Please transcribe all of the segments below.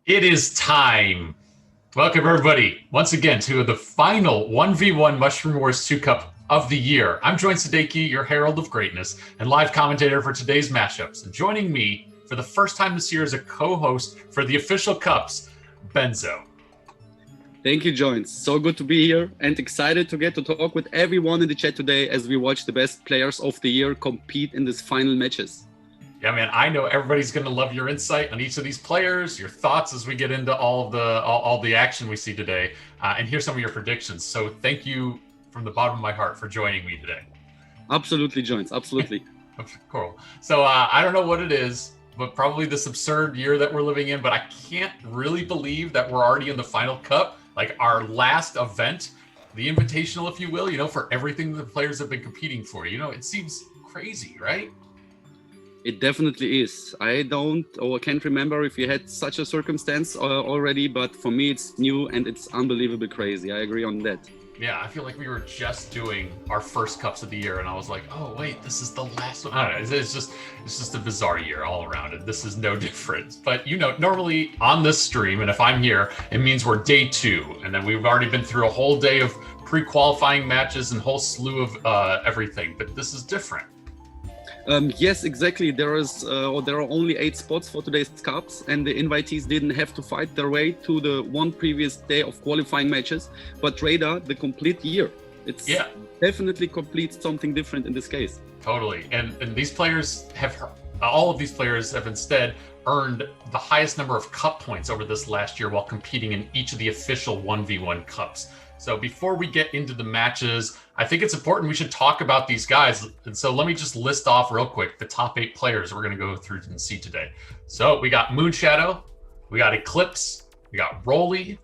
It is time. Welcome, everybody, once again to the final 1v1 Mushroom Wars 2 Cup of the year. I'm Join Sadeki, your herald of greatness and live commentator for today's matchups. And joining me for the first time this year as a co-host for the official cups, Benzo. Thank you, Joins. So good to be here and excited to get to talk with everyone in the chat today as we watch the best players of the year compete in these final matches. Yeah, man, I know everybody's going to love your insight on each of these players, your thoughts as we get into all the action we see today, and hear some of your predictions. So thank you from the bottom of my heart for joining me today. Absolutely, Joins. Absolutely. Cool. So I don't know what it is, but probably this absurd year that we're living in, but I can't really believe that we're already in the final cup, like our last event, the invitational, if you will, for everything the players have been competing for. It seems crazy, right? It definitely is. I can't remember if you had such a circumstance already, but for me it's new and it's unbelievably crazy. I agree on that. Yeah, I feel like we were just doing our first cups of the year, and I was like, "Oh wait, this is the last one." I don't know. It's just a bizarre year all around, and this is no different. But normally on this stream, and if I'm here, it means we're day 2, and then we've already been through a whole day of pre-qualifying matches and whole slew of everything. But this is different. Yes, exactly. There are only 8 spots for today's cups, and the invitees didn't have to fight their way to the one previous day of qualifying matches, but rather the complete year. It's definitely complete something different in this case. Totally, and these players all of these players have instead earned the highest number of cup points over this last year while competing in each of the official 1v1 cups. So before we get into the matches, I think it's important we should talk about these guys. And so let me just list off real quick the top 8 players we're going to go through and see today. So we got Moonshadow, we got Eclipse, we got Relly,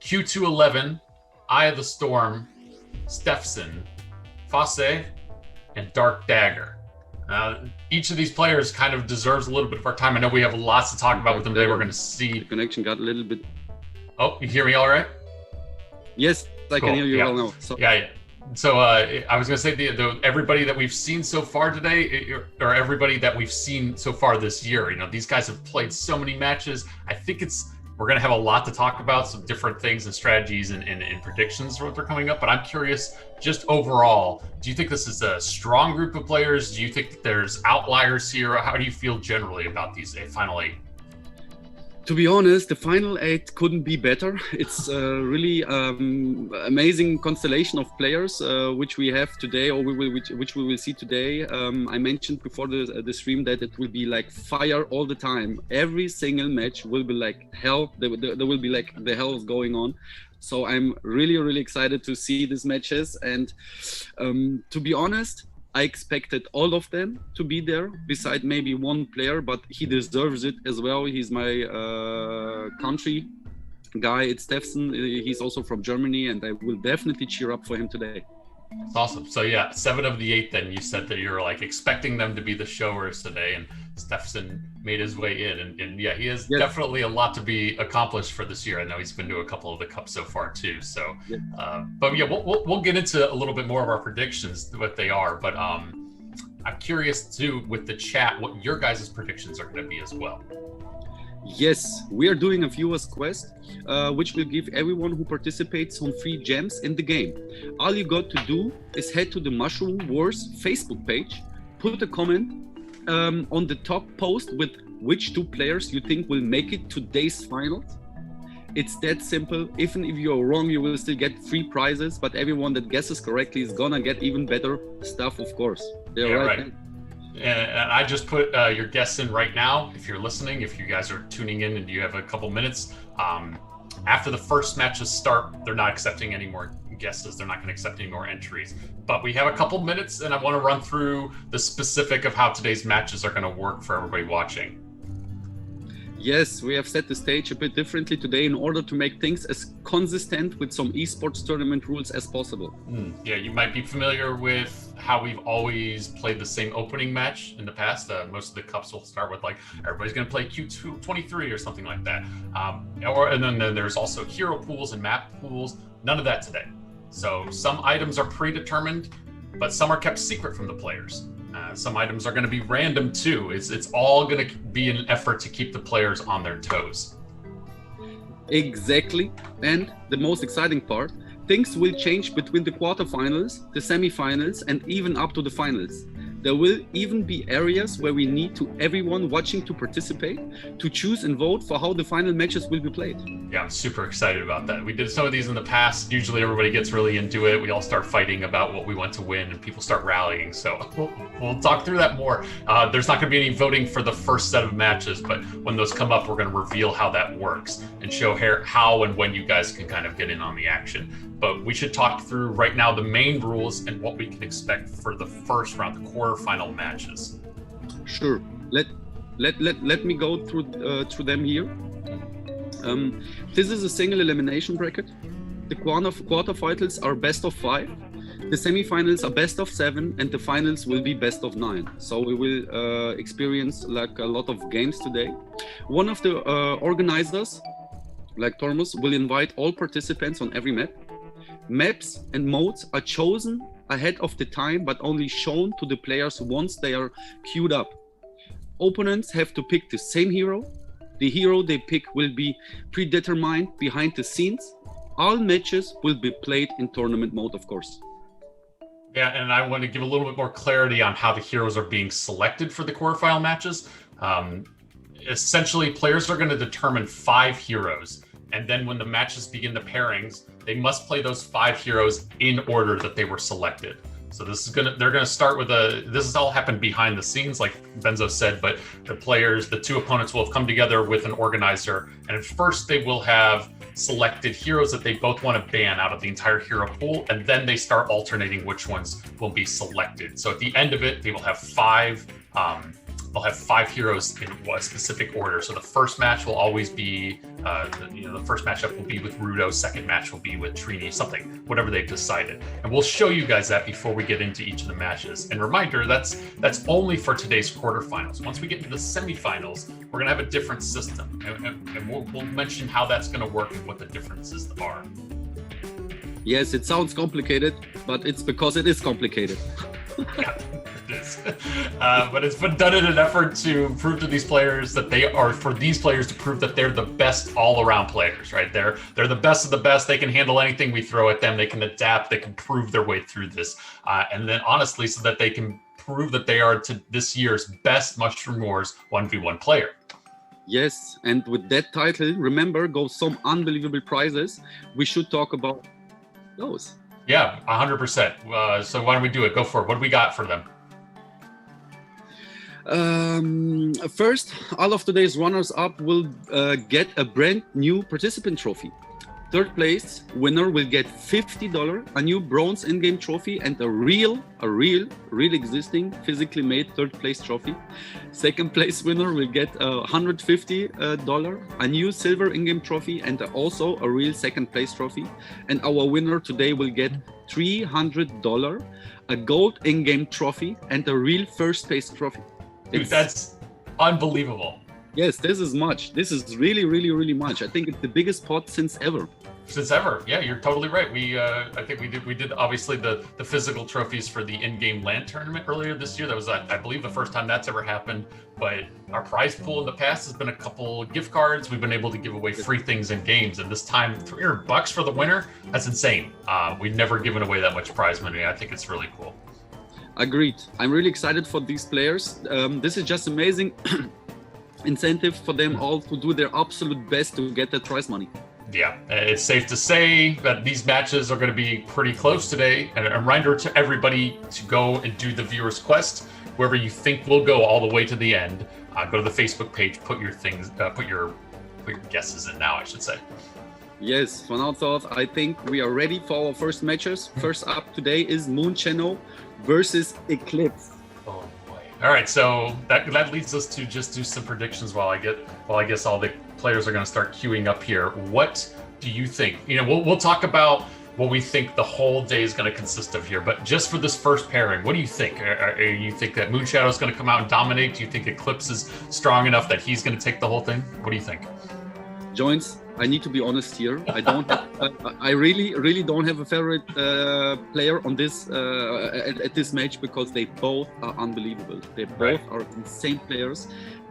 Q211, Eye of the Storm, Stepson, Fosse, and Dark Dagger. Each of these players kind of deserves a little bit of our time. I know we have lots to talk about with them today. We're going to see. The connection got a little bit. Oh, you hear me all right? Yes, I can hear you well now. So I was going to say everybody that we've seen so far today, or everybody that we've seen so far this year, these guys have played so many matches. I think we're going to have a lot to talk about, some different things and strategies and predictions for what they're coming up. But I'm curious, just overall, do you think this is a strong group of players? Do you think that there's outliers here? How do you feel generally about these final 8? To be honest, the final 8 couldn't be better. It's a really amazing constellation of players which we have today, or which we will see today. I mentioned before the stream that it will be like fire all the time. Every single match will be like hell. There will be like the hell is going on. So I'm really, really excited to see these matches. And to be honest, I expected all of them to be there, beside maybe one player, but he deserves it as well. He's my country guy. It's Stepson. He's also from Germany, and I will definitely cheer up for him today. That's awesome. So yeah, 7 of the 8 then, you said that you're like expecting them to be the showers today, and Stepson made his way in, and yeah, he has definitely a lot to be accomplished for this year. I know he's been to a couple of the cups so far too. So, but yeah, we'll get into a little bit more of our predictions, what they are. But I'm curious too, with the chat, what your guys' predictions are going to be as well. Yes, we are doing a viewers quest, which will give everyone who participates some free gems in the game. All you got to do is head to the Mushroom Wars Facebook page, put a comment on the top post with which 2 players you think will make it to today's finals. It's that simple. Even if you're wrong, you will still get free prizes, but everyone that guesses correctly is gonna get even better stuff, of course. Right. And I just put your guests in right now. If you're listening, if you guys are tuning in and you have a couple minutes, after the first matches start, they're not accepting any more guesses. They're not going to accept any more entries. But we have a couple minutes, and I want to run through the specific of how today's matches are going to work for everybody watching. Yes, we have set the stage a bit differently today in order to make things as consistent with some esports tournament rules as possible. Yeah, you might be familiar with how we've always played the same opening match in the past. Most of the cups will start with like, everybody's going to play Q23 or something like that. And then there's also hero pools and map pools. None of that today. So some items are predetermined, but some are kept secret from the players. Some items are going to be random too. It's all going to be an effort to keep the players on their toes. Exactly. And the most exciting part, things will change between the quarterfinals, the semifinals, and even up to the finals. There will even be areas where we need to everyone watching to participate, to choose and vote for how the final matches will be played. Yeah, I'm super excited about that. We did some of these in the past. Usually everybody gets really into it. We all start fighting about what we want to win and people start rallying. So we'll talk through that more. There's not going to be any voting for the first set of matches, but when those come up, we're going to reveal how that works and show how and when you guys can kind of get in on the action. But we should talk through right now the main rules and what we can expect for the first round, the quarterfinal matches. Sure. Let me go through them here. This is a single elimination bracket. The quarterfinals are best of 5. The semifinals are best of 7, and the finals will be best of 9. So we will experience like a lot of games today. One of the organizers, like Tormus, will invite all participants on every map. Maps and modes are chosen ahead of the time, but only shown to the players once they are queued up. Opponents have to pick the same hero. The hero they pick will be predetermined behind the scenes. All matches will be played in tournament mode, of course. Yeah, and I want to give a little bit more clarity on how the heroes are being selected for the quarterfinal matches. Essentially, players are going to determine 5 heroes. And then when the matches begin the pairings, they must play those 5 heroes in order that they were selected. So they're gonna start with this has all happened behind the scenes, like Benzo said, but the 2 opponents will have come together with an organizer. And at first they will have selected heroes that they both want to ban out of the entire hero pool. And then they start alternating which ones will be selected. So at the end of it, they will have 5, they'll have 5 heroes in a specific order. So the first match will always be, the first matchup will be with Rudo, second match will be with Trini, something, whatever they've decided. And we'll show you guys that before we get into each of the matches. And reminder, that's only for today's quarterfinals. Once we get into the semifinals, we're gonna have a different system. And we'll mention how that's gonna work and what the differences are. Yes, it sounds complicated, but it's because it is complicated. Yeah. But it's been done in an effort to prove to these players that to prove that they're the best all-around players, right? They're the best of the best. They can handle anything we throw at them. They can adapt. They can prove their way through this. And then honestly, so that they can prove that they are to this year's best Mushroom Wars 1v1 player. Yes, and with that title, remember, go some unbelievable prizes. We should talk about those. Yeah, 100%. So why don't we do it? Go for it. What do we got for them? First, all of today's runners-up will get a brand new participant trophy. Third place winner will get $50, a new bronze in-game trophy, and a real existing physically made third place trophy. Second place winner will get $150, a new silver in-game trophy, and also a real second place trophy. And our winner today will get $300, a gold in-game trophy, and a real first place trophy. Dude, that's unbelievable. Yes, this is much. This is really much. I think it's the biggest pot since ever. Since ever, yeah, you're totally right. I think we did obviously the physical trophies for the in-game LAN tournament earlier this year. That was, I believe, the first time that's ever happened. But our prize pool in the past has been a couple gift cards. We've been able to give away free things in games, and this time $300 for the winner. That's insane. We've never given away that much prize money. I think it's really cool. Agreed. I'm really excited for these players. This is just amazing incentive for them all to do their absolute best to get that prize money. Yeah, it's safe to say that these matches are going to be pretty close today. And a reminder to everybody to go and do the viewer's quest. Wherever you think we'll go all the way to the end, go to the Facebook page, put your guesses in now, I should say. Yes, for now, I think we are ready for our first matches. First up today is Moon Channel versus Eclipse. Oh boy! All right, so that leads us to just do some predictions while I guess all the players are going to start queuing up here. What do you think? We'll talk about what we think the whole day is going to consist of here, but just for this first pairing, what do you think? You think that Moonshadow is going to come out and dominate? Do you think Eclipse is strong enough that he's going to take the whole thing? What do you think? Joins. I need to be honest here. I don't. I really don't have a favorite player on this at this match, because they both are unbelievable. They both are insane players.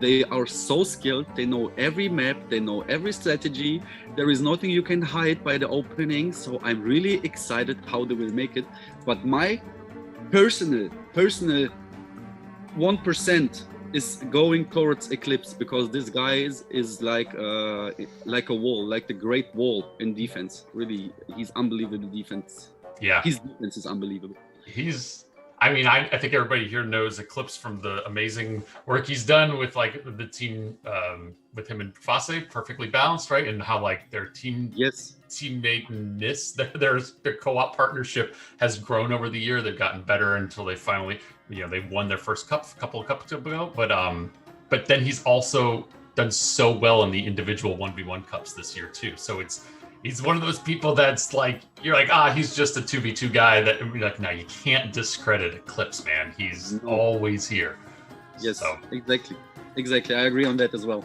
They are so skilled. They know every map. They know every strategy. There is nothing you can hide by the opening. So I'm really excited how they will make it. But my personal 1% is going towards Eclipse, because this guy is like a wall, like the great wall in defense. Really, he's unbelievable defense. Yeah, his defense is unbelievable. I think everybody here knows Eclipse from the amazing work he's done with like the team with him and Fase, perfectly balanced, right? And how like their teammateness, their co-op partnership has grown over the year. They've gotten better until they finally, they won their first couple of cups ago. But then he's also done so well in the individual 1v1 cups this year too. So he's one of those people that's like, you're like, he's just a 2v2 guy that you're like, no, you can't discredit Eclipse, man. He's always here. Yes, so. Exactly. I agree on that as well.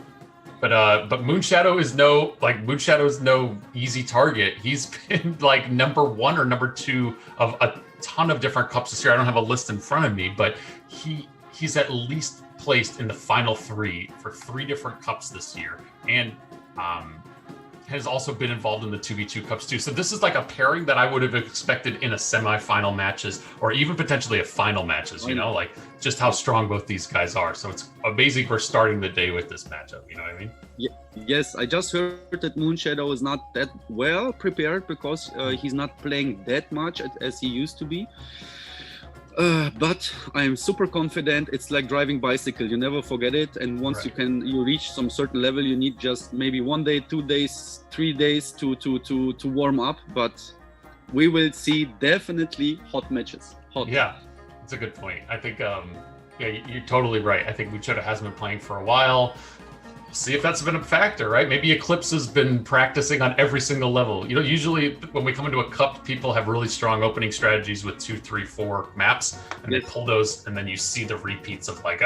But Moonshadow is no easy target. He's been like number 1 or number 2 of a ton of different cups this year. I don't have a list in front of me, but he's at least placed in the final 3 for 3 different cups this year, and has also been involved in the 2v2 cups too. So this is like a pairing that I would have expected in a semifinal matches, or even potentially a final matches, like just how strong both these guys are. So it's amazing we're starting the day with this matchup, you know what I mean? Yes, I just heard that Moonshadow is not that well prepared, because he's not playing that much as he used to be. But I'm super confident. It's like driving bicycle. You never forget it. And once you reach some certain level, you need just maybe 1 day, 2 days, 3 days to warm up. But we will see definitely hot matches. Yeah, that's a good point. I think, you're totally right. I think Moonshadow hasn't been playing for a while. See if that's been a factor, right? Maybe Eclipse has been practicing on every single level. Usually when we come into a cup, people have really strong opening strategies with 2, 3, 4 maps, and they pull those, and then you see the repeats of like,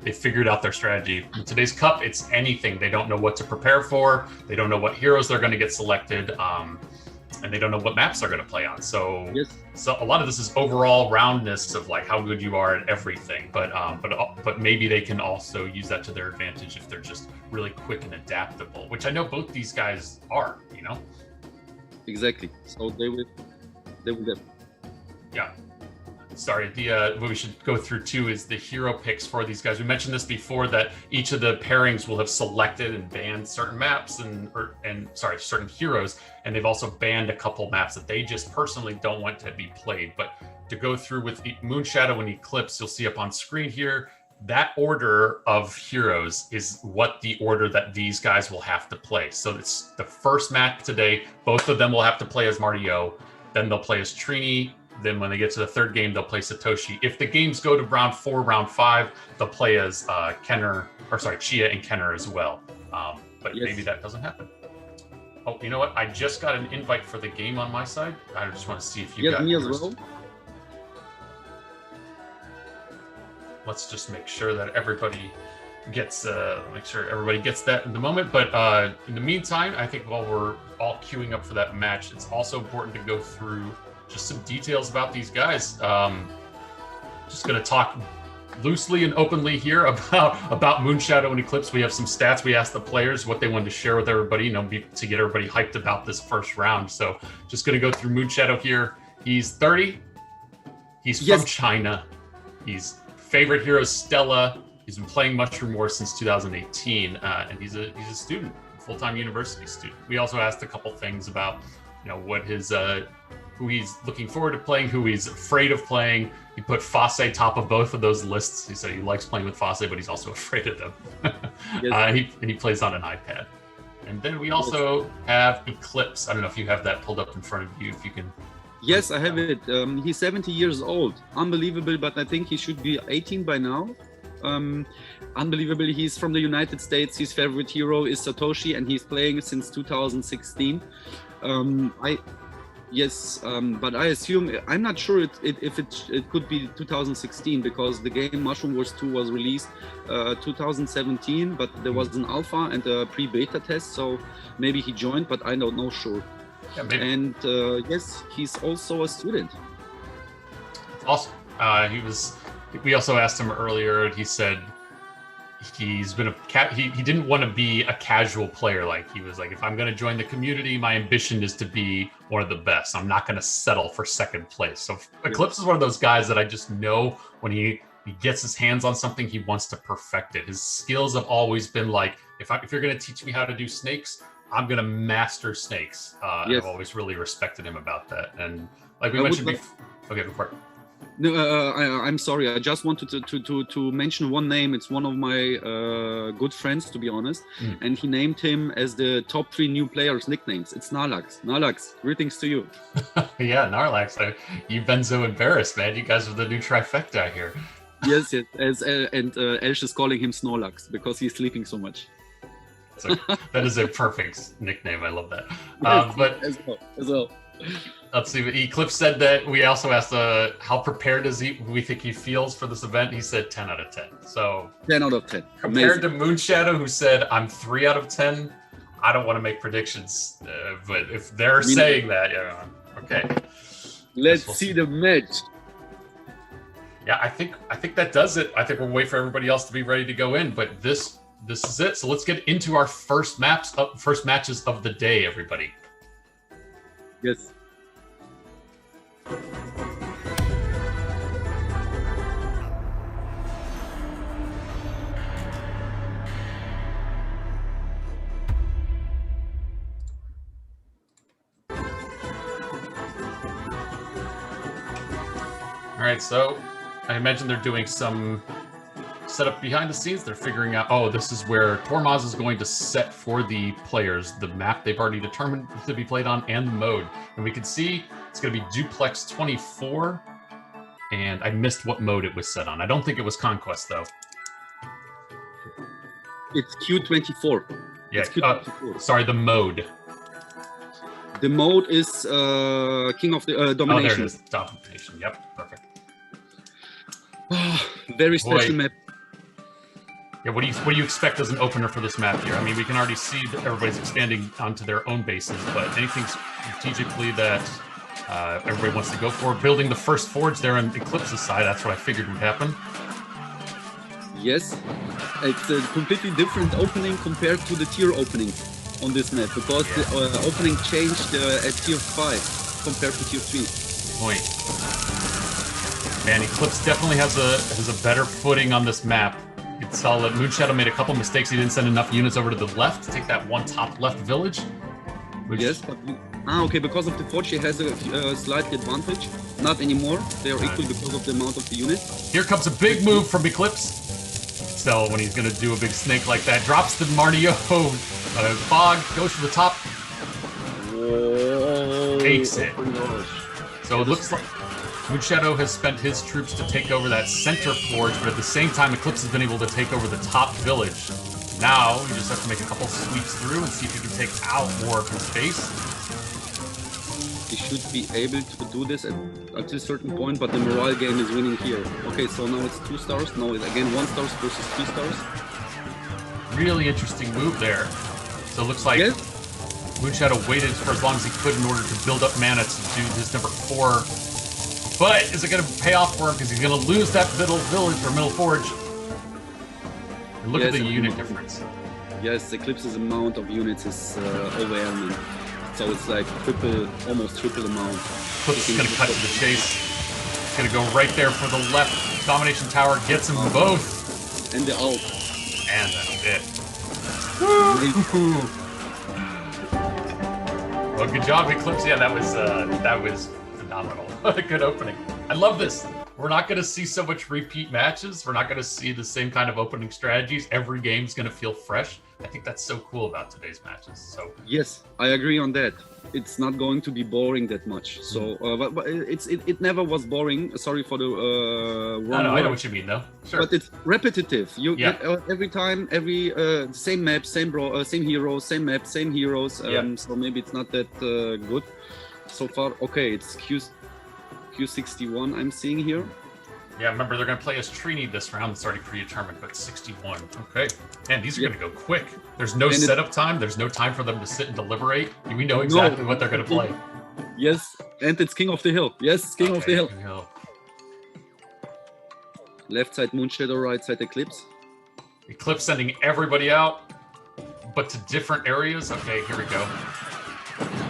they figured out their strategy. In today's cup, it's anything. They don't know what to prepare for. They don't know what heroes they're going to get selected, and they don't know what maps they're going to play on. So a lot of this is overall roundness of like how good you are at everything. But maybe they can also use that to their advantage if they're just really quick and adaptable, which I know both these guys are. Exactly. So they will get. Yeah. Sorry, what we should go through too is the hero picks for these guys. We mentioned this before, that each of the pairings will have selected and banned certain maps certain heroes, and they've also banned a couple maps that they just personally don't want to be played. But to go through with Moonshadow and Eclipse, you'll see up on screen here, that order of heroes is what the order that these guys will have to play. So it's the first map today, both of them will have to play as Martio, then they'll play as Trini. Then when they get to the third game, they'll play Satoshi. If the games go to round 4, round 5, they'll play as Chia and Kenner as well. But maybe that doesn't happen. Oh, you know what? I just got an invite for the game on my side. I just want to see if you got me yours. as well. Let's just make sure that everybody gets that in the moment. But in the meantime, I think while we're all queuing up for that match, it's also important to go through just some details about these guys. Just going to talk loosely and openly here about Moonshadow and Eclipse. We have some stats. We asked the players what they wanted to share with everybody, to get everybody hyped about this first round. So just going to go through Moonshadow here. He's 30. He's from China. His favorite hero is Stella. He's been playing Mushroom Wars since 2018, and he's a student, a full-time university student. We also asked a couple things about, what his who he's looking forward to playing, who he's afraid of playing. He put Fase top of both of those lists. He said he likes playing with Fase, but he's also afraid of them. He plays on an iPad. And then we also have Eclipse. I don't know if you have that pulled up in front of you, if you can. Yes, I have it. He's 70 years old. Unbelievable, but I think he should be 18 by now. Unbelievable. He's from the United States. His favorite hero is Satoshi, and he's playing since 2016. Yes, but I assume I'm not sure if it could be 2016 because the game Mushroom Wars 2 was released 2017, but there was an alpha and a pre-beta test, so maybe he joined, but I don't know sure. Yeah, maybe. And yes, he's also a student. Awesome. We also asked him earlier. He said he's been he didn't want to be a casual player. Like he was like, if I'm going to join the community, my ambition is to be one of the best. I'm not going to settle for second place. So Eclipse is one of those guys that I just know when he gets his hands on something, he wants to perfect it. His skills have always been like, if you're going to teach me how to do snakes, I'm going to master snakes. I've always really respected him about that. And like we mentioned before, okay, before. No, I'm sorry. I just wanted to mention one name. It's one of my good friends, to be honest, and he named him as the top 3 new players' nicknames. It's Narlax. Narlax, greetings to you. Yeah, Narlax. You've been so embarrassed, man. You guys are the new trifecta here. Yes, and Elsh is calling him Snorlax because he's sleeping so much. So that is a perfect nickname. I love that. Yes, but as well. Let's see. Eclipse said that we also asked how prepared we think he feels for this event. He said 10 out of 10. So 10 out of 10. Compared to Moonshadow, who said I'm 3 out of 10. I don't want to make predictions, but if they're saying that, yeah, okay. Let's see the match. Yeah, I think that does it. I think we'll wait for everybody else to be ready to go in, but this is it. So let's get into our first matches of the day, everybody. Yes. All right, so I imagine they're doing some setup behind the scenes. They're figuring out, oh, this is where Tormaz is going to set for the players the map they've already determined to be played on and the mode. And we can see it's going to be Duplex 24. And I missed what mode it was set on. I don't think it was Conquest, though. It's Q24. Yeah, it's Q24. Sorry, the mode. The mode is King of the Domination. Oh, there it is. Domination. Yep, perfect. Very special map. Yeah, what do you expect as an opener for this map here? I mean, we can already see that everybody's expanding onto their own bases, but anything strategically that everybody wants to go for? Building the first forge there on Eclipse's side, that's what I figured would happen. Yes, it's a completely different opening compared to the tier opening on this map, because the opening changed at tier 5 compared to tier 3. Point. Man, Eclipse definitely has a better footing on this map. You can tell that Moonshadow made a couple mistakes. He didn't send enough units over to the left to take that one top left village. Yes, but okay, because of the forge he has a slight advantage. Not anymore. They are equal because of the amount of the units. Here comes a big move from Eclipse. So when he's going to do a big snake like that, drops the Marnio. Fog goes for the top. Whoa. Takes it. So it looks like Moonshadow has spent his troops to take over that center forge, but at the same time, Eclipse has been able to take over the top village. Now, you just have to make a couple sweeps through and see if you can take out more of his base. He should be able to do this at a certain point, but the morale game is winning here. Okay, so now it's 2 stars. Now it's again 1 stars versus 3 stars. Really interesting move there. So it looks like Moonshadow waited for as long as he could in order to build up mana to do his number 4. But is it going to pay off for him? Because he's going to lose that middle village or middle forge. And look at the unit difference. Yes, Eclipse's amount of units is overwhelming. So it's like almost triple amount. Eclipse is going to cut to the chase. He's going to go right there for the left. Domination Tower gets them both. And the ult. And that's it. Well, good job, Eclipse. Yeah, that was phenomenal. Good opening. I love this. We're not going to see so much repeat matches. We're not going to see the same kind of opening strategies. Every game's going to feel fresh. I think that's so cool about today's matches. So yes, I agree on that. It's not going to be boring that much. So, but it never was boring. Sorry for the wrong word. I know what you mean, though. Sure. But it's repetitive. You get every time, same map, same heroes, same map, same heroes. So maybe it's not that good. so far, okay, it's Q61 I'm seeing here. Yeah, remember, they're going to play as Trini this round. It's already predetermined, but 61. Okay. Man, these are going to go quick. There's no setup time. There's no time for them to sit and deliberate. We know exactly what they're going to play. Yes, and it's King of the Hill. Yes, King of the Hill. Left side Moonshadow, right side Eclipse. Eclipse sending everybody out, but to different areas. Okay, here we go.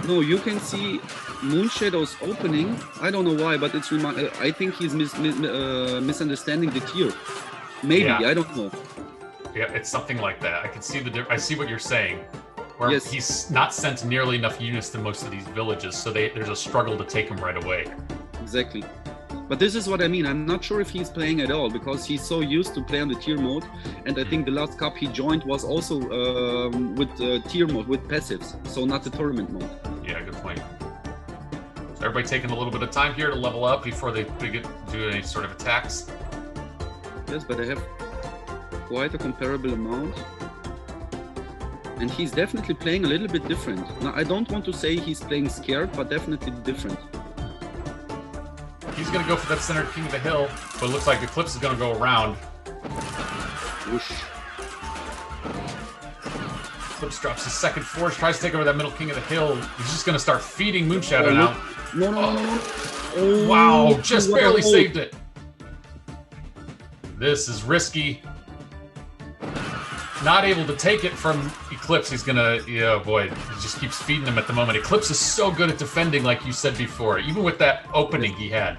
No, you can see Moonshadow's opening. I don't know why, but it's I think he's misunderstanding the tier. Maybe, I don't know. Yeah, it's something like that. I can see I see what you're saying. Where he's not sent nearly enough units to most of these villages, so there's a struggle to take him right away. Exactly. But this is what I mean. I'm not sure if he's playing at all, because he's so used to play on the tier mode. And I think the last cup he joined was also with tier mode, with passives, so not the tournament mode. Yeah, good point. So everybody taking a little bit of time here to level up before they do any sort of attacks. Yes, but I have quite a comparable amount. And he's definitely playing a little bit different. Now, I don't want to say he's playing scared, but definitely different. He's going to go for that center King of the Hill, but it looks like Eclipse is going to go around. Whoosh. Eclipse drops his second force, tries to take over that middle King of the Hill. He's just going to start feeding Moonshadow now. No. Oh, wow, just barely saved it. This is risky. Not able to take it from Eclipse. He's gonna, yeah, boy, he just keeps feeding him at the moment. Eclipse is so good at defending, like you said before, even with that opening he had.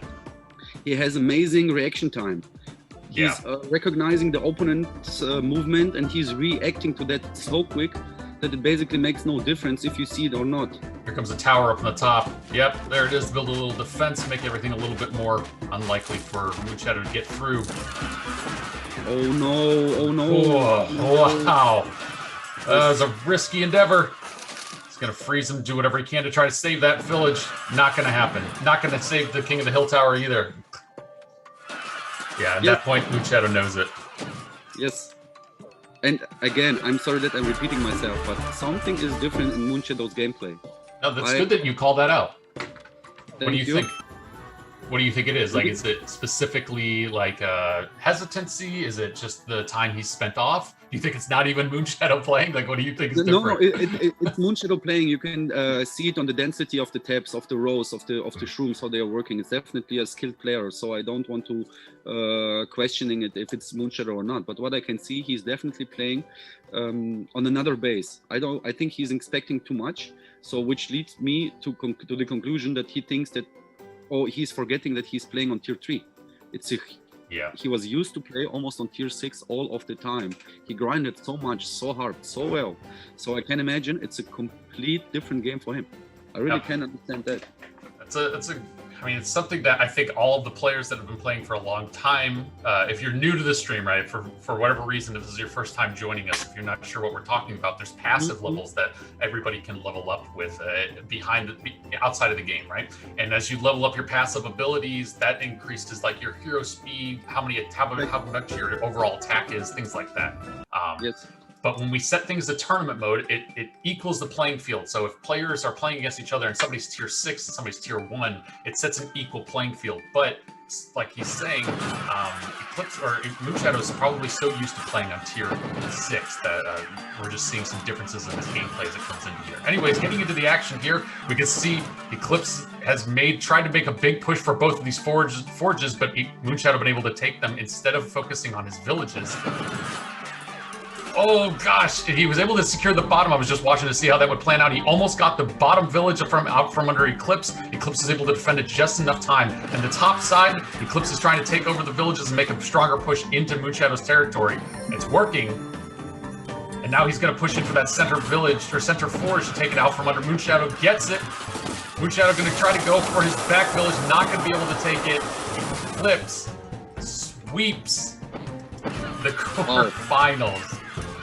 He has amazing reaction time. He's recognizing the opponent's movement, and he's reacting to that so quick that it basically makes no difference if you see it or not. Here comes a tower up on the top. Yep, there it is. Build a little defense, make everything a little bit more unlikely for Moonshadow to get through. Oh no, oh no. Oh, wow. That was a risky endeavor. He's going to freeze him, do whatever he can to try to save that village. Not going to happen. Not going to save the King of the Hill Tower either. Yeah, at that point, Moonshadow knows it. Yes. And again, I'm sorry that I'm repeating myself, but something is different in Moonshadow's gameplay. No, that's good that you call that out. What do you think? What do you think it is? Like, is it specifically like hesitancy? Is it just the time he's spent off? Do you think it's not even Moonshadow playing? Like, what do you think is different? No, it's Moonshadow playing. You can see it on the density of the tabs, of the rows, of the shrooms, how they are working. It's definitely a skilled player, so I don't want to questioning it if it's Moonshadow or not. But what I can see, he's definitely playing on another base. I think he's expecting too much, so which leads me to the conclusion that he thinks that, he's forgetting that he's playing on tier 3. He was used to play almost on tier 6 all of the time. He grinded so much, so hard, so well. So I can imagine it's a complete different game for him. I really can understand that. I mean, it's something that I think all of the players that have been playing for a long time, if you're new to the stream, right, for whatever reason, if this is your first time joining us, if you're not sure what we're talking about, there's passive levels that everybody can level up with outside of the game, right? And as you level up your passive abilities, that increases like your hero speed, how much your overall attack is, things like that. Yes. But when we set things to tournament mode, it equals the playing field. So if players are playing against each other and somebody's tier 6 and somebody's tier 1, it sets an equal playing field. But like he's saying, Eclipse or Moonshadow is probably so used to playing on tier 6 that we're just seeing some differences in his gameplay as it comes into here. Anyways, getting into the action here, we can see Eclipse has tried to make a big push for both of these forges, but Moonshadow been able to take them instead of focusing on his villages. Oh gosh, he was able to secure the bottom. I was just watching to see how that would plan out. He almost got the bottom village out from under Eclipse. Eclipse is able to defend it just enough time. And the top side, Eclipse is trying to take over the villages and make a stronger push into Moonshadow's territory. It's working. And now he's going to push into that center village, or center forge, to take it out from under. Moonshadow gets it. Moonshadow going to try to go for his back village, not going to be able to take it. Eclipse sweeps the quarterfinals.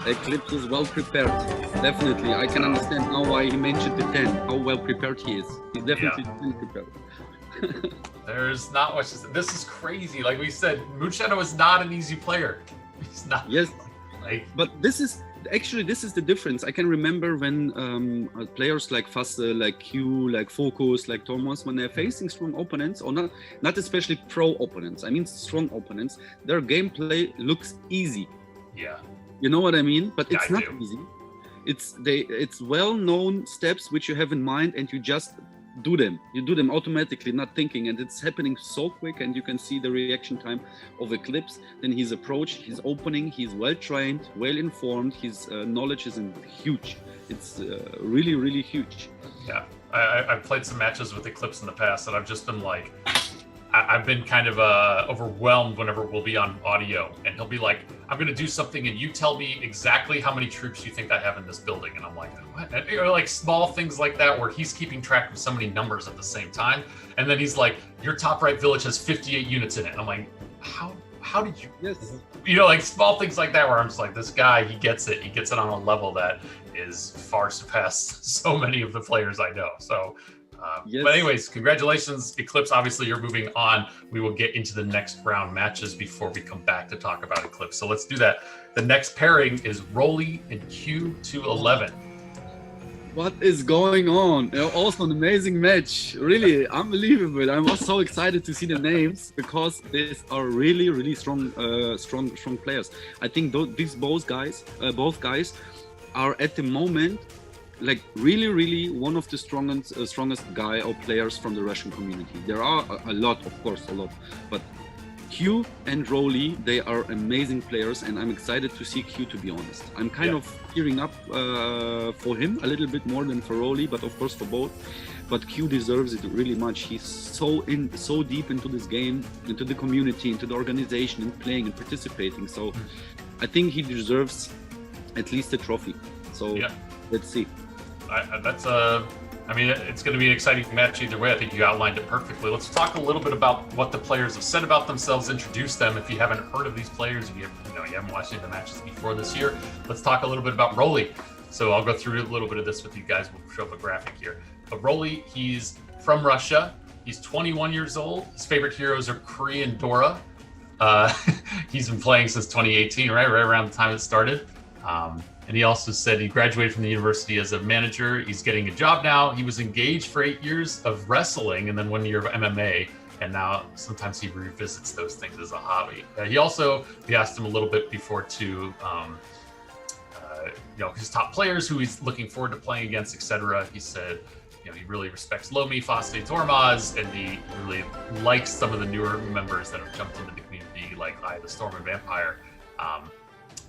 Eclipse is well prepared. Definitely. I can understand now why he mentioned the 10, how well prepared he is. He's definitely prepared. There's not much to say. This is crazy. Like we said, Moonshadow is not an easy player. He's not. Yes. But this is Actually, this is the difference. I can remember when players like Fasse, like Q, like Focus, like Thomas, when they're facing strong opponents, or not especially pro opponents, I mean strong opponents, their gameplay looks easy. Yeah. You know what I mean? But it's Yeah, not easy. It's well-known steps which you have in mind, and you just do them. You do them automatically, not thinking, and it's happening so quick. And you can see the reaction time of Eclipse. Then his approach, his opening, he's well trained, well informed. His knowledge is huge. It's really, really huge. Yeah, I've played some matches with Eclipse in the past, and I've just been like, I've been kind of overwhelmed whenever we'll be on audio, and he'll be like, I'm going to do something, and you tell me exactly how many troops you think I have in this building. And I'm like, what? And, you know, like small things like that, where he's keeping track of so many numbers at the same time. And then he's like, your top right village has 58 units in it. And I'm like, how did you, Yes. You know, like small things like that, where I'm just like, this guy, he gets it. He gets it on a level that is far surpassed so many of the players I know. So, Yes. But anyways, congratulations, Eclipse. Obviously, you're moving on. We will get into the next round matches before we come back to talk about Eclipse. So let's do that. The next pairing is Relly and Q211. What is going on? Also an amazing match, really unbelievable. I'm also so excited to see the names, because these are really, really strong players. I think these both guys are at the moment like really one of the strongest guy or players from the Russian community. There are a lot, of course, but Q and Relly, they are amazing players, and I'm excited to see Q, to be honest. I'm kind of gearing up for him a little bit more than for Relly, but of course for both. But Q deserves it really much. He's so deep into this game, into the community, into the organization, and playing and participating. So I think he deserves at least a trophy. So let's see. I mean, it's going to be an exciting match either way. I think you outlined it perfectly. Let's talk a little bit about what the players have said about themselves, introduce them. If you haven't heard of these players, if you haven't watched any of the matches before this year, let's talk a little bit about Relly. So I'll go through a little bit of this with you guys. We'll show up a graphic here. But Relly, he's from Russia. He's 21 years old. His favorite heroes are Korean Dora. He's been playing since 2018, right around the time it started. And he also said he graduated from the university as a manager. He's getting a job now. He was engaged for 8 years of wrestling and then 1 year of MMA. And now sometimes he revisits those things as a hobby. We asked him a little bit before to, his top players who he's looking forward to playing against, etc. He said, he really respects Lomi, Faste, Tormaz, and he really likes some of the newer members that have jumped into the community, like the Storm and Vampire.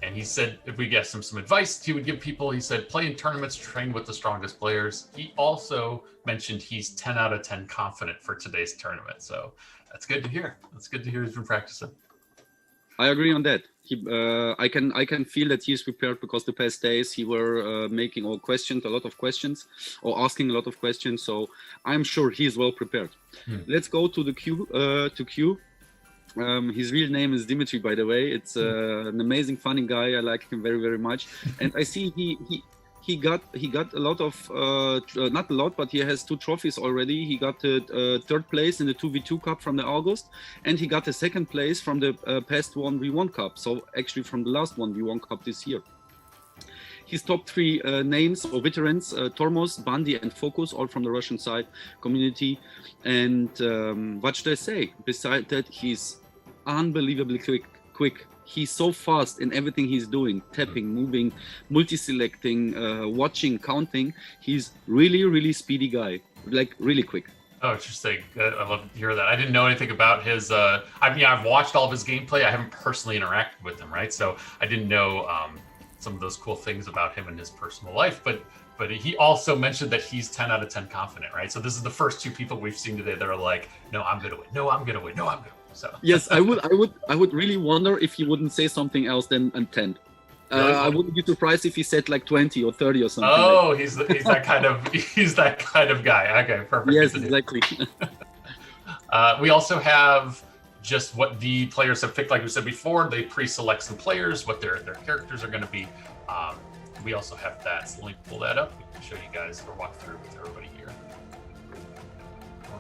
And he said if we get some advice he would give people, he said play in tournaments, train with the strongest players. He also mentioned he's 10 out of 10 confident for today's tournament. So that's good to hear. That's good to hear he's been practicing. I agree on that. I can feel that he's prepared, because the past days he were making a lot of questions, or asking a lot of questions. So I'm sure he's well prepared. Let's go to the Q. His real name is Dimitri, by the way. It's an amazing, funny guy. I like him very, very much. And I see he got a lot of not a lot, but he has 2 trophies already. He got the 3rd place in the 2v2 Cup from the August, and he got the 2nd place from the past 1v1 Cup. So actually from the last 1v1 Cup this year. His top 3 names or veterans, Tormos, Bandi, and Focus, all from the Russian side community. And what should I say? Besides that, he's unbelievably quick. He's so fast in everything he's doing, tapping, moving, multi-selecting, watching, counting. He's really speedy guy, like really quick. Oh, interesting. I love to hear that. I didn't know anything about his, I've watched all of his gameplay. I haven't personally interacted with him, right? So I didn't know some of those cool things about him and his personal life, but he also mentioned that he's 10 out of 10 confident, right? So this is the first 2 people we've seen today that are like, no, I'm gonna win. No, I'm gonna win. No, I'm gonna win. So yes, I would really wonder if he wouldn't say something else than 10. Really? I wouldn't be surprised if he said like 20 or 30 or something. Oh, like he's that kind of guy. Okay, perfect. Yes, exactly. We also have just what the players have picked. Like we said before, they pre-select some players, what their characters are going to be. We also have that. So let me pull that up. We can show you guys or walk through with everybody here.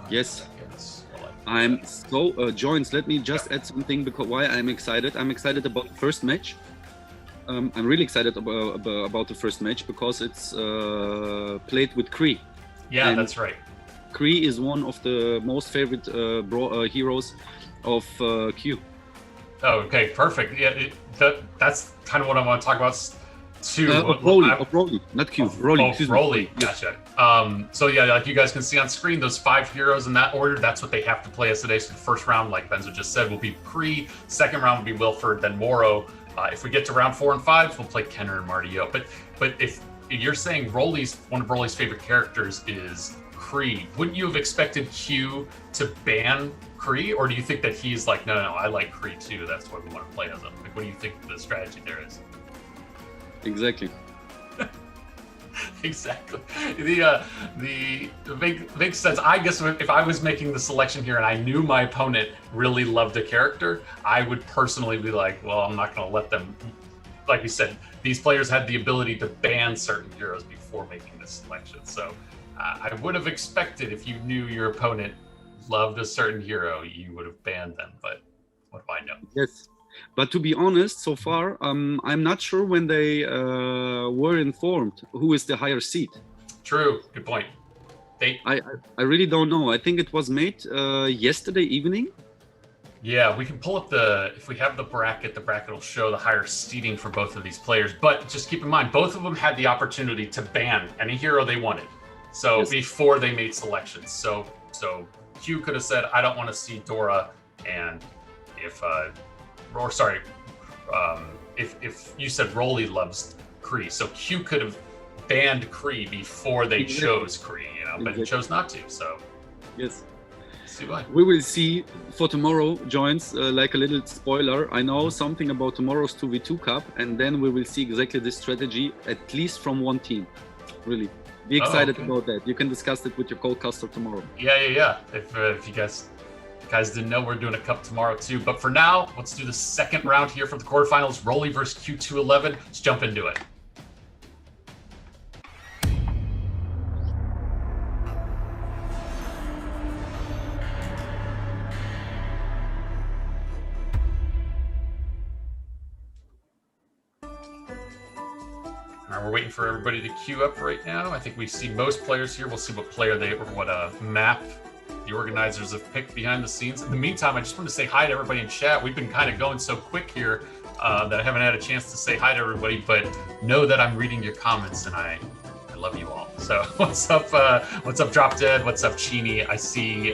Yes. I'm so, Joins, let me just add something, because why I'm excited. I'm excited about the first match. I'm really excited about the first match because it's played with Kree. Yeah, And that's right. Kree is one of the most favorite heroes of Q. Oh, okay, perfect. Yeah, that's kind of what I want to talk about too. Of Rolly, not Q. Rolly. Rolly. Gotcha. So yeah, like you guys can see on screen, those 5 heroes in that order, that's what they have to play us today. So the first round, like Benzo just said, will be Kree. Second round will be Wilford, then Moro. If we get to round 4 and 5, we'll play Kenner and Martio. But if you're saying one of Rolly's favorite characters is Kree, wouldn't you have expected Q to ban Kree, or do you think that he's like, no, I like Kree too, that's why we want to play as him? Like, what do you think the strategy there is? Exactly. Exactly. The makes sense. I guess if I was making the selection here and I knew my opponent really loved a character, I would personally be like, well, I'm not going to let them. Like we said, these players had the ability to ban certain heroes before making this selection. So I would have expected if you knew your opponent loved a certain hero, you would have banned them. But what do I know? Yes. But to be honest, so far, I'm not sure when they were informed who is the higher seed. True. Good point. I really don't know. I think it was made yesterday evening. Yeah, we can pull up if we have the bracket will show the higher seeding for both of these players. But just keep in mind, both of them had the opportunity to ban any hero they wanted. So yes. Before they made selections. So Q could have said, I don't want to see Dora. And if you said Rolly loves Kree, so Q could have banned Kree before they chose Kree, but he chose not to. So yes. See why. We will see for tomorrow joins, like a little spoiler. I know something about tomorrow's 2v2 cup, and then we will see exactly this strategy, at least from one team. Really. Be excited about that. You can discuss it with your co-caster tomorrow. Yeah. If you guys didn't know, we're doing a cup tomorrow too. But for now, let's do the second round here for the quarterfinals. Rolly versus Q211. Let's jump into it. We're waiting for everybody to queue up right now. I think we see most players here. We'll see what map the organizers have picked behind the scenes. In the meantime, I just want to say hi to everybody in chat. We've been kind of going so quick here that I haven't had a chance to say hi to everybody, but know that I'm reading your comments and I love you all. So what's up Drop Dead? What's up Chini? I see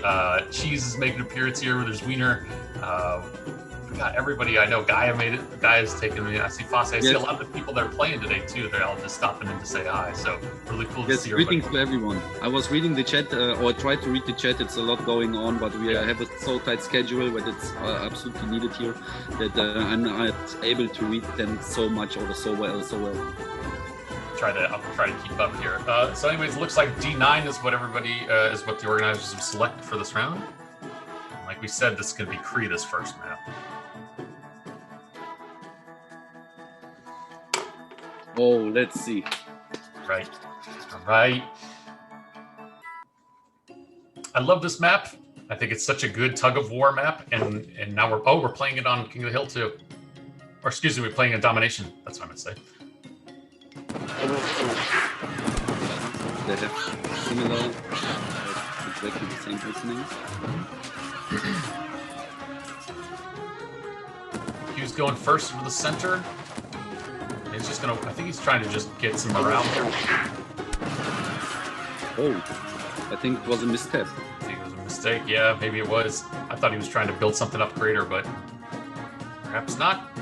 Cheese is making an appearance here. There's Wiener. Forgot everybody I know. Gaia made it. Gaia's taking me. I see Fosse. I see a lot of the people that are playing today too. They're all just stopping in to say hi. So really cool to see everybody. Greetings to everyone. I was reading the chat, or I tried to read the chat. It's a lot going on, but we have a so tight schedule that it's absolutely needed here that I'm not able to read them so much or so well. I'll try to keep up here. So anyways, looks like D9 is what the organizers have selected for this round. Like we said, this is going to be Kree this first map. Oh, let's see. Right. All right. I love this map. I think it's such a good tug of war map, and now we're playing it on King of the Hill too. Or excuse me, we're playing in Domination. That's what I'm gonna say. They have similar, exactly the same openings. Q's going first into the center. He's just gonna. I think he's trying to just get some morale here. Oh, I think it was a misstep. I think it was a mistake. Yeah, maybe it was. I thought he was trying to build something up greater, but perhaps not.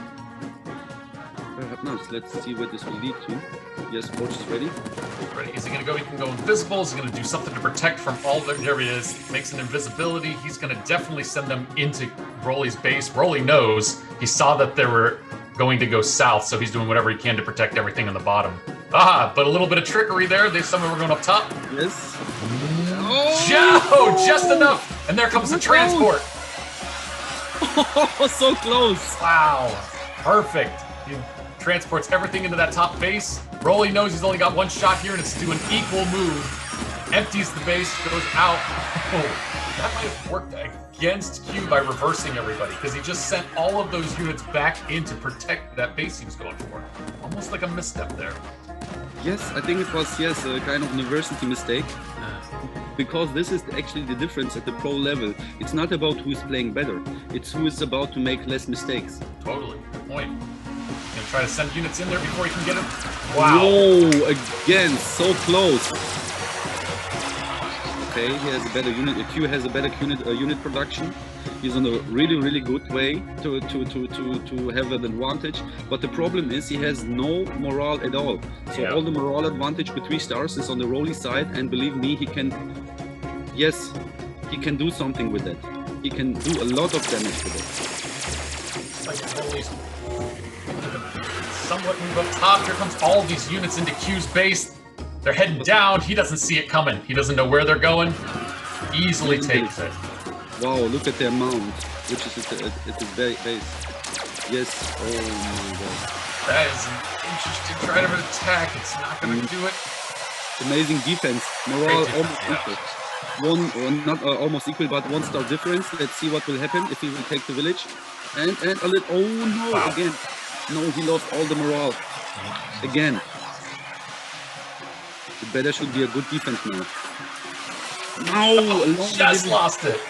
Perhaps not. Let's see what this will lead to. Yes, coach is ready. Ready? Is he gonna go? He can go invisible. Is he gonna do something to protect from all the? There he is. Makes an invisibility. He's gonna definitely send them into Rolly's base. Rolly knows. He saw that they were going to go south, so he's doing whatever he can to protect everything on the bottom. But a little bit of trickery there. Some of them were going up top. Yes. Oh, just enough. And there comes the transport. Oh, so close. Wow. Perfect. He transports everything into that top base. Rolly knows he's only got one shot here, and it's to do an equal move. Empties the base, goes out. Oh, that might have worked against Q by reversing everybody, because he just sent all of those units back in to protect that base he was going for. Almost like a misstep there. Yes, I think it was, yes, a kind of university mistake. Because this is actually the difference at the pro level. It's not about who is playing better. It's who is about to make less mistakes. Totally. Good point. Gonna try to send units in there before he can get him. Wow. Whoa, again, so close. Okay, he has a better unit. Q has a better unit production. He's on a really good way to have an advantage. But the problem is he has no morale at all. So all the morale advantage with 3 stars is on the Relly side, and believe me, he can. Yes, he can do something with that. He can do a lot of damage with it. It's like Relly's somewhat move up top. Here comes all these units into Q's base. They're heading down. He doesn't see it coming. He doesn't know where they're going. Easily takes it. Wow, look at the amount, which is at his base. Yes, oh my god. That is an interesting try of an attack. It's not going to do it. Amazing defense. Morale almost equal. Not almost equal, but 1-star difference. Let's see what will happen if he will take the village. And a little, oh no, wow. Again. No, he lost all the morale. Again. It better should be a good defense now. No! Just lost it.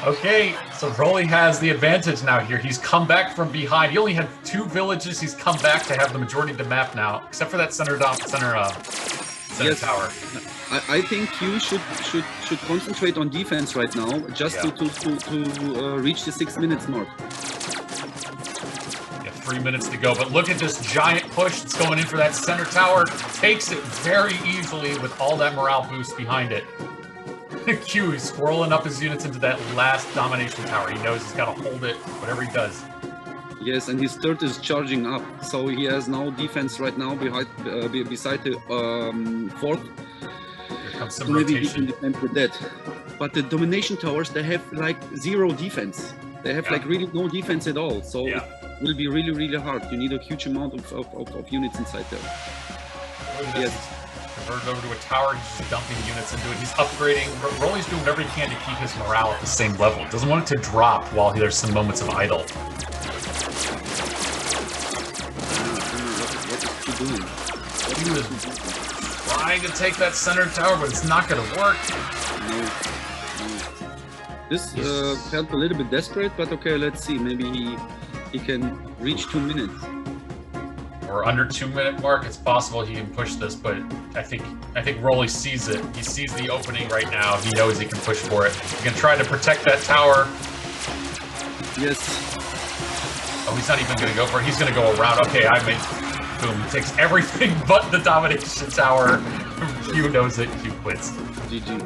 Okay, so Relly has the advantage now here. He's come back from behind. He only had 2 villages. He's come back to have the majority of the map now, except for that center tower. I think Q should concentrate on defense right now, just to reach the 6 minutes mark. 3 minutes to go, but look at this giant push that's going in for that center tower. Takes it very easily with all that morale boost behind it. Q is swirling up his units into that last domination tower. He knows he's got to hold it, whatever he does. Yes, and his third is charging up, so he has no defense right now beside the 4th. Here comes some maybe rotation. he can defend with that. But the domination towers, they have like 0 defense. They have like really no defense at all. So it will be really hard. You need a huge amount of units inside there. Yes. Converted over to a tower, he's just dumping units into it. He's upgrading. Relly's doing whatever he can to keep his morale at the same level. Doesn't want it to drop while there's some moments of idle. What is he doing? He was trying to take that center tower, but it's not going to work. No. This felt a little bit desperate, but okay, let's see. Maybe he can reach 2 minutes. Or under 2 minute mark, it's possible he can push this, but I think Relly sees it. He sees the opening right now. He knows he can push for it. He can try to protect that tower. Yes. Oh, he's not even going to go for it. He's going to go around. Okay, boom. He takes everything but the domination tower. Q knows it. Q quits. GG.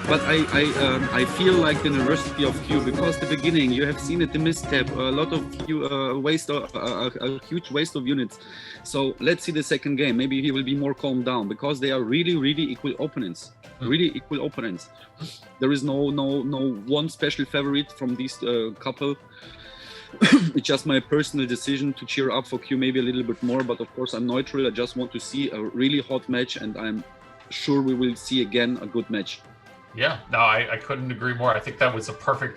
But I feel like the University of Q, because the beginning you have seen it, the misstep, a lot of a huge waste of units. So let's see the second game. Maybe he will be more calmed down, because they are really equal opponents. Really equal opponents. There is no one special favorite from these couple. It's just my personal decision to cheer up for Q maybe a little bit more, but of course I'm neutral. I just want to see a really hot match, and I'm sure we will see again a good match. Yeah, no, I couldn't agree more. I think that was a perfect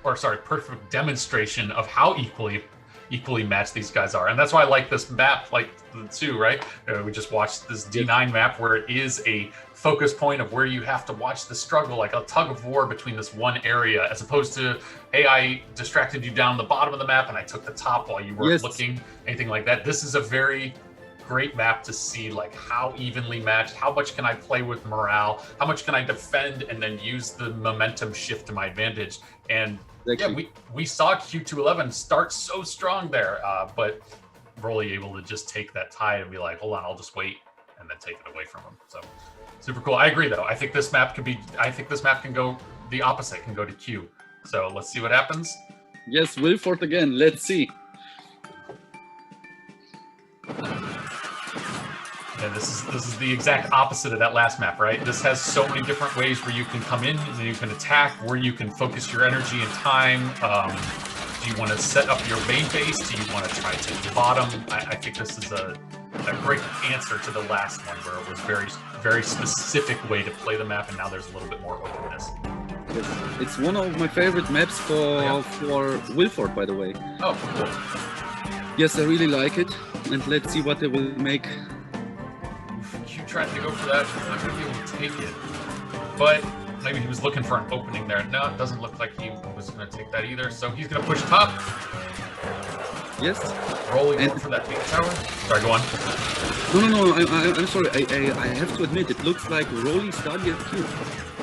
perfect demonstration of how equally matched these guys are. And that's why I like this map, like the 2, right? We just watched this D9 map where it is a focus point of where you have to watch the struggle, like a tug of war between this one area, as opposed to, hey, I distracted you down the bottom of the map and I took the top while you weren't looking, anything like that. This is a very great map to see like how evenly matched, how much can I play with morale, how much can I defend and then use the momentum shift to my advantage. And we saw Q211 start so strong there, but Relly able to just take that tide and be like, hold on, I'll just wait, and then take it away from him. So super cool. I agree though. I think this map can go the opposite, can go to Q. So let's see what happens. Yes, Wilford again. Let's see. And this is the exact opposite of that last map, right? This has so many different ways where you can come in and you can attack, where you can focus your energy and time. Do you want to set up your main base? Do you want to try to take the bottom? I think this is a great answer to the last one, where it was very specific way to play the map, and now there's a little bit more openness. Yes. It's one of my favorite maps for Wilford, by the way. Oh, cool. Yes, I really like it, and let's see what they will make. Q tried to go for that. He's not going to be able to take it, but maybe he was looking for an opening there. No, it doesn't look like he was going to take that either. So he's going to push top. Yes. Rolling for that big tower. Sorry, go on. No. I'm sorry. I have to admit, it looks like Relly studied Q.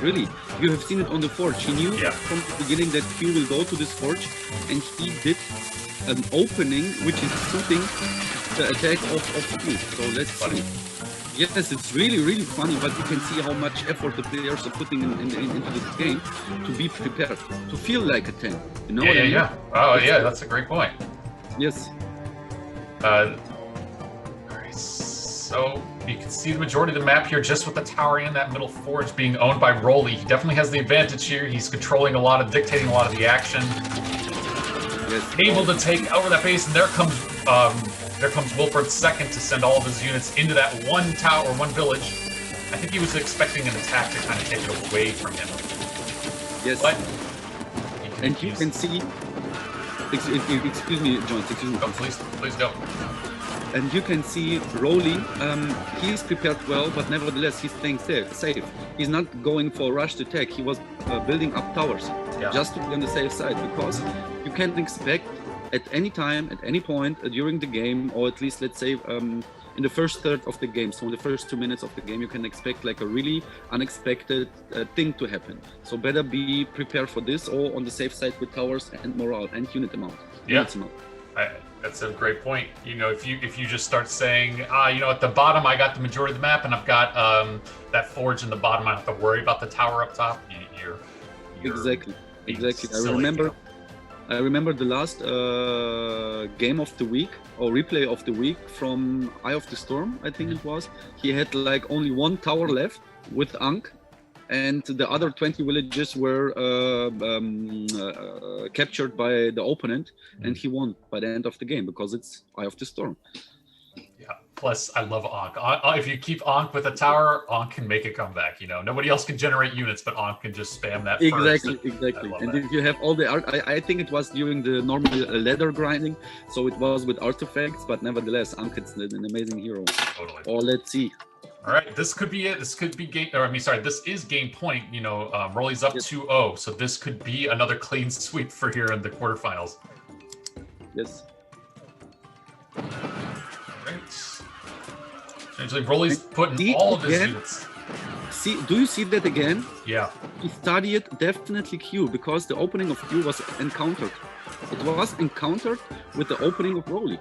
Really, you have seen it on the forge. He knew from the beginning that Q will go to this forge, and he did an opening which is suiting the attack of Q. So let's see. Yes, it's really funny, but you can see how much effort the players are putting into this game to be prepared, to feel like a 10. You know what I mean? Yeah. Oh, yeah, that's a great point. Yes. Alright, so you can see the majority of the map here just with the tower and that middle forge being owned by Relly. He definitely has the advantage here. He's controlling dictating a lot of the action. Yes. Able to take over that base, and there comes Wilford's second to send all of his units into that one tower, one village. I think he was expecting an attack to kind of take it away from him. Yes. But you can see. Excuse me, John. Excuse me. Oh, please go. And you can see Relly, he's prepared well, but nevertheless he's staying safe. He's not going for a rush to attack. He was building up towers just to be on the safe side, because you can't expect at any time, at any point during the game, or at least let's say in the first third of the game, so in the first 2 minutes of the game, you can expect like a really unexpected thing to happen. So better be prepared for this, or on the safe side with towers and morale and unit amount. That's a great point. You know, if you just start saying, at the bottom I got the majority of the map, and I've got that forge in the bottom, I don't have to worry about the tower up top. You're exactly. Silly, I remember the last game of the week, or replay of the week from Eye of the Storm, I think it was. He had like only one tower left with Ankh, and the other 20 villages were captured by the opponent, and he won by the end of the game because it's Eye of the Storm. Yeah. Plus, I love Ankh. If you keep Ankh with a tower, Ankh can make a comeback. You know, nobody else can generate units, but Ankh can just spam that. Exactly. And if you have all the art, I think it was during the normal ladder grinding, so it was with artifacts, but nevertheless, Ankh is an amazing hero. Totally. Or let's see. All right, this could be it. This could be game. Or this is game point. You know, Relly's up 2-0, so this could be another clean sweep for here in the quarterfinals. Yes. Essentially, Relly's putting all of his units. Do you see that again? Yeah. He studied definitely Q, because the opening of Q was encountered. It was encountered with the opening of Relly.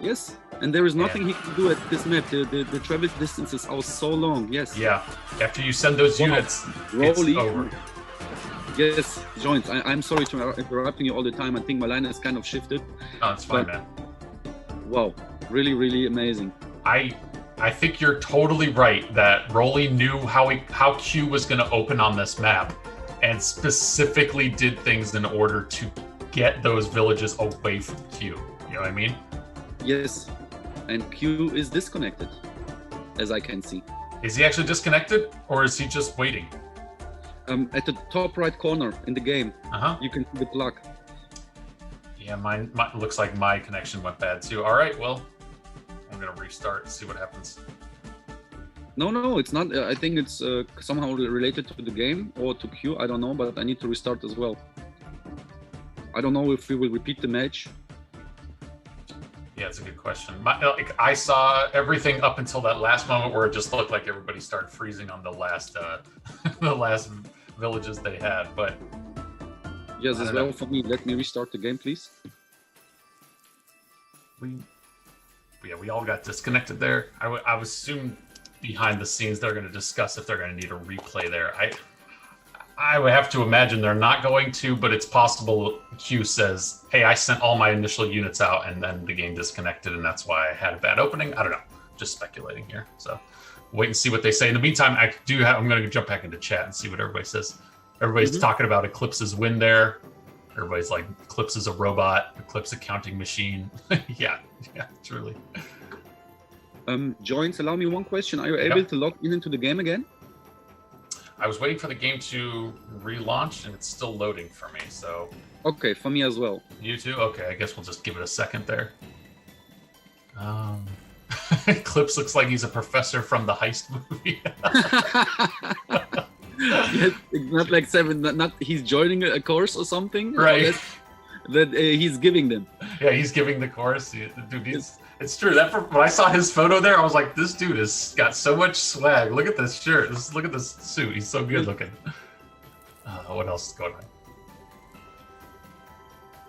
Yes. And there is nothing he can do at this map. The travel distances are so long. Yes. Yeah. After you send those units, Relly, it's over. Yes, Joints. I'm sorry to interrupting you all the time. I think my line has kind of shifted. Oh, it's fine, man. Wow. Really amazing. I think you're totally right that Relly knew how Q was going to open on this map, and specifically did things in order to get those villages away from Q. You know what I mean? Yes. And Q is disconnected, as I can see. Is he actually disconnected, or is he just waiting? At the top right corner in the game, you can see the plug. Yeah, mine looks like my connection went bad too. All right, well, I'm gonna restart and see what happens. No, it's not. I think it's somehow related to the game or to Q. I don't know, but I need to restart as well. I don't know if we will repeat the match. Yeah, it's a good question. I saw everything up until that last moment where it just looked like everybody started freezing on the last the last villages they had. But yes, as well for me. Let me restart the game, please. We all got disconnected there. I would assume behind the scenes they're going to discuss if they're going to need a replay there. I would have to imagine they're not going to, but it's possible Q says, hey, I sent all my initial units out and then the game disconnected, and that's why I had a bad opening. I don't know. Just speculating here. So wait and see what they say. In the meantime, I'm going to jump back into chat and see what everybody says. Everybody's talking about Eclipse's win there. Everybody's like, Eclipse is a robot. Eclipse a counting machine. yeah, truly. Joins, allow me one question. Are you able to log into the game again? I was waiting for the game to relaunch, and it's still loading for me. So. Okay, for me as well. You too? Okay, I guess we'll just give it a second there. Eclipse looks like he's a professor from the Heist movie. Yes, it's not like not he's joining a course or something. Right. That he's giving them. Yeah, he's giving the course. Dude, it's true. When I saw his photo there, I was like, this dude has got so much swag. Look at this shirt. Look at this suit. He's so good looking. What else is going on?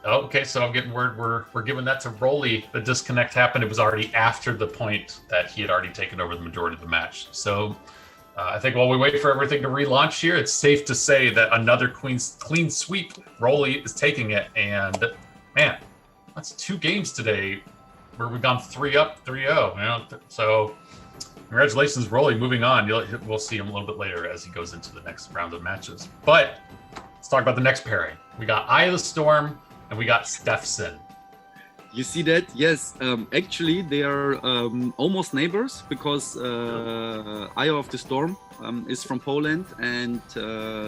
Oh, okay, so I'm getting word we're giving that to Relly. The disconnect happened. It was already after the point that he had already taken over the majority of the match. So I think while we wait for everything to relaunch here, it's safe to say that another clean sweep. Relly is taking it, and man, that's 2 games today where we've gone 3-up, 3-0. You know, so congratulations, Relly. Moving on. We'll see him a little bit later as he goes into the next round of matches. But let's talk about the next pairing. We got Eye of the Storm. And we got Stepson. You see that? Yes. Actually, they are almost neighbors because Eye of the Storm is from Poland and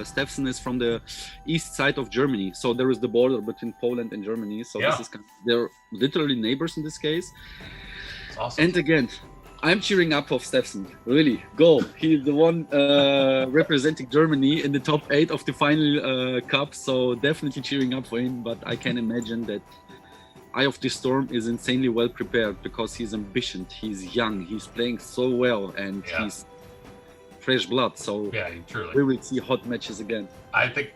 Stepson is from the east side of Germany. So there is the border between Poland and Germany. So this is they're literally neighbors in this case. That's awesome. And again, I'm cheering up for Stepson. Really, go! He's the one representing Germany in the top 8 of the final cup, so definitely cheering up for him. But I can imagine that Eye of the Storm is insanely well prepared because he's ambitious, he's young, he's playing so well, and he's fresh blood. So truly. We will see hot matches again. I think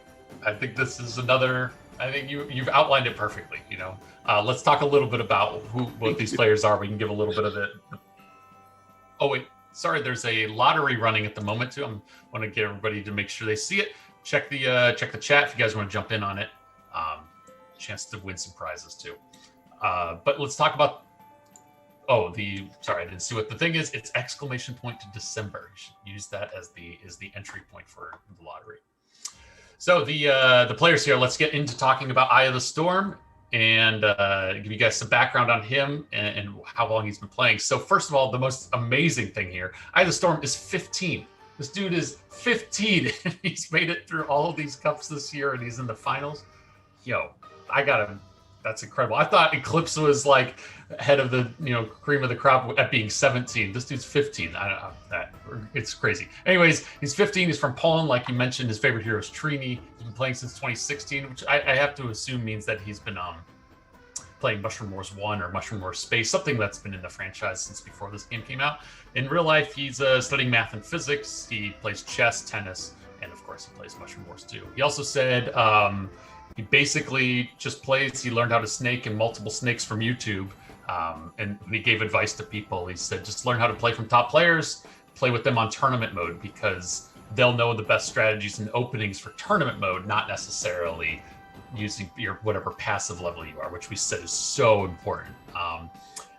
this is another. I think you've outlined it perfectly. You know, let's talk a little bit about what these players are. We can give a little bit of it. Oh wait, sorry. There's a lottery running at the moment too. I want to get everybody to make sure they see it. Check the chat if you guys want to jump in on it. Chance to win some prizes too. But let's talk about. Sorry, I didn't see what the thing is. It's exclamation point to December. You should use that as the entry point for the lottery. So the players here. Let's get into talking about Eye of the Storm. And give you guys some background on him and how long he's been playing. So first of all, the most amazing thing here, Eye of the Storm is 15. This dude is 15. And he's made it through all of these cups this year, and he's in the finals. Yo, I got him. That's incredible. I thought Eclipse was like head of the cream of the crop at being 17. This dude's 15. It's crazy. Anyways, he's 15. He's from Poland, like you mentioned. His favorite hero is Trini. He's been playing since 2016, which I have to assume means that he's been playing Mushroom Wars 1 or Mushroom Wars Space, something that's been in the franchise since before this game came out. In real life, he's studying math and physics. He plays chess, tennis, and of course, he plays Mushroom Wars 2. He also said he basically just plays. He learned how to snake and multiple snakes from YouTube. And he gave advice to people. He said, just learn how to play from top players, play with them on tournament mode, because they'll know the best strategies and openings for tournament mode, not necessarily using your whatever passive level you are, which we said is so important.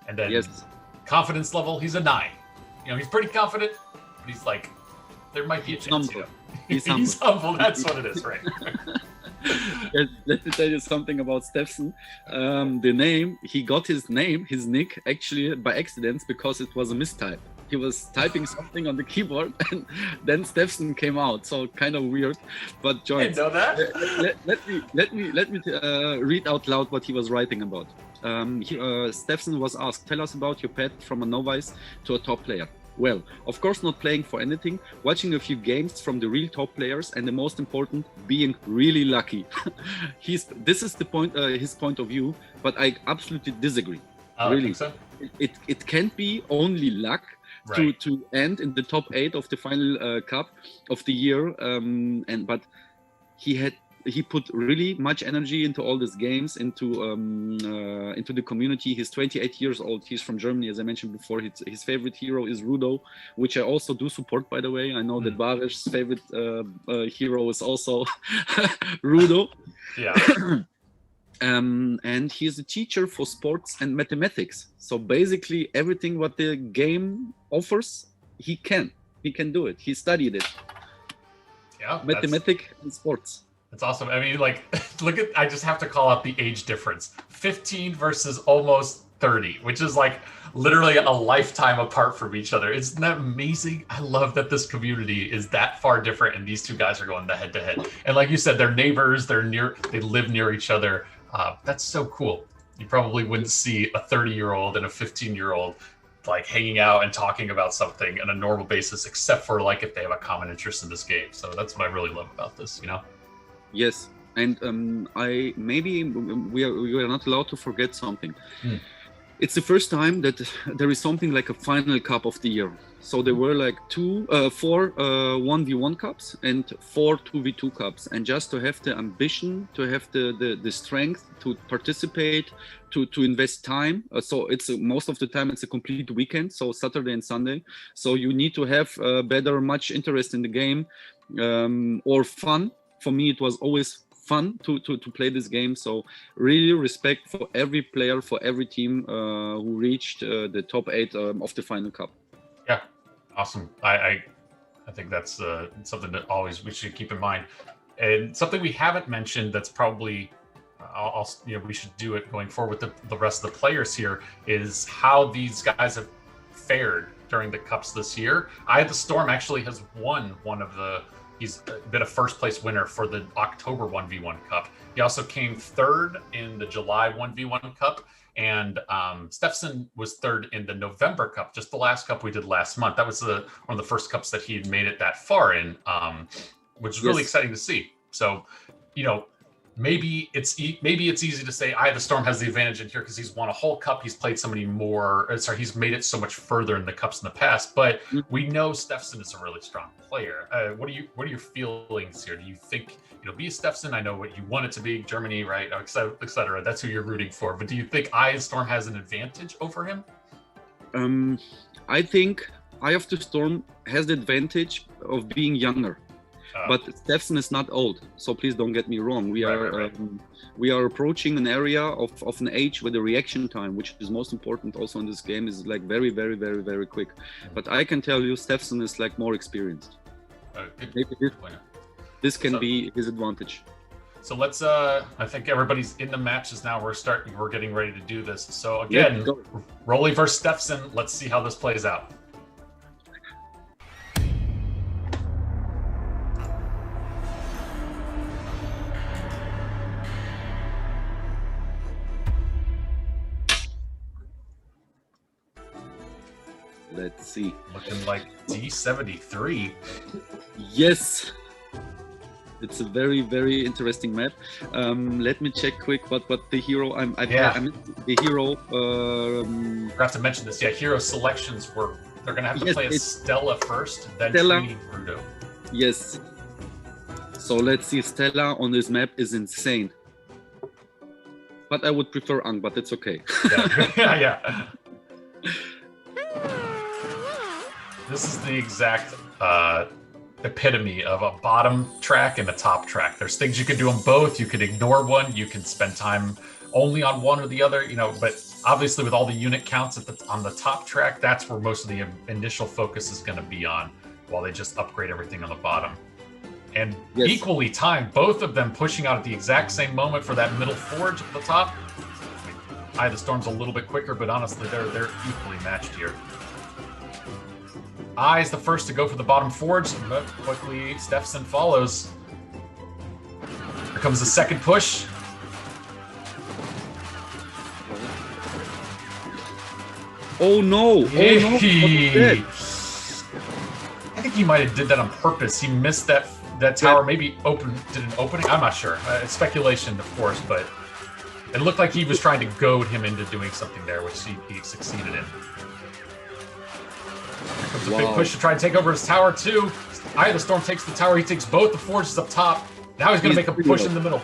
And then confidence level, he's a 9. He's pretty confident, but he's like, there might be a chance. He's humble. That's what it is, right? Let me tell you something about Stepson. The name, he got his nick, actually by accident because it was a mistype. He was typing something on the keyboard and then Stepson came out. So kind of weird, but John, I know that. Let me read out loud what he was writing about. Stepson was asked, tell us about your path from a novice to a top player. Well, of course not playing for anything, watching a few games from the real top players, and the most important, being really lucky. This is the point, his point of view, but I absolutely disagree. Really, so? It can't be only luck to end in the top 8 of the final cup of the year, but he put really much energy into all these games, into the community. He's 28 years old. He's from Germany, as I mentioned before. His favorite hero is Rudo, which I also do support, by the way. I know that Barish's favorite hero is also Rudo. Yeah. And he's a teacher for sports and mathematics. So basically everything what the game offers, he can do it. He studied it. Yeah. Mathematics and sports. That's awesome. I mean, like, I just have to call out the age difference. 15 versus almost 30, which is like literally a lifetime apart from each other. Isn't that amazing? I love that this community is that far different, and these two guys are going head to head. And like you said, they're neighbors. They live near each other. That's so cool. You probably wouldn't see a 30-year-old and a 15-year-old like hanging out and talking about something on a normal basis, except for like if they have a common interest in this game. So that's what I really love about this, you know? Yes, and we are not allowed to forget something. It's the first time that there is something like a final cup of the year. So there were like four 1v1 cups and 4 2v2 cups. And just to have the ambition, to have the strength to participate, to invest time. So it's most of the time it's a complete weekend, so Saturday and Sunday. So you need to have much interest in the game or fun. For me, it was always fun to play this game. So really respect for every player, for every team who reached the top 8 of the final cup. Yeah, awesome. I think that's something that always we should keep in mind, and something we haven't mentioned that's probably we should do it going forward with the rest of the players here is how these guys have fared during the cups this year. The Storm actually has won one of the. He's been a first place winner for the October 1v1 Cup. He also came third in the July 1v1 Cup, and Stepson was third in the November Cup, just the last cup we did last month. That was one of the first cups that he had made it that far in, which is really exciting to see. So, maybe it's easy to say the Storm has the advantage in here because he's won a whole cup. He's played so many more. He's made it so much further in the cups in the past. But we know Stepson is a really strong player. What are your feelings here? Do you think be a Stepson? I know what you want it to be, Germany, right? Etc. That's who you're rooting for. But do you think Storm has an advantage over him? I think Eye of the Storm has the advantage of being younger. But Stepson is not old, so please don't get me wrong. We are approaching an area of an age where the reaction time, which is most important also in this game, is like very, very, very, very quick. But I can tell you, Stepson is like more experienced. Maybe this can be his advantage. So let's. I think everybody's in the matches now. We're getting ready to do this. So again, Relly versus Stepson. Let's see how this plays out. Let's see. Looking like D73. Yes. It's a very, very interesting map. Let me check quick what the hero. I missed the hero. I have to mention this. Yeah, hero selections they're gonna have to play as Stella first, then Trini Rudo. Yes. So let's see. Stella on this map is insane. But I would prefer Ang, but it's okay. Yeah. This is the exact epitome of a bottom track and a top track. There's things you can do on both. You can ignore one. You can spend time only on one or the other. But obviously with all the unit counts on the top track, that's where most of the initial focus is going to be on, while they just upgrade everything on the bottom. And equally timed, both of them pushing out at the exact same moment for that middle forge at the top. The Storm's a little bit quicker, but honestly, they're equally matched here. Is the first to go for the bottom forge, but quickly Stepson follows. Here comes the second push. Oh no! I think he might have did that on purpose. He missed that tower. Maybe did an opening. I'm not sure. It's speculation, of course, but it looked like he was trying to goad him into doing something there, which he succeeded in. Here comes a big push to try and take over his tower too. Eye of the Storm takes the tower. He takes both the forges up top. Now he's going to make a push in the middle.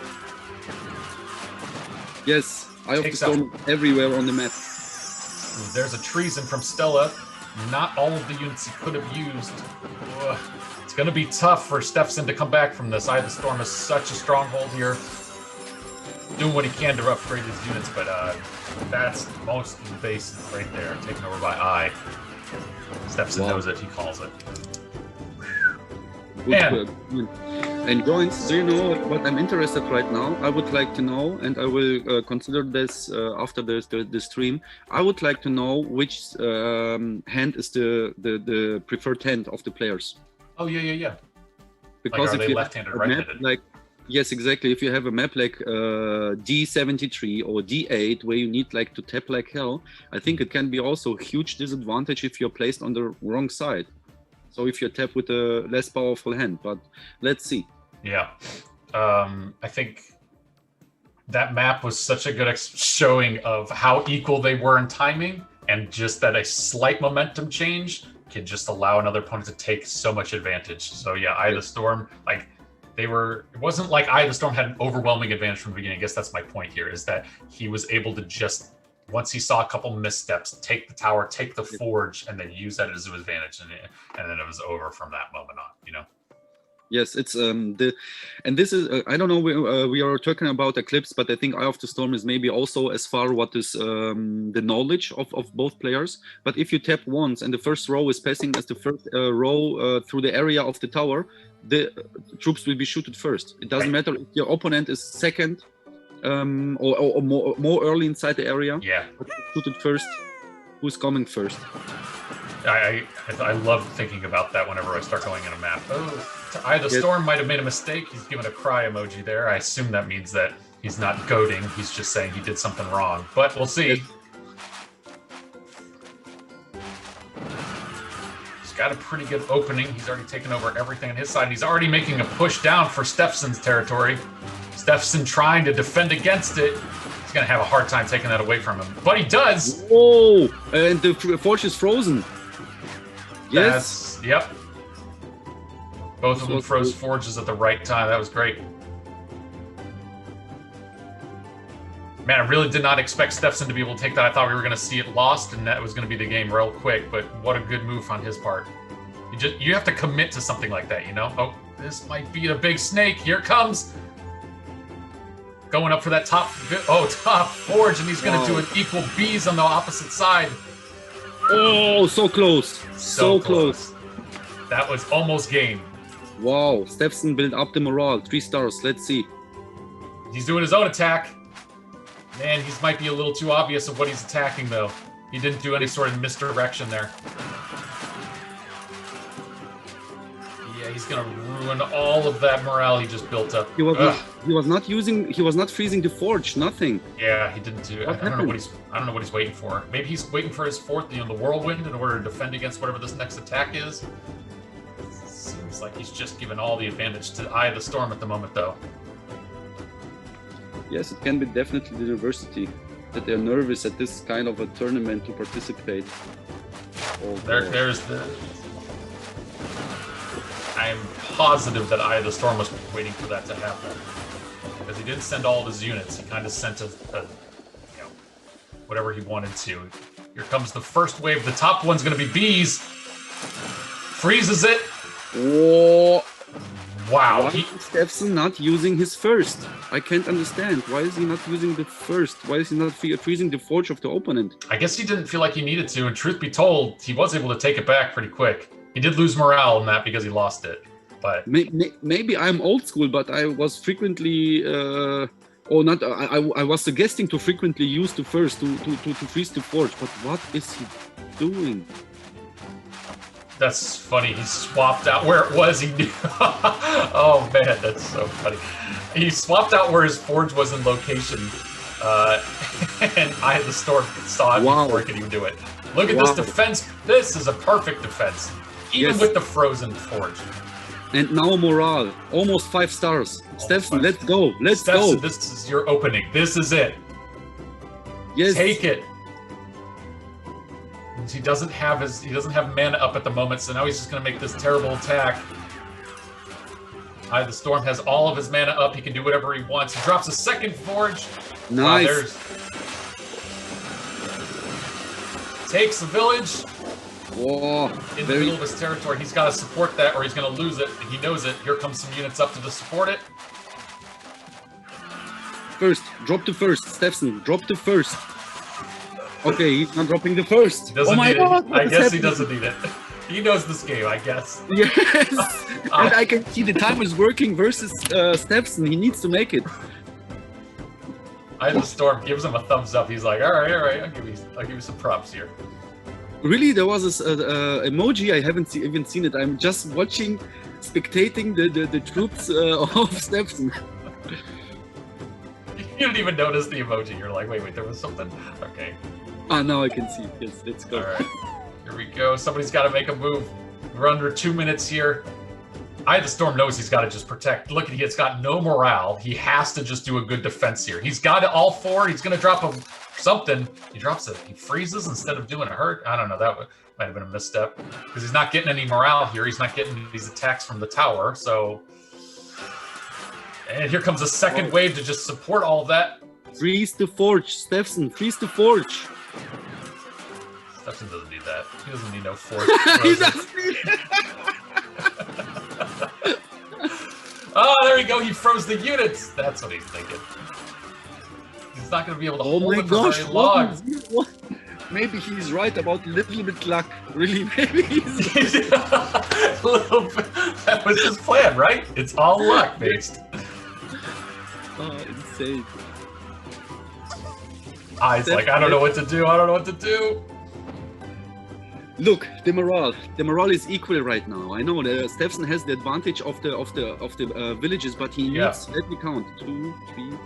Yes, Eye of the Storm everywhere on the map. There's a treason from Stella. Not all of the units he could have used. It's going to be tough for Stepson to come back from this. Eye of the Storm is such a stronghold here. Doing what he can to upgrade his units, but that's most of the base right there, taken over by Eye. Stepson knows it, he calls it. Man. And joins, do you know what I'm interested right now? I would like to know, and I will consider this after the stream. I would like to know which hand is the preferred hand of the players. Oh yeah. Because like, are if they you left-handed, have a map right-handed? like, yes, exactly. If you have a map like D73 or D8 where you need like to tap like hell, I think it can be also a huge disadvantage if you're placed on the wrong side. So if you tap with a less powerful hand, but let's see. Yeah, I think that map was such a good showing of how equal they were in timing, and just that a slight momentum change can just allow another opponent to take so much advantage. So yeah, Eye of the Storm, like it wasn't like Eye of the Storm had an overwhelming advantage from the beginning. I guess that's my point here, is that he was able to just, once he saw a couple missteps, take the tower, take the forge, and then use that as his advantage, and then it was over from that moment on, you know? Yes, it's and this is I don't know, we are talking about Eclipse, but I think Eye of the Storm is maybe also as far what is the knowledge of both players. But if you tap once and the first row is passing as the first row through the area of the tower, the troops will be shooted first. It doesn't matter if your opponent is second or more early inside the area. Yeah, shooted first. Who's coming first? I love thinking about that whenever I start going in a map. Oh, Eye of the Storm might have made a mistake. He's given a cry emoji there. I assume that means that he's not goading. He's just saying he did something wrong. But we'll see. He's got a pretty good opening. He's already taken over everything on his side. He's already making a push down for Stepson's territory. Stepson trying to defend against it. He's going to have a hard time taking that away from him. But he does. Oh, and the forge is frozen. Yes. Yep. Both of them froze forges at the right time. That was great. Man, I really did not expect Stepson to be able to take that. I thought we were going to see it lost, and that was going to be the game real quick. But what a good move on his part. You have to commit to something like that, you know? Oh, this might be a big snake. Here it comes. Going up for that top forge, and he's going to do an equal bees on the opposite side. Oh, so close. So close. That was almost game. Wow, Stepson built up the morale. 3 stars. Let's see. He's doing his own attack. Man, he might be a little too obvious of what he's attacking, though. He didn't do any sort of misdirection there. Yeah, he's gonna ruin all of that morale he just built up. He was not freezing the forge. Nothing. Yeah, he didn't do. I don't know what he's waiting for. Maybe he's waiting for his fourth, the whirlwind, in order to defend against whatever this next attack is. Seems like he's just given all the advantage to Eye of the Storm at the moment, though. Yes, it can be definitely the university that they're nervous at this kind of a tournament to participate. There's the. I'm positive that Eye of the Storm was waiting for that to happen, because he didn't send all of his units. He kind of sent whatever he wanted to. Here comes the first wave. The top one's going to be bees. Freezes it. Whoa. Wow. Why is Stepson not using his first? I can't understand. Why is he not using the first? Why is he not freezing the forge of the opponent? I guess he didn't feel like he needed to, and truth be told, he was able to take it back pretty quick. He did lose morale in that because he lost it, but maybe I'm old school, but I was frequently, I was suggesting to frequently use the first to freeze the forge. But what is he doing? That's funny. He swapped out where it was. He knew. Oh man, that's so funny. He swapped out where his forge was in location, and Eye of the Storm saw it before he could even do it. Look at this defense. This is a perfect defense, even with the frozen forge. And now morale, almost 5 stars. Stepson, let's go. Let's go. This is your opening. This is it. Yes. Take it. He doesn't have mana up at the moment, so now he's just gonna make this terrible attack. Eye of the Storm has all of his mana up. He can do whatever he wants. He drops a second forge. Nice. Takes the village. Whoa. In the middle of his territory. He's got to support that, or he's going to lose it. He knows it. Here comes some units up to support it. First, drop the first. Stepson, drop the first. Okay, he's not dropping the first. Oh my God! I guess he doesn't need it. He knows this game, I guess. Yes. And I can see the timer is working versus Stepson. He needs to make it. The Storm gives him a thumbs up. He's like, all right, I'll give you some props here. Really, there was this emoji. I haven't even seen it. I'm just watching, spectating the troops of Stepson. You didn't even notice the emoji. You're like, wait, there was something? Okay. Ah, now I can see. Yes, let's go. All right, here we go. Somebody's got to make a move. We're under 2 minutes here. The Storm knows he's got to just protect. Look, he's got no morale. He has to just do a good defense here. He's got it all four. He's going to drop something. He drops it. He freezes instead of doing a hurt. I don't know. That might have been a misstep because he's not getting any morale here. He's not getting these attacks from the tower. So, and here comes a second wave to just support all of that. Freeze to forge, Stepson. Freeze to forge. Stepson doesn't need that. He doesn't need no force. He doesn't need Oh, there we go. He froze the units. That's what he's thinking. He's not going to be able to hold it for very long. Maybe he's right about a little bit luck. Really, maybe he's a little bit. That was his plan, right? It's all luck based. Oh, insane. He's like, I don't know what to do. I don't know what to do. Look, the morale is equal right now. I know that Stepson has the advantage of the villages, but he needs. Let me count: 2, 3, 2,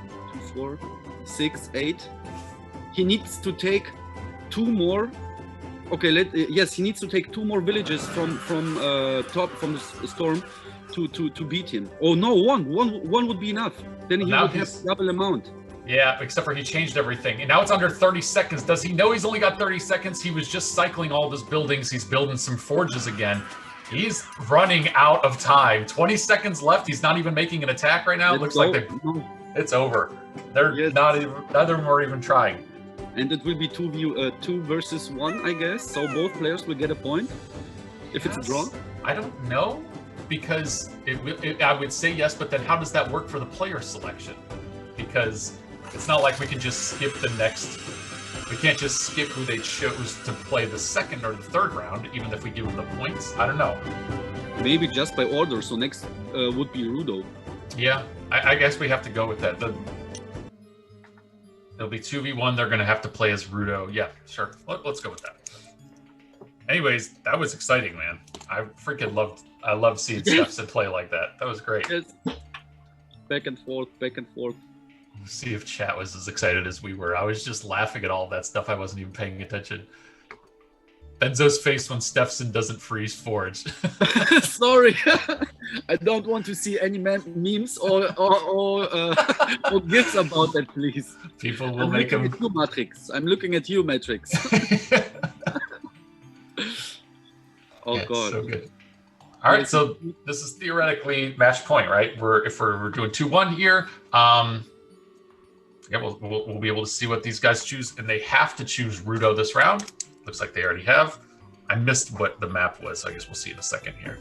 4, 6, 8. He needs to take 2 more. Okay, yes, he needs to take 2 more villages from the storm to beat him. Oh no, one would be enough. Then he would have double amount. Yeah, except for he changed everything. And now it's under 30 seconds. Does he know he's only got 30 seconds? He was just cycling all of his buildings. He's building some forges again. He's running out of time. 20 seconds left. He's not even making an attack right now. It looks like it's over. They're not even, neither of them are even trying. And it will be 2 versus 1, I guess. So both players will get a point if it's a draw. I don't know, because I would say yes, but then how does that work for the player selection? Because it's not like we can just skip the next. We can't just skip who they chose to play the second or the third round, even if we give them the points. I don't know. Maybe just by order. So next would be Rudo. Yeah, I guess we have to go with that. It'll be 2v1. They're going to have to play as Rudo. Yeah, sure. Let's go with that. Anyways, that was exciting, man. I freaking loved. I love seeing Stepson play like that. That was great. Yes. Back and forth, back and forth. See if chat was as excited as we were. I was just laughing at all that stuff. I wasn't even paying attention. Benzo's face when Stepson doesn't freeze forge. Sorry, I don't want to see any memes or gifs about that, please. People will make them. You, Matrix. I'm looking at you, Matrix. Oh God. So good. All right, so this is theoretically match point, right? If we're doing 2-1 here. Yeah, we'll be able to see what these guys choose, and they have to choose Rudo this round. Looks like they already have. I missed what the map was, so I guess we'll see in a second here.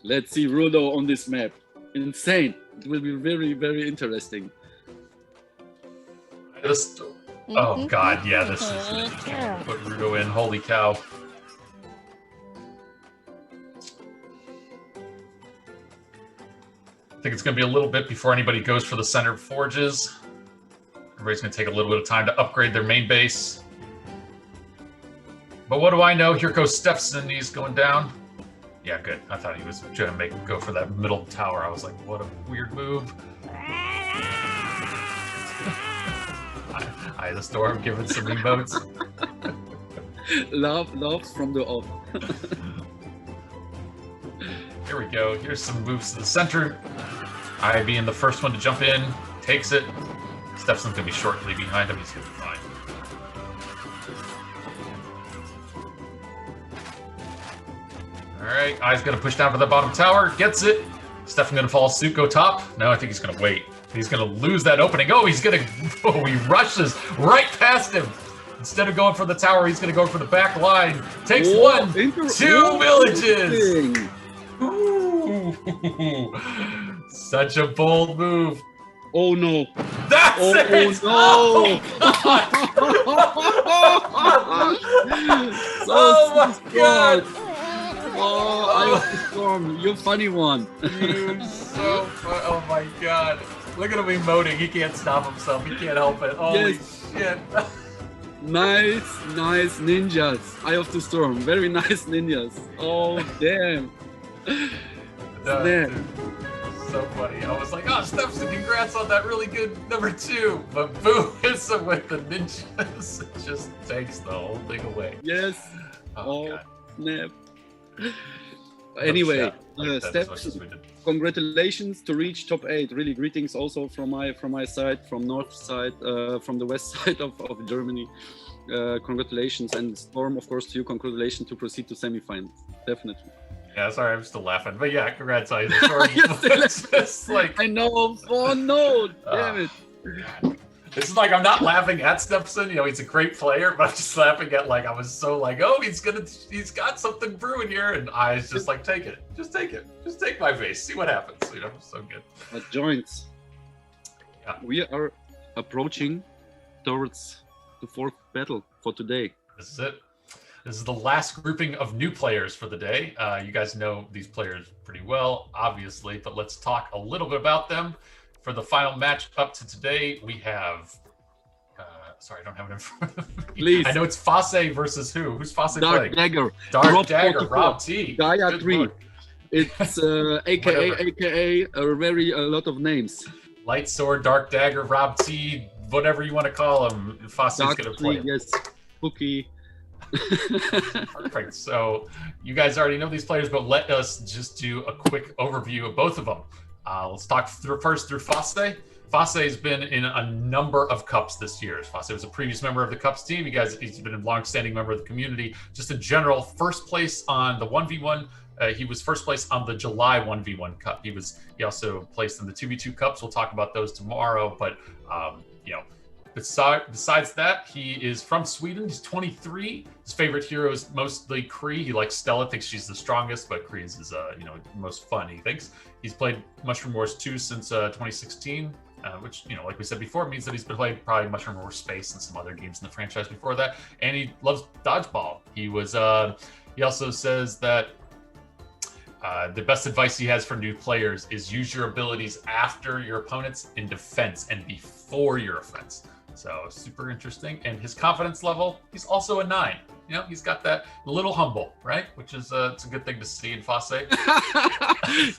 Let's see Rudo on this map. Insane. It will be very, very interesting. Oh God, yeah, this is put Rudo in. Holy cow. I think it's going to be a little bit before anybody goes for the center forges. Everybody's going to take a little bit of time to upgrade their main base. But what do I know? Here goes Stepson. He's going down. Yeah, good. I thought he was going to go for that middle tower. I was like, what a weird move. The Storm giving some emotes. Loves from the off. Here we go. Here's some moves to the center. I being the first one to jump in, takes it. Stepson's gonna be shortly behind him. He's gonna be fine. All right, I's gonna push down for the bottom tower. Gets it. Stepson gonna follow suit, go top. No, I think he's gonna wait. He's gonna lose that opening. Oh, he's gonna. Oh, he rushes right past him. Instead of going for the tower, he's gonna go for the back line. Takes 1, 2 villages. Ooh. Such a bold move. Oh no. That's it! Oh no! Oh my god! Oh, I was the storm. You funny one. Oh my god! Look at him emoting. He can't stop himself. He can't help it. Holy shit! Nice ninjas. Eye of the Storm. Very nice ninjas. Oh damn. Dude, so funny. I was like, oh, Stepson, congrats on that really good #2. But Boo hits him with the ninjas. It just takes the whole thing away. Yes. Oh god. Snap. Anyway, Stepson, congratulations to reach top 8. Really, greetings also from my side, from north side, from the west side of Germany. Congratulations, and Storm, of course, to you. Congratulations to proceed to semifinals. Definitely. Yeah, sorry, I'm still laughing, but yeah, congrats on Storm. It's just like I know. Oh no! Damn it. God. It's like I'm not laughing at Stepson, you know, he's a great player, but I'm just laughing at like I was so like, oh, he's got something brewing here, and I was just like, take it, just take my face, see what happens, you know, so good. Joints. Yeah. We are approaching towards the 4th battle for today. This is it. This is the last grouping of new players for the day. You guys know these players pretty well, obviously, but let's talk a little bit about them. For the final match up to today, we have, sorry, I don't have it in front of me. Please. I know it's Fosse versus who? Who's Fosse Dark playing? Dagger. Dark Dagger, Rob T. Gaia 3. Look. It's AKA a lot of names. Light Sword, Dark Dagger, Rob T, whatever you want to call him. Fosse's going to play him. Yes, Spooky. Perfect. So you guys already know these players, but let us just do a quick overview of both of them. Let's talk first through Fosse. Fosse has been in a number of cups this year. Fosse was a previous member of the Cups team. He's been a long-standing member of the community. Just in general, first place on the 1v1. He was first place on the July 1v1 Cup. He also placed in the 2v2 Cups. We'll talk about those tomorrow. But you know, besides that, he is from Sweden. He's 23. His favorite hero is mostly Kree. He likes Stella, thinks she's the strongest, but Kree is you know, most fun, he thinks. He's played Mushroom Wars 2 since 2016, which, you know, like we said before, means that he's been playing probably Mushroom Wars Space and some other games in the franchise before that. And he loves dodgeball. He also says that the best advice he has for new players is use your abilities after your opponents in defense and before your offense. So super interesting. And his confidence level, he's also a 9. You know, he's got that little humble, right? Which is it's a good thing to see in Fosse.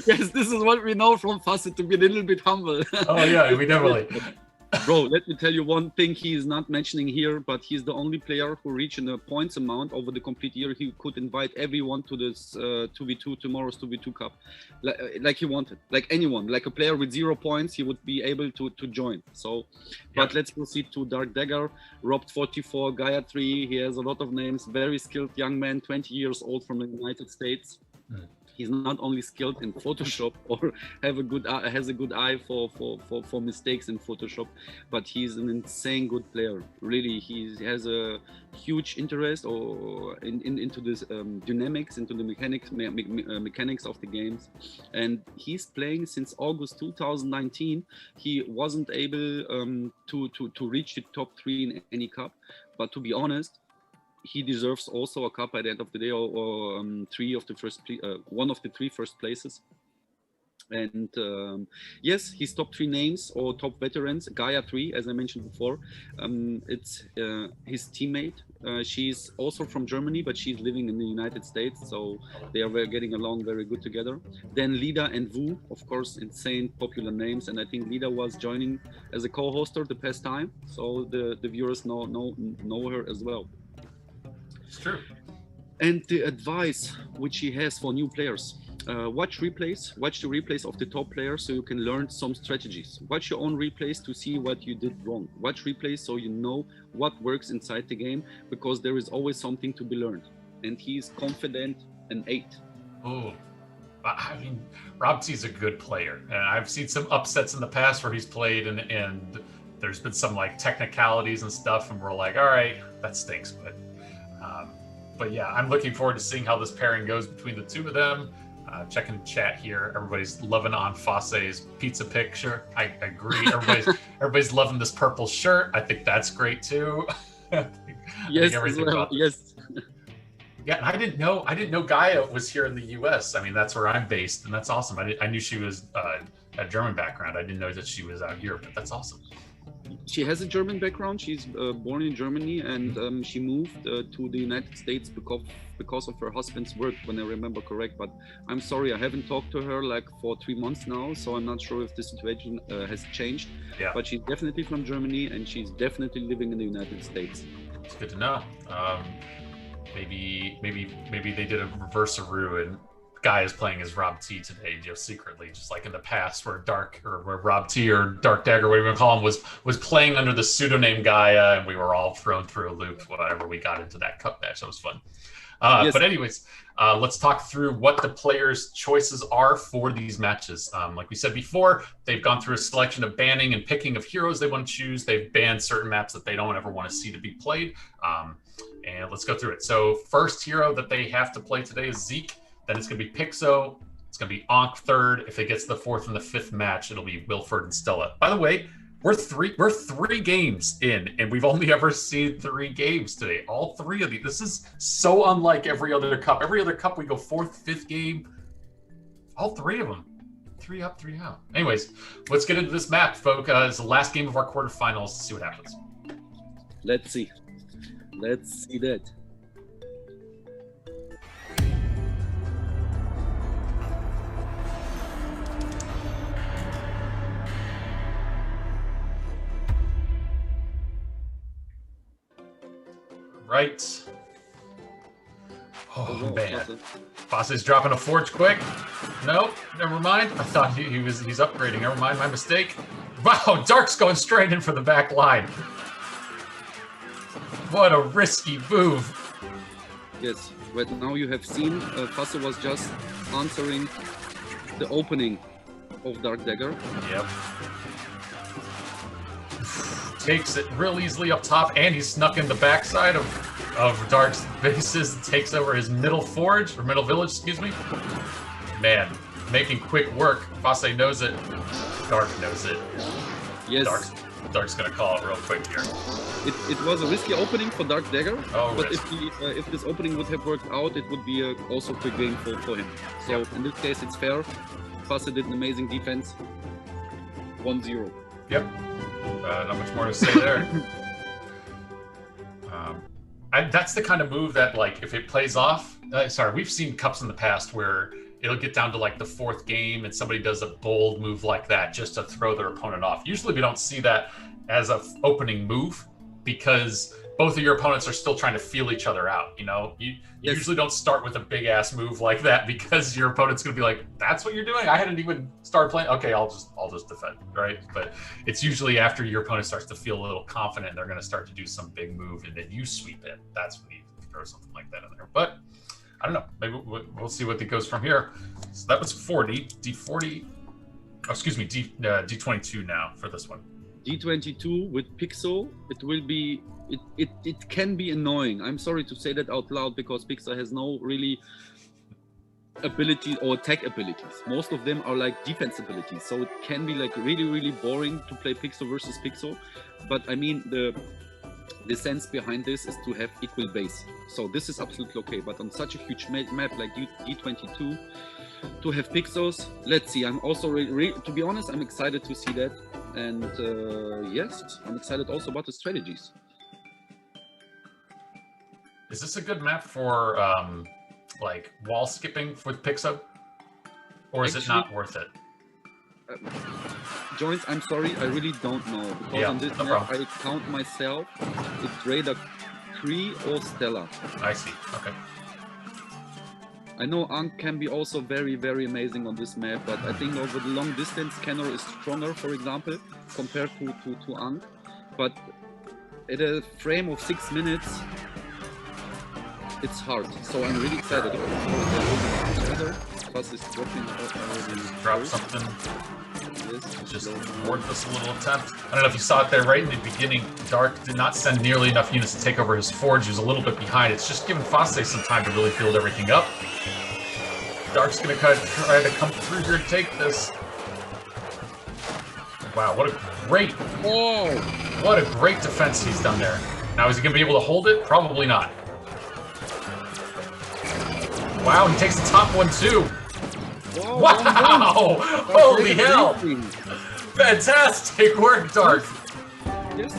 Yes, this is what we know from Fosse, to be a little bit humble. Oh yeah, we definitely. Bro, let me tell you one thing he is not mentioning here, but he's the only player who reached a points amount over the complete year. He could invite everyone to this 2v2, tomorrow's 2v2 Cup, like he wanted. Like anyone, like a player with 0 points, he would be able to join. So, but let's proceed to Dark Dagger, Robbed 44, Gaia 3. He has a lot of names, very skilled young man, 20 years old from the United States. He's not only skilled in Photoshop or has a good eye for mistakes in Photoshop, but he's an insane good player. Really, he has a huge interest into this dynamics, into the mechanics of the games, and he's playing since August 2019. He wasn't able to reach the top 3 in any cup, but to be honest, he deserves also a cup at the end of the day, or one of the 3 first places. And yes, his top 3 names or top veterans, Gaia 3, as I mentioned before, it's his teammate. She's also from Germany, but she's living in the United States, so they are getting along very good together. Then Lida and Wu, of course, insane popular names, and I think Lida was joining as a co-hoster the past time, so the viewers know her as well. It's true. And the advice which he has for new players: watch the replays of the top players so you can learn some strategies. Watch your own replays to see what you did wrong. Watch replays so you know what works inside the game, because there is always something to be learned. And he's confident, an 8. Oh, I mean, Rob T's a good player, and I've seen some upsets in the past where he's played and there's been some like technicalities and stuff, and we're like, all right, that stinks, but yeah, I'm looking forward to seeing how this pairing goes between the 2 of them. Checking the chat here. Everybody's loving on Fosse's pizza picture. I agree. Everybody's loving this purple shirt. I think that's great too. Yes, well, yes. Yeah, and I didn't know Gaia was here in the U.S. I mean, that's where I'm based, and that's awesome. I knew she was a German background. I didn't know that she was out here, but that's awesome. She has a German background. She's born in Germany, and she moved to the United States because of her husband's work, when I remember correct. But I'm sorry, I haven't talked to her like for 3 months now, so I'm not sure if the situation has changed. Yeah. But she's definitely from Germany, and she's definitely living in the United States. It's good to know. Maybe they did a reverse-a-roo and Guy is playing as Rob T today, just secretly, just like in the past, where Rob T or Dark Dagger, whatever you call him, was playing under the pseudonym Gaia, and we were all thrown through a loop whenever we got into that cup match. That was fun. Yes. But anyways, let's talk through what the players' choices are for these matches. Like we said before, they've gone through a selection of banning and picking of heroes they want to choose. They've banned certain maps that they don't ever want to see to be played. And let's go through it. So first hero that they have to play today is Zeke. Then it's going to be Pixo. It's going to be Ankh third. If it gets the fourth and the fifth match, it'll be Wilford and Stella. By the way, we're three games in, and we've only ever seen 3 games today. All 3 of these. This is so unlike every other cup. Every other cup, we go 4th, 5th game. All 3 of them. 3 up, 3 out. Anyways, let's get into this map, folks. It's the last game of our quarterfinals. See what happens. Let's see. Let's see that. Right. Oh man, Fosse's dropping a forge quick. No, never mind. I thought he's upgrading. Never mind, my mistake. Wow, Dark's going straight in for the back line. What a risky move. Yes, but now you have seen Fosse was just answering the opening of Dark Dagger. Yep. Takes it real easily up top, and he snuck in the backside of Dark's bases and takes over his middle forge, or middle village, excuse me. Man, making quick work. Fosse knows it. Dark knows it. Yes. Dark's gonna call it real quick here. It was a risky opening for Dark Dagger, but risky. if this opening would have worked out, it would be also a quick game for him. So yep. In this case, it's fair. Fosse did an amazing defense. 1-0. Yep. Not much more to say there. That's the kind of move that, like, if it plays off... sorry, we've seen cups in the past where it'll get down to, like, the 4th game and somebody does a bold move like that just to throw their opponent off. Usually we don't see that as a opening move because both of your opponents are still trying to feel each other out, you know? You usually don't start with a big-ass move like that because your opponent's going to be like, that's what you're doing? I hadn't even started playing. Okay, I'll just defend, right? But it's usually after your opponent starts to feel a little confident, they're going to start to do some big move, and then you sweep it. That's when you throw something like that in there. But I don't know. Maybe we'll see what it goes from here. So that was 40. D40. Oh, excuse me, D22 now for this one. D22 with Pixel, it will be... It can be annoying. I'm sorry to say that out loud because Pixel has no really ability or attack abilities. Most of them are like defense abilities. So it can be like really, really boring to play Pixel versus Pixel. But I mean, the sense behind this is to have equal base. So this is absolutely okay. But on such a huge map like D22, to have Pixels, let's see. I'm also, to be honest, I'm excited to see that. And yes, I'm excited also about the strategies. Is this a good map for like wall skipping with Pixo? Or is it not worth it? Joints, I'm sorry, I really don't know. Because on this map, I count myself, it's Raider 3 or Stella. I see, okay. I know Ankh can be also very, very amazing on this map, but I think over the long distance, Kenner is stronger, for example, compared to Ankh. But at a frame of 6 minutes, it's hard. So I'm really excited about it. Plus is dropping already. Drop something. Yes. Just ward this little attempt. I don't know if you saw it there right in the beginning. Dark did not send nearly enough units to take over his forge. He was a little bit behind. It's just giving Fosse some time to really build everything up. Dark's gonna try to come through here and take this. Wow, what a great defense he's done there. Now, is he gonna be able to hold it? Probably not. Wow, he takes the top one too. Wow! Holy hell! Fantastic work, Dark. Yes.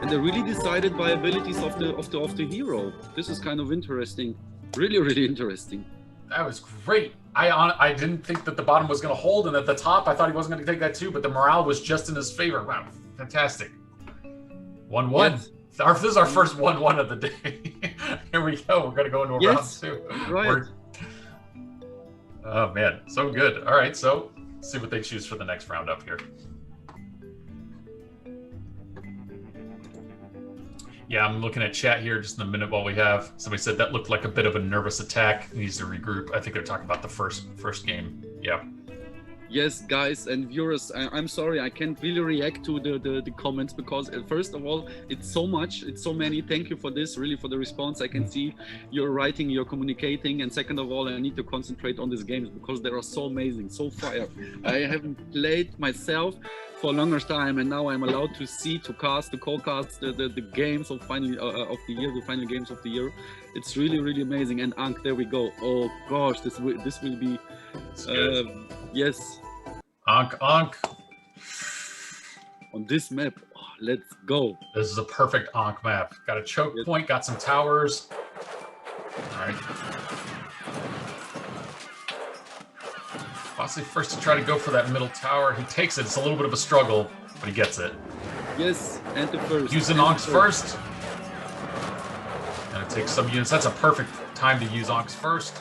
And they're really decided by abilities of the hero. This is kind of interesting. Really, really interesting. That was great. I didn't think that the bottom was going to hold, and at the top, I thought he wasn't going to take that too, but the morale was just in his favor. Wow, fantastic. 1-1. Yes. This is our first 1-1 of the day. Here we go. We're going to go into a round two. Right. Oh, man. So good. All right, so let's see what they choose for the next round up here. Yeah, I'm looking at chat here just in a minute while we have. Somebody said that looked like a bit of a nervous attack. Needs to regroup. I think they're talking about the first game. Yeah. Yes, guys and viewers, I'm sorry I can't really react to the comments because first of all, it's so much, it's so many. Thank you for this, really, for the response. I can see you're writing, you're communicating, and second of all, I need to concentrate on these games because they are so amazing, so fire. I haven't played myself for a longer time, and now I'm allowed to see, to co-cast the games of of the year, the final games of the year. It's really, really amazing. And Ankh, there we go. Oh gosh, this will be yes. Ankh. On this map, let's go. This is a perfect Ankh map. Got a choke point, got some towers. All right. Fosse first to try to go for that middle tower. He takes it. It's a little bit of a struggle, but he gets it. Yes, and the first. Using Ankh's first. Gonna take some units. That's a perfect time to use Ankh's first.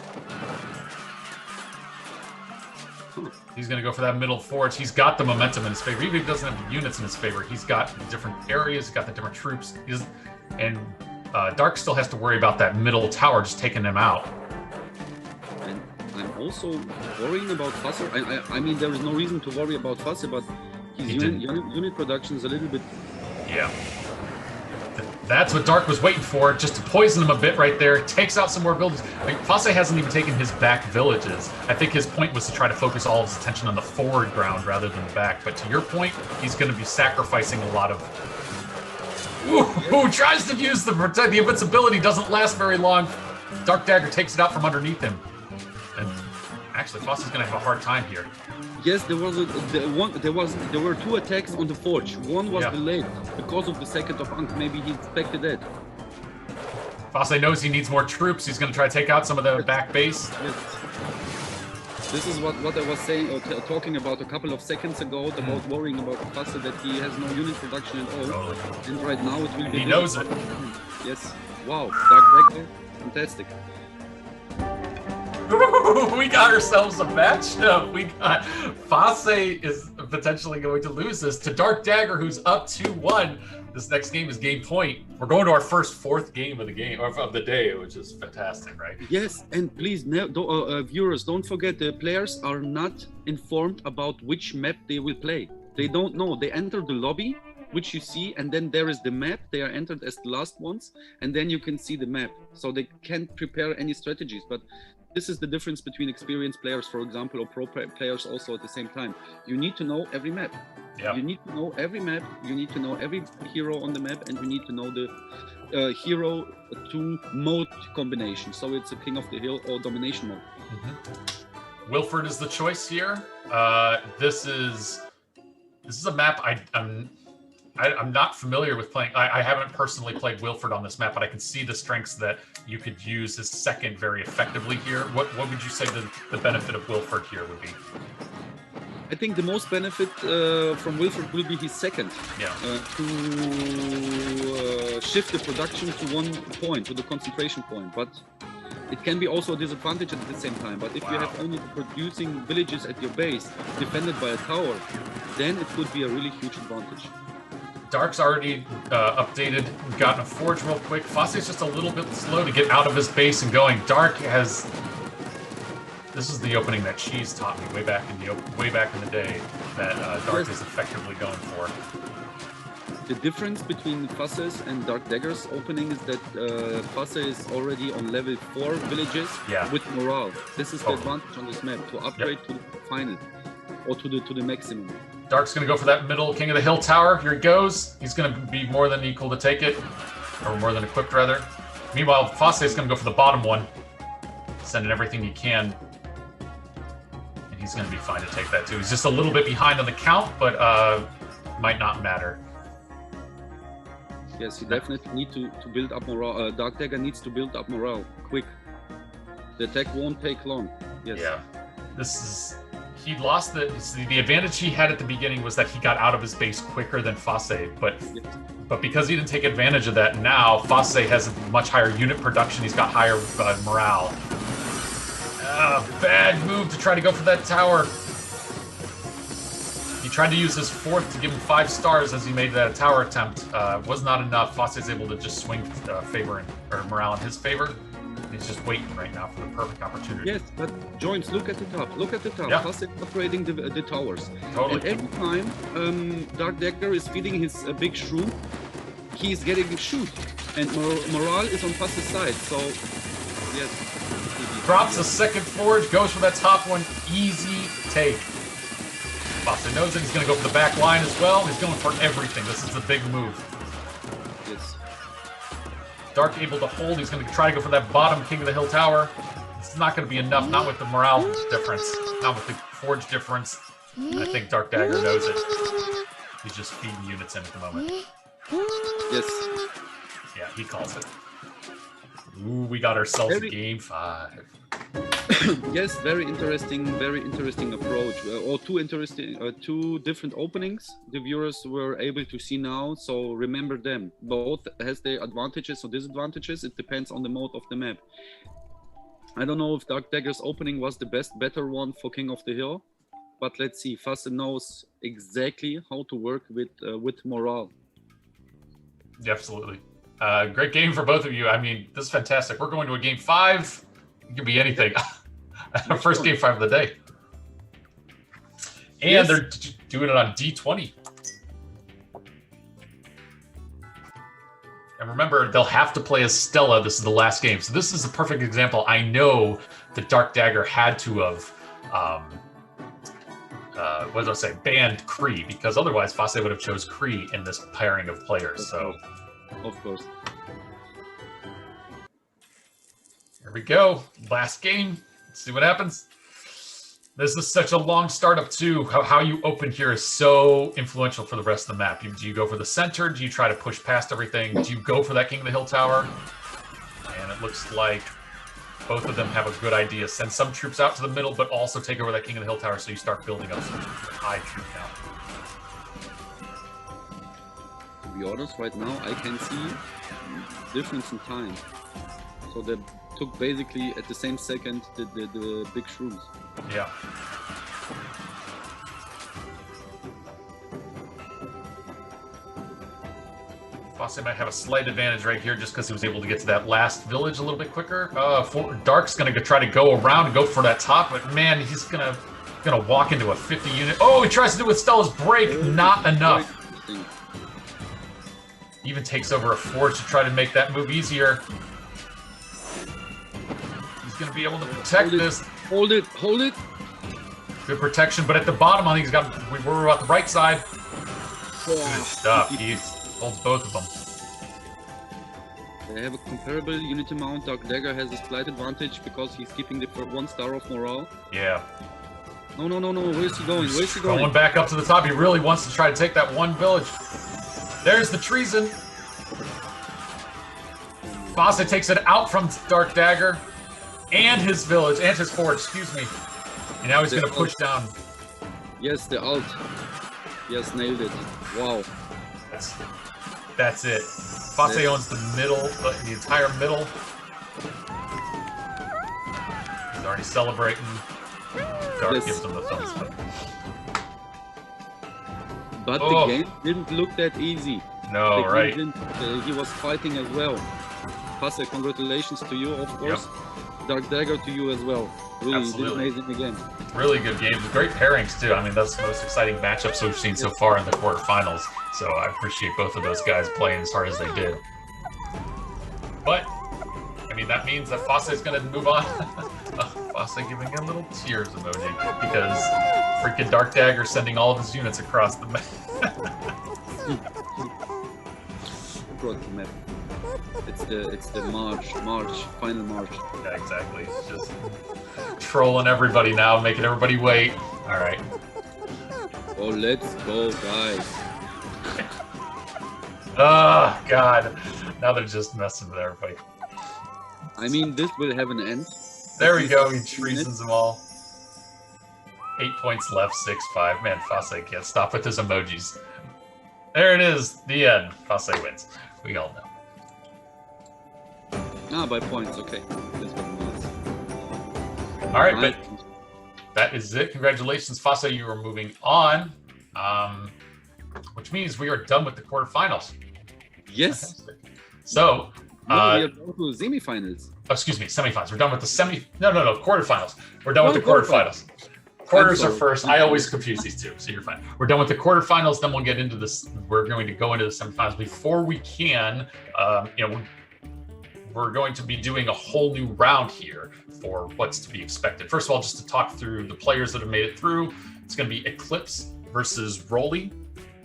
He's going to go for that middle forge. He's got the momentum in his favor. Even if he doesn't have the units in his favor, he's got the different areas, he's got the different troops. And Dark still has to worry about that middle tower just taking him out. And I'm also worrying about Fosse. I mean, there is no reason to worry about Fosse, but his unit production is a little bit... Yeah. That's what Dark was waiting for, just to poison him a bit right there. Takes out some more villages. Fosse hasn't even taken his back villages. I think his point was to try to focus all of his attention on the forward ground rather than the back. But to your point, he's going to be sacrificing a lot of... Ooh, tries to use the invincibility, doesn't last very long. Dark Dagger takes it out from underneath him. And actually, Fosse's going to have a hard time here. Yes, there were two attacks on the forge. One was delayed because of the second of Ankh. Maybe he expected that. Fosse knows he needs more troops. He's going to try to take out some of the back base. Yes. This is what I was saying, or talking about a couple of seconds ago, about worrying about Fosse, that he has no unit production at all. Totally. And right now it will be... He knows it. Yes. Wow. Dark Dagger. Fantastic. We got ourselves a matchup. We got Fosse is potentially going to lose this to Dark Dagger, who's up 2-1. This next game is game point. We're going to our fourth game of the day, which is fantastic, right? Yes, and please, viewers, don't forget the players are not informed about which map they will play. They don't know. They enter the lobby, which you see, and then there is the map. They are entered as the last ones, and then you can see the map. So they can't prepare any strategies, but this is the difference between experienced players, for example, or pro players also at the same time. You need to know every map. Yeah. You need to know every map. You need to know every hero on the map, and you need to know the hero to mode combination. So it's a King of the Hill or domination mode. Mm-hmm. Wilford is the choice here. This is a map I'm not familiar with playing. I haven't personally played Wilford on this map, but I can see the strengths that you could use his second very effectively here. What would you say the benefit of Wilford here would be? I think the most benefit from Wilford will be his second. Yeah. To shift the production to one point, to the concentration point. But it can be also a disadvantage at the same time. But if you have only producing villages at your base, defended by a tower, then it could be a really huge advantage. Dark's already updated, gotten a forge real quick. Fosse's just a little bit slow to get out of his base and going. Dark has... This is the opening that Cheese taught me way back in the day that Dark is effectively going for. The difference between Fasse's and Dark Dagger's opening is that Fasse is already on level 4 villages with morale. This is the advantage on this map, to upgrade to the final or to the maximum. Dark's going to go for that middle King of the Hill tower. Here he goes. He's going to be more than equal to take it, or more than equipped rather. Meanwhile, Fasse is going to go for the bottom one, sending everything he can. And he's going to be fine to take that too. He's just a little bit behind on the count, but might not matter. Yes, you definitely need to build up morale. Dark Dagger needs to build up morale quick. The attack won't take long. Yes. Yeah. This is... He lost the advantage he had at the beginning was that he got out of his base quicker than Fasse, but because he didn't take advantage of that, now Fasse has a much higher unit production. He's got higher morale. Bad move to try to go for that tower. He tried to use his 4th to give him 5 stars as he made that tower attempt. Was not enough. Fasse is able to just swing favor or morale in his favor. He's just waiting right now for the perfect opportunity. Yes, but Joins, look at the top. Look at the top. Yeah. Fasse upgrading the towers. Totally. And every time Dark Dagger is feeding his big shroom, he's getting shoot. And morale is on Fasse's side. So, yes. Drops a second forge, goes for that top one. Easy take. Fasse knows it. He's going to go for the back line as well. He's going for everything. This is the big move. Yes. Dark able to hold. He's going to try to go for that bottom King of the Hill tower. It's not going to be enough. Not with the morale difference. Not with the forge difference. And I think Dark Dagger knows it. He's just feeding units in at the moment. Yes. Yeah, he calls it. Ooh, we got ourselves game 5. Yes, very interesting approach. Or two different openings the viewers were able to see now. So remember them. Both has their advantages or disadvantages. It depends on the mode of the map. I don't know if Dark Dagger's opening was the better one for King of the Hill, but let's see. Fasse knows exactly how to work with morale. Absolutely. Great game for both of you. I mean, this is fantastic. We're going to a game 5. It could be anything. First game 5 of the day. And yes. They're doing it on D20. And remember, they'll have to play as Stella. This is the last game. So this is a perfect example. I know that Dark Dagger had to have, what did I say, banned Kree, because otherwise Fasse would have chose Kree in this pairing of players. So, of course. Here we go. Last game. Let's see what happens. This is such a long startup too. How you open here is so influential for the rest of the map. Do you go for the center? Do you try to push past everything? Do you go for that King of the Hill tower? And it looks like both of them have a good idea. Send some troops out to the middle, but also take over that King of the Hill tower so you start building up some high troop count. To be honest, right now I can see difference in time. So they took basically at the same second the big shrooms. Yeah. Fasse might have a slight advantage right here just because he was able to get to that last village a little bit quicker. Dark's going to try to go around and go for that top, but man, he's gonna walk into a 50 unit. Oh, he tries to do it with Stella's break. Not enough. Even takes over a forge to try to make that move easier. He's going to be able to protect this. Hold it, hold it. Good protection, but at the bottom, I think we're about the right side. Good stuff. He holds both of them. They have a comparable unit amount. Dark Dagger has a slight advantage because he's keeping the 1 star of morale. Yeah. No. Where's he going? Where's he going? Going back up to the top. He really wants to try to take that one village. There's the treason. Fasse takes it out from Dark Dagger and his village, and his forge, excuse me. And now he's going to push down. Yes, the ult. Yes, nailed it. Wow. That's it. Fasse owns the middle, the entire middle. He's already celebrating. Dark gives him the thumbs up. But the game didn't look that easy. No, right. He was fighting as well. Fasse, congratulations to you, of course. Yep. Dark Dagger to you as well. Really Absolutely. amazing again. Really good games. Great pairings, too. I mean, that's the most exciting matchups we've seen so far in the quarterfinals. So I appreciate both of those guys playing as hard as they did. But, I mean, that means that Fosse is going to move on. Fosse giving a little tears emoji because freaking Dark Dagger sending all of his units across the map. Across the map. It's the final march. Yeah, exactly. Just trolling everybody now, making everybody wait. All right. Oh, let's go, guys. Oh, God. Now they're just messing with everybody. I mean, this will have an end. There we go. He treasons them all. 8 points left, 6-5. Man, Fosse can't stop with his emojis. There it is. The end. Fosse wins. We all know. Ah, by points. Okay. All right, but that is it. Congratulations, Fosse. You are moving on, which means we are done with the quarterfinals. Yes. Fantastic. So, we are going to semifinals. Oh, excuse me, semifinals. We're done with the No, quarterfinals. We're done with the quarterfinals. Quarters are first. I always confuse these two, so you're fine. We're done with the quarterfinals. Then we'll get into this. We're going to go into the semifinals. Before we can, we're going to be doing a whole new round here for what's to be expected. First of all, just to talk through the players that have made it through, it's going to be Eclipse versus Relly,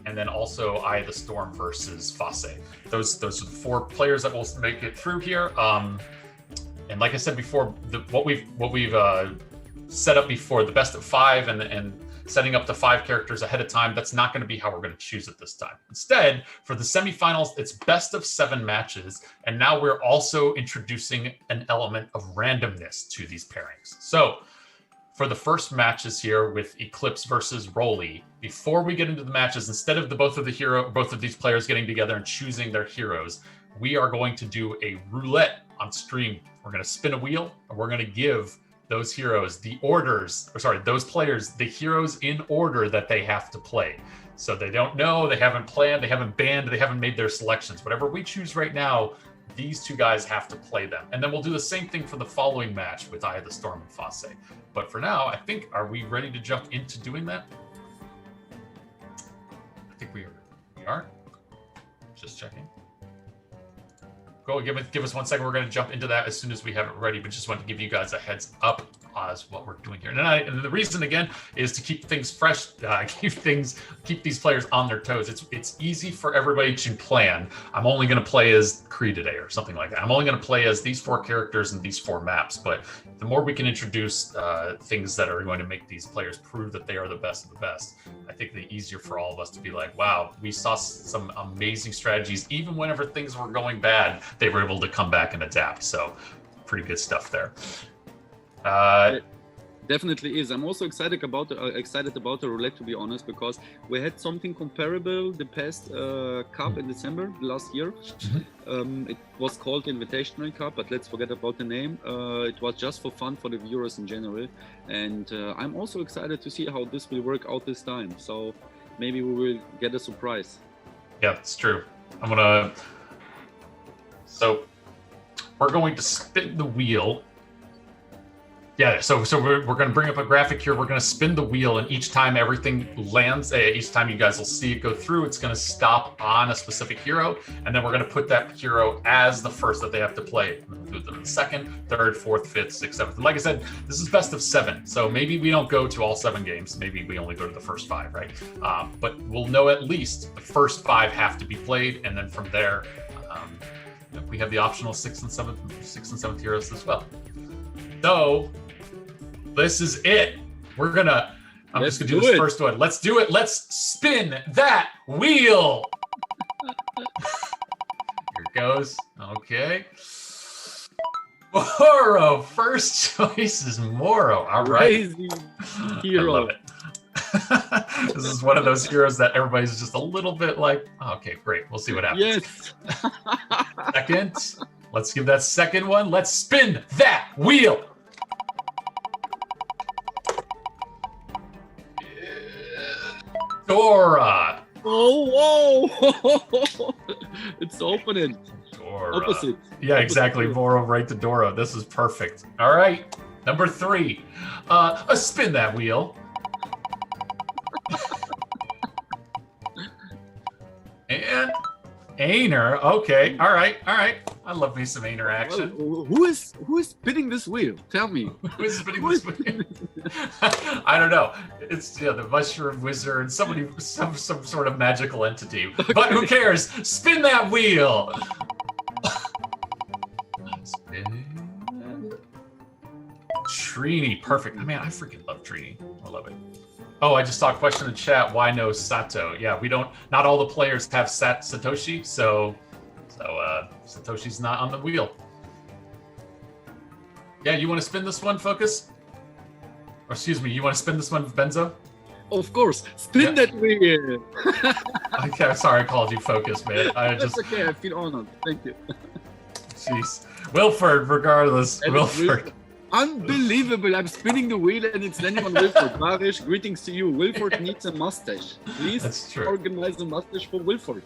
and then also Eye of the Storm versus Fosse. Those are the 4 players that will make it through here. And like I said before, what we've set up before, the best of 5 and setting up the 5 characters ahead of time, that's not going to be how we're going to choose it this time. Instead, for the semifinals, it's best of 7 matches, and now we're also introducing an element of randomness to these pairings. So, for the first matches here with Eclipse versus Relly, before we get into the matches, instead of both of these players getting together and choosing their heroes, we are going to do a roulette on stream. We're going to spin a wheel, and we're going to give those heroes those players the heroes in order that they have to play. So they don't know, they haven't planned, they haven't banned, they haven't made their selections. Whatever we choose right now, these 2 guys have to play them. And then we'll do the same thing for the following match with Eye of the Storm and Fosse. But for now, I think, are we ready to jump into doing that? I think we are. Just checking. Go, give us 1 second. We're going to jump into that as soon as we have it ready, but just wanted to give you guys a heads up as what we're doing here. And the reason, again, is to keep things fresh, keep these players on their toes. It's easy for everybody to plan. I'm only going to play as Kree today or something like that. I'm only going to play as these 4 characters and these 4 maps, but the more we can introduce things that are going to make these players prove that they are the best of the best, I think the easier for all of us to be like, wow, we saw some amazing strategies. Even whenever things were going bad, they were able to come back and adapt. So pretty good stuff there. It definitely is. I'm also excited about the roulette, to be honest, because we had something comparable the past cup in December last year. It was called Invitational Cup, but let's forget about the name. It was just for fun for the viewers in general, and I'm also excited to see how this will work out this time. So maybe we will get a surprise. Yeah, it's true. So we're going to spin the wheel. Yeah, so we're going to bring up a graphic here. We're going to spin the wheel, and each time everything lands, each time you guys will see it go through, it's going to stop on a specific hero, and then we're going to put that hero as the first that they have to play. We'll do them in the 2nd, 3rd, 4th, 5th, 6th, 7th. And like I said, this is best of 7, so maybe we don't go to all 7 games. Maybe we only go to the first 5, right? But we'll know at least the first 5 have to be played, and then from there, we have the optional 6th and 7th heroes as well. So this is it. I'm just gonna do this first one. Let's do it. Let's spin that wheel. Here it goes. Okay. Moro. First choice is Moro. All right. Crazy hero. I love it. This is one of those heroes that everybody's just a little bit like, oh, okay, great. We'll see what happens. Yes. Second. Let's give that second one. Let's spin that wheel. Dora. Oh, whoa. It's opening. Dora. Opposite. Yeah, exactly. Moro right to Dora. This is perfect. All right. Number 3, spin that wheel. And Ainer. Okay, all right. I love me some Ainer action. Well, who is spinning this wheel? Tell me. Who is spinning this wheel? I don't know. It's the Mushroom Wizard, somebody, some sort of magical entity. Okay. But who cares? Spin that wheel. Spin. Trini, perfect. Man, I freaking love Trini. I love it. Oh, I just saw a question in the chat. Why no Sato? Yeah, we don't. Not all the players have Satoshi, so Satoshi's not on the wheel. Yeah, you want to spin this one, Focus? Or excuse me, you want to spin this one, Benzo? Of course, spin that wheel. Okay, I'm sorry I called you Focus, man. That's okay. I feel honored. Thank you. Jeez, Wilford. Regardless, Wilford. Unbelievable! I'm spinning the wheel and it's landing on Wilford. Barish, greetings to you. Wilford needs a mustache. Please organize a mustache for Wilford.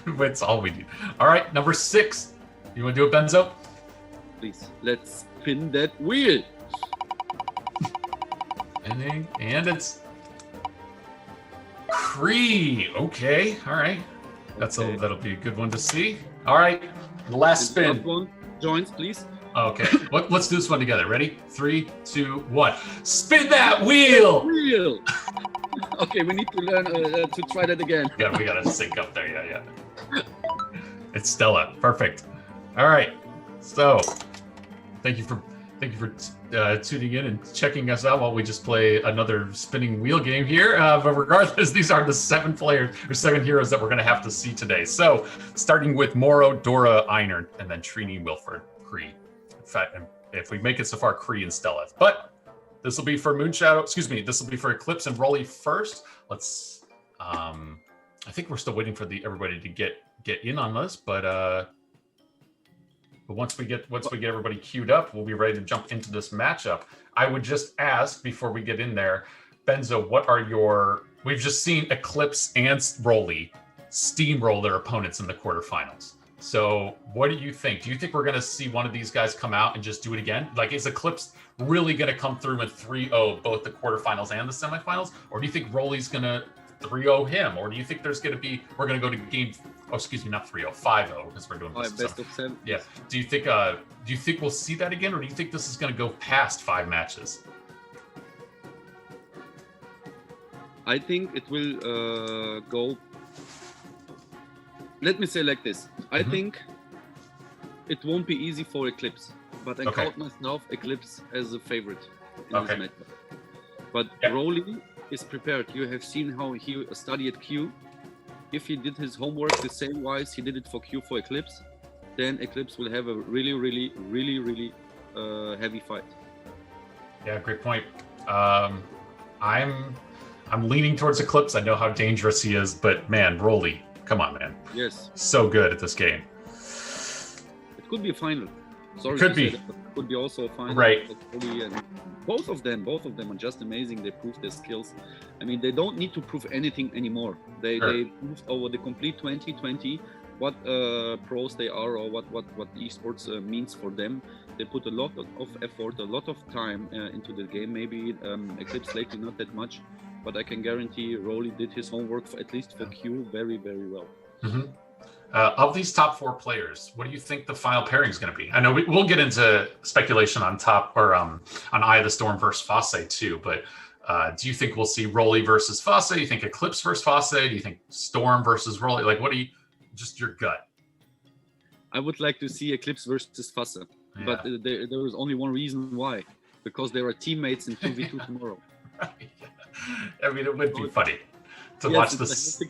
That's all we need. All right, number 6. You want to do it, Benzo? Please, let's spin that wheel. And it's Cree. Okay, all right. That'll be a good one to see. All right, the last spin. One joins, please. Okay, let's do this one together. Ready? 3, 2, 1. Spin that wheel! Okay, we need to learn to try that again. Yeah, we gotta sync up there. Yeah. It's Stella. Perfect. All right. So, thank you for tuning in and checking us out while we just play another spinning wheel game here. But regardless, these are the 7 players or 7 heroes that we're gonna have to see today. So, starting with Moro, Dora, Einer, and then Trini, Wilford, Kree. If we make it so far, Kree and Stella. But this will be for Moonshadow. Excuse me. This will be for Eclipse and Relly first. Let's. I think we're still waiting for everybody to get in on this, but once we get everybody queued up, we'll be ready to jump into this matchup. I would just ask before we get in there, Benzo, what are your? We've just seen Eclipse and Relly steamroll their opponents in the quarterfinals. So what do you think? Do you think we're going to see one of these guys come out and just do it again? Like, is Eclipse really going to come through and 3-0 both the quarterfinals and the semifinals? Or do you think Relly's going to 3-0 him? Or do you think we're going to go to game, not 3-0, 5-0, because we're doing best of 7. Yeah. Do you think we'll see that again? Or do you think this is going to go past 5 matches? I think it will go. Let me say like this. I think it won't be easy for Eclipse, but I count myself Eclipse as a favorite in this matchup. But Relly is prepared. You have seen how he studied Q. If he did his homework the same wise he did it for Q for Eclipse, then Eclipse will have a really heavy fight. Yeah, great point. I'm leaning towards Eclipse. I know how dangerous he is, but man, Relly. Come on, man. Yes. So good at this game. It could be a final. Sorry. It could be. It could be also a final. Right. And both of them are just amazing. They proved their skills. I mean, they don't need to prove anything anymore. They proved over the complete 2020 what pros they are or what esports means for them. They put a lot of effort, a lot of time into the game. Maybe Eclipse lately not that much. But I can guarantee Relly did his homework, at least for Q, very well. Of these top 4 players, what do you think the final pairing is going to be? I know we'll get into speculation on top or on Eye of the Storm versus Fosse too, but do you think we'll see Relly versus Fosse? Do you think Eclipse versus Fosse? Do you think Storm versus Relly? Like, what do you, just your gut? I would like to see Eclipse versus Fosse, but there is only one reason why, because they are teammates in 2v2 tomorrow. I mean, it would be funny to watch this.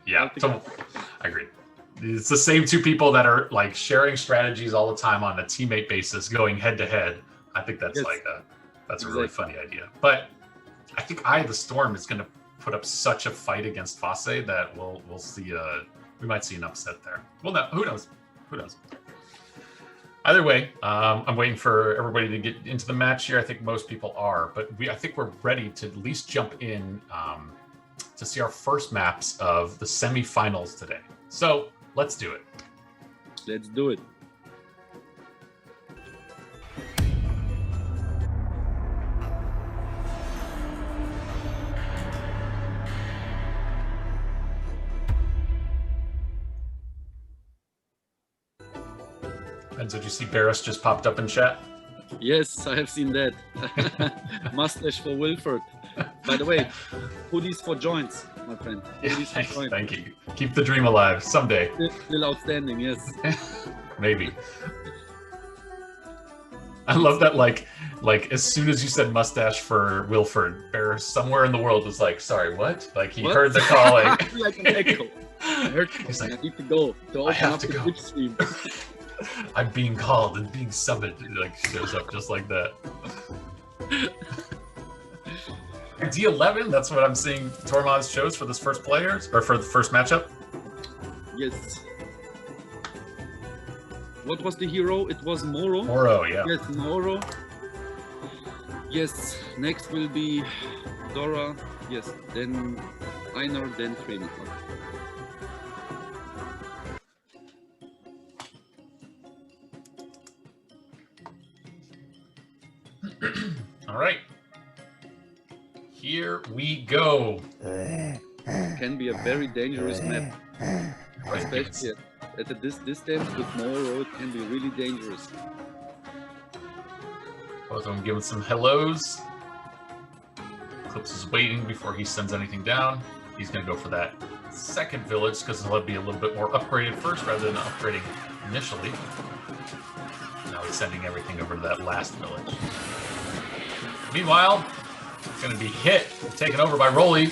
Yeah, I agree. It's the same 2 people that are like sharing strategies all the time on a teammate basis, going head to head. I think that's a really funny idea. But I think Eye of the Storm is going to put up such a fight against Fosse that we'll see we might see an upset there. Well, no, who knows? Either way, I'm waiting for everybody to get into the match here. I think most people are, but I think we're ready to at least jump in to see our first maps of the semifinals today. So let's do it. Let's do it. And did you see Barris just popped up in chat? Yes, I have seen that. Mustache for Wilford. By the way, hoodies for joints, my friend. Hoodies for joints. Thank you. Keep the dream alive someday. Still outstanding, yes. Maybe. I love that, like as soon as you said mustache for Wilford, Barris somewhere in the world was like, sorry, what? Like he heard the calling. Like an echo. I heard He's like, I need to go to open up the Twitch stream. I'm being called and being summoned. It, like shows up just like that. D11, that's what I'm seeing Tormod's chose for this first players or for the first matchup. Yes. What was the hero? It was Moro. Moro, yeah. Yes, Moro. Yes, next will be Dora. Yes, then Einar, then Trini. All right. Here we go. Can be a very dangerous map. Especially at this distance with Moro, it can be really dangerous. Both of them giving some hellos. Eclipse is waiting before he sends anything down. He's going to go for that second village because he'll be a little bit more upgraded first rather than upgrading initially. Now he's sending everything over to that last village. Meanwhile, it's going to be hit, taken over by Relly.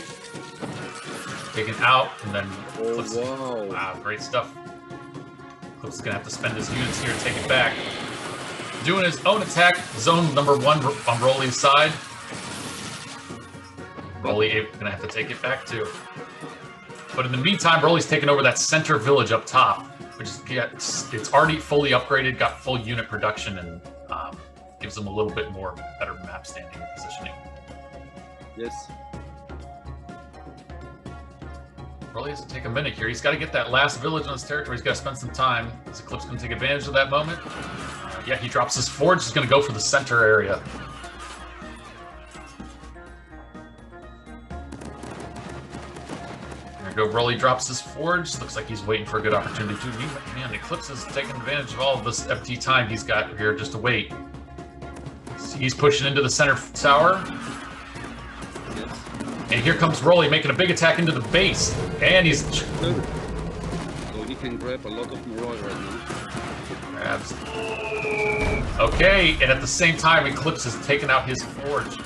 Taken out, and then Eclipse. Oh, wow. Wow, great stuff. Eclipse is going to have to spend his units here to take it back. Doing his own attack, zone number 1 on Relly's side. Relly going to have to take it back too. But in the meantime, Relly's taken over that center village up top, which is it's already fully upgraded, got full unit production, and gives them a little bit more better map standing and positioning. Yes. Relly has to take a minute here. He's got to get that last village on his territory. He's got to spend some time. Is Eclipse going to take advantage of that moment? Yeah, he drops his forge. He's going to go for the center area. There we go. Relly drops his forge. Looks like he's waiting for a good opportunity too. Man, Eclipse is taking advantage of all of this empty time he's got here just to wait. He's pushing into the center tower. And here comes Relly making a big attack into the base. And he's... So he can grab a lot of Moroi right now. Grabs. Okay, and at the same time, Eclipse has taken out his forge.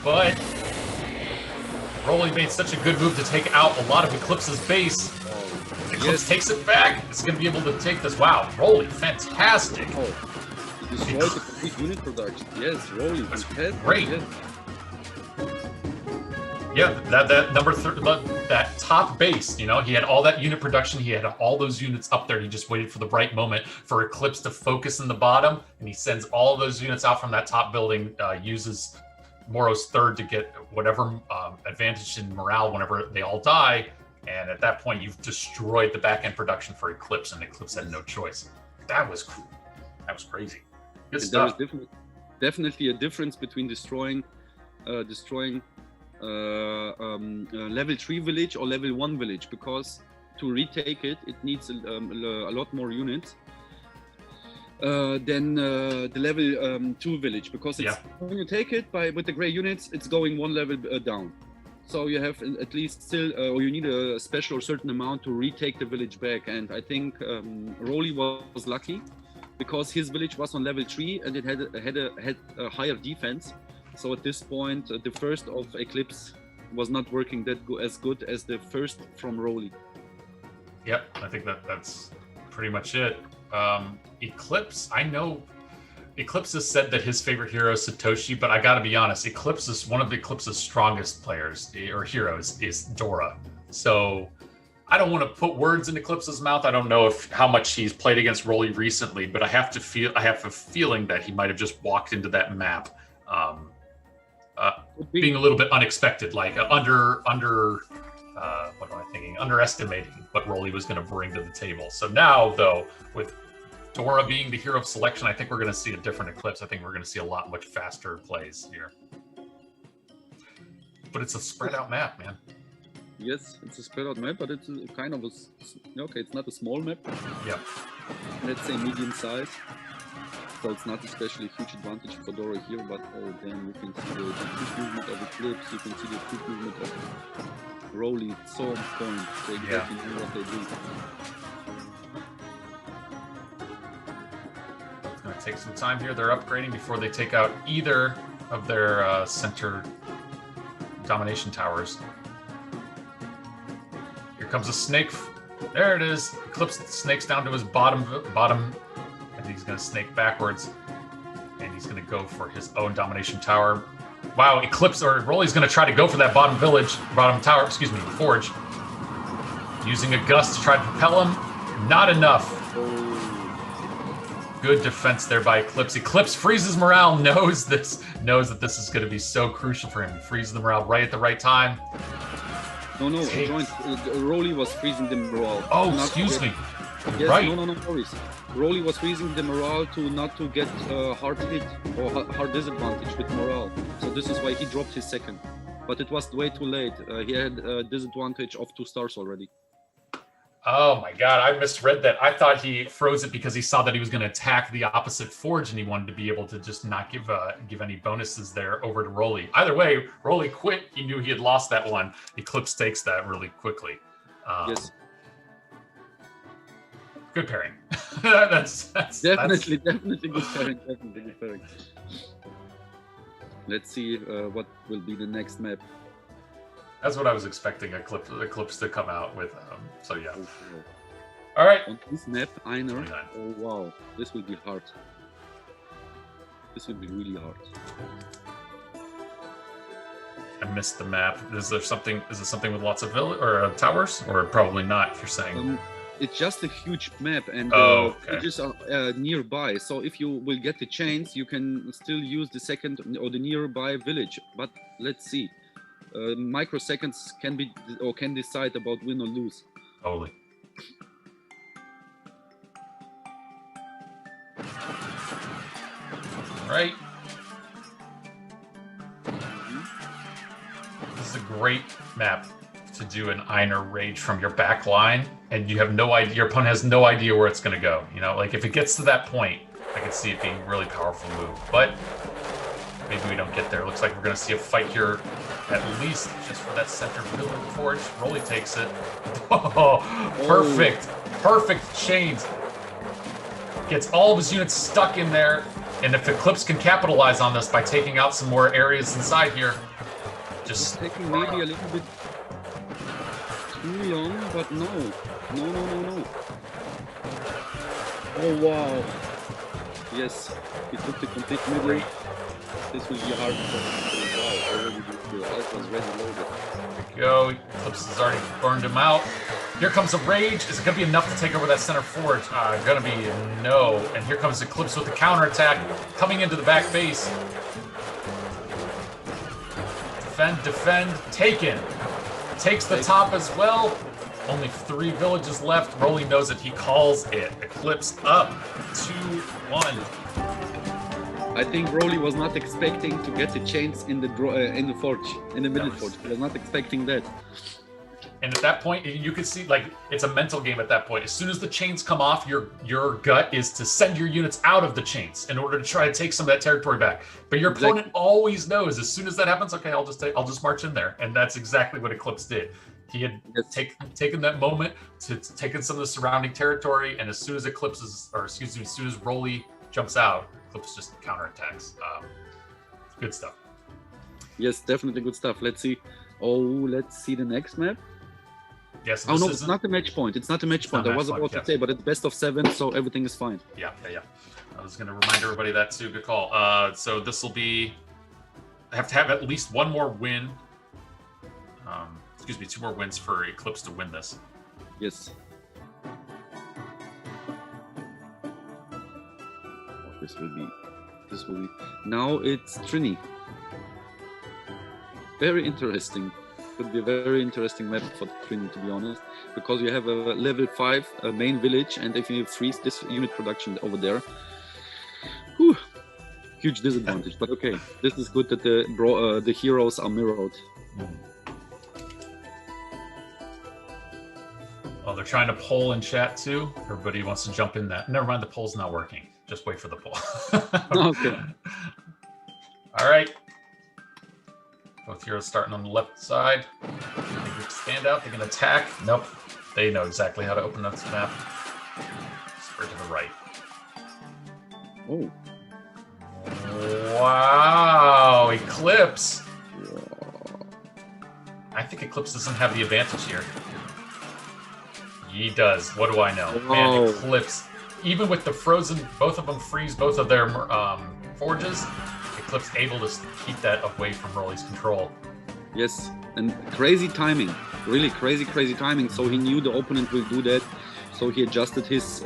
But Relly made such a good move to take out a lot of Eclipse's base. Eclipse takes it back. It's going to be able to take this. Wow, Relly, fantastic. Oh. He destroyed the complete unit production. Yes, Relly. That's great. Yes. Yeah, that number that top base, you know, he had all that unit production. He had all those units up there. He just waited for the right moment for Eclipse to focus in the bottom, and he sends all of those units out from that top building, uses Moro's third to get whatever advantage in morale whenever they all die. And at that point, you've destroyed the back-end production for Eclipse, and Eclipse had no choice. That was cool. That was crazy. Good stuff. There is definitely a difference between destroying level 3 village or level 1 village, because to retake it needs a lot more units than the level 2 village, because it's, when you take it with the gray units, it's going 1 level down. So you have at least still, or you need a special or certain amount to retake the village back. And I think Relly was lucky because his village was on level 3 and it had a higher defense. So at this point, the first of Eclipse was not working as good as the first from Relly. Yep, I think that's pretty much it. Eclipse, I know Eclipse has said that his favorite hero is Satoshi, but I gotta be honest, Eclipse is one of Eclipse's strongest players or heroes is Dora. So I don't want to put words in Eclipse's mouth. I don't know how much he's played against Relly recently, but I have a feeling that he might have just walked into that map. Being a little bit unexpected, like what am I thinking? Underestimating what Relly was going to bring to the table. So now, though, with Dora being the hero of selection, I think we're going to see a different Eclipse. I think we're going to see a much faster plays here. But it's a spread out map, man. Yes, it's a spread out map, but it's kind of it's not a small map. Yeah. let's say medium size. So it's not especially a huge advantage for Dora here, but then you can see the quick movement of Eclipse, you can see the quick movement of Relly. It's so on point. They exactly know what they do. It's going to take some time here. They're upgrading before they take out either of their center domination towers. Here comes a snake. There it is. Eclipse snakes down to his bottom, and he's going to snake backwards, and he's going to go for his own domination tower. Wow, Eclipse or Relly's going to try to go for that bottom tower, excuse me, forge. Using a gust to try to propel him. Not enough. Good defense there by Eclipse. Eclipse freezes morale, knows that this is going to be so crucial for him. He freezes the morale right at the right time. No, Relly was freezing the morale. Oh, excuse me. Yes, right. No worries. Relly was freezing the morale not to get hard hit or hard disadvantage with morale. So this is why he dropped his second. But it was way too late. He had a disadvantage of 2 stars already. Oh my god, I misread that. I thought he froze it because he saw that he was going to attack the opposite forge and he wanted to be able to just not give any bonuses there over to Relly. Either way, Relly quit. He knew he had lost that one. Eclipse takes that really quickly. Yes. Good pairing. that's definitely good pairing. Definitely good pairing. Let's see what will be the next map. That's what I was expecting Eclipse to come out with. So yeah. Okay. All right. On this map, Einer. Oh wow, this will be hard. This will be really hard. I missed the map. Is it something with lots of towers, or probably not? If you're saying. It's just a huge map, and villages are nearby. So if you will get the chance, you can still use the second or the nearby village. But let's see. Microseconds can decide about win or lose. Totally. Right. This is a great map to do an Einer rage from your back line, and you have no idea. Your opponent has no idea where it's going to go. You know, like if it gets to that point, I can see it being a really powerful move. But maybe we don't get there. Looks like we're going to see a fight here, at least just for that center village forge. Relly takes it. Oh, perfect chains. Gets all of his units stuck in there, and if Eclipse can capitalize on this by taking out some more areas inside here, just taking maybe a little bit too long, but no. Oh wow. Yes, he took the complete middle. This will be hard for wow, already the Alpha's ready loaded. There we go. Eclipse has already burned him out. Here comes a rage. Is it gonna be enough to take over that center forge? Gonna be no. And here comes Eclipse with the counterattack coming into the back base. Defend, taken. Takes the top as well. Only 3 villages left. Relly knows it. He calls it. Eclipse up 2-1. I think Relly was not expecting to get the chains in the forge, in the middle forge. He was not expecting that. And at that point, you can see, like, it's a mental game at that point. As soon as the chains come off, your gut is to send your units out of the chains in order to try to take some of that territory back. But your opponent always knows, as soon as that happens, okay, I'll just march in there. And that's exactly what Eclipse did. He had taken that moment to taken some of the surrounding territory, and as soon as as soon as Relly jumps out, Eclipse just counterattacks. Good stuff. Yes, definitely good stuff. Let's see. Let's see the next map. Yes. Oh no, it's not a match point. It's not a match point. I was about to say, but it's best of 7, so everything is fine. Yeah. I was going to remind everybody that too. Good call. So this will be. I have to have at least one more win. 2 more wins for Eclipse to win this. Yes. This will be. Now it's Trini. Very interesting. Could be a very interesting map for Trini, to be honest, because you have a level 5 main village, and if you freeze this unit production over there, huge disadvantage. But okay, this is good that the heroes are mirrored. Oh, they're trying to poll in chat too. Everybody wants to jump in that. Never mind, the poll's not working. Just wait for the poll. Okay. All right. Both heroes starting on the left side. They can stand out. They can attack. Nope. They know exactly how to open up this map. Spread to the right. Oh. Wow. Eclipse. I think Eclipse doesn't have the advantage here. He does. What do I know? Man, Eclipse. Even with the frozen, both of them freeze both of their forges. Eclipse able to keep that away from Relly's control. Yes, and crazy timing. Really crazy timing. So he knew the opponent will do that. So he adjusted his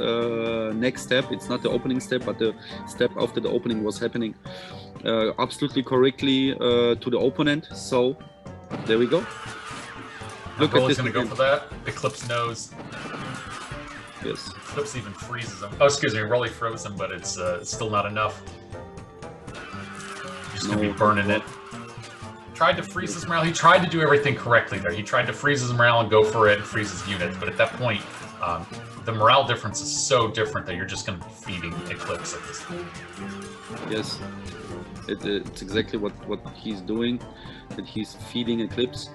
next step. It's not the opening step, but the step after the opening was happening. Absolutely correctly to the opponent. So there we go. Look at this. Going to go for that. Eclipse knows. Yes. Eclipse even freezes him. Oh, excuse me. Relly froze him, but it's still not enough. Just going to be burning it. Tried to freeze his morale. He tried to do everything correctly there. He tried to freeze his morale and go for it and freeze his units. But at that point, the morale difference is so different that you're just going to be feeding Eclipse at this point. Yes. It's exactly what he's doing. That he's feeding Eclipse.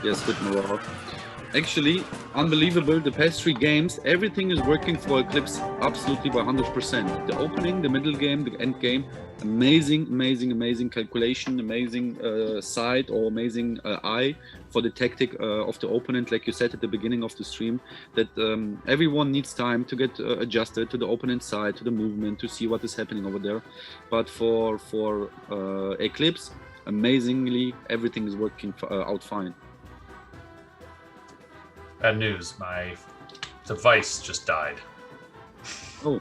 Yes, with morale. Actually, unbelievable. The past 3 games, everything is working for Eclipse absolutely by 100%. The opening, the middle game, the end game, amazing calculation, amazing sight or amazing eye for the tactic of the opponent. Like you said at the beginning of the stream, that everyone needs time to get adjusted to the opponent's side, to the movement, to see what is happening over there. But for Eclipse, amazingly, everything is working out fine. Bad news, my device just died. Oh.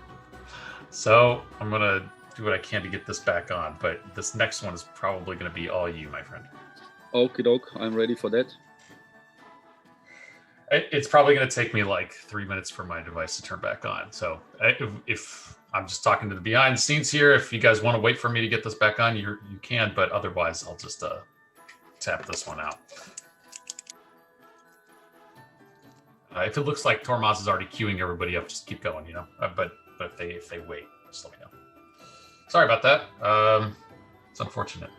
So I'm going to do what I can to get this back on, but this next one is probably going to be all you, my friend. Okie doke, I'm ready for that. It's probably going to take me like 3 minutes for my device to turn back on. So if I'm just talking to the behind the scenes here, if you guys want to wait for me to get this back on, you can, but otherwise I'll just tap this one out. If it looks like Tormaz is already queuing everybody up, just keep going, you know. But if they wait, just let me know. Sorry about that. It's unfortunate.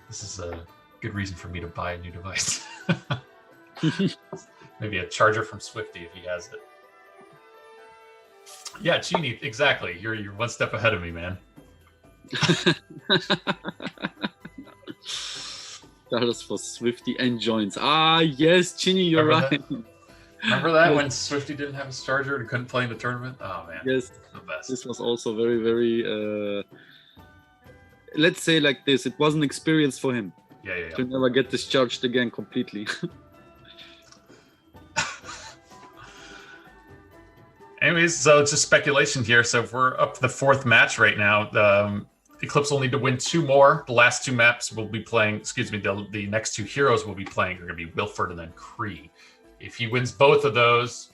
This is a good reason for me to buy a new device. Maybe a charger from Swifty if he has it. Yeah, Chini, exactly. You're one step ahead of me, man. That was for Swifty and joints. Ah, yes, Chini, you're right. Remember that when Swifty didn't have his charger and couldn't play in the tournament? Oh man, yes, the best. This was also very, let's say like this. It was an experience for him. Yeah. To never get discharged again completely. Anyways, so it's just speculation here. So if we're up to the 4th match right now, Eclipse will need to win 2 more. The last 2 maps will be playing. Excuse me. The next 2 heroes will be playing are going to be Wilford and then Kree. If he wins both of those,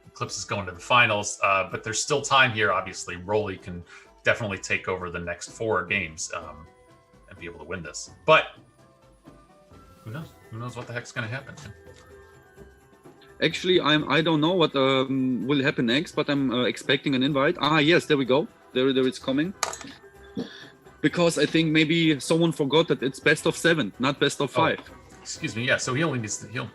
Eclipse is going to the finals. But there's still time here, obviously. Relly can definitely take over the next 4 games and be able to win this. But who knows? Who knows what the heck's going to happen? Actually, I don't know what will happen next, but I'm expecting an invite. Ah, yes, there we go. There it's coming. Because I think maybe someone forgot that it's best of 7, not best of 5. Excuse me. Yeah, so he only needs to heal.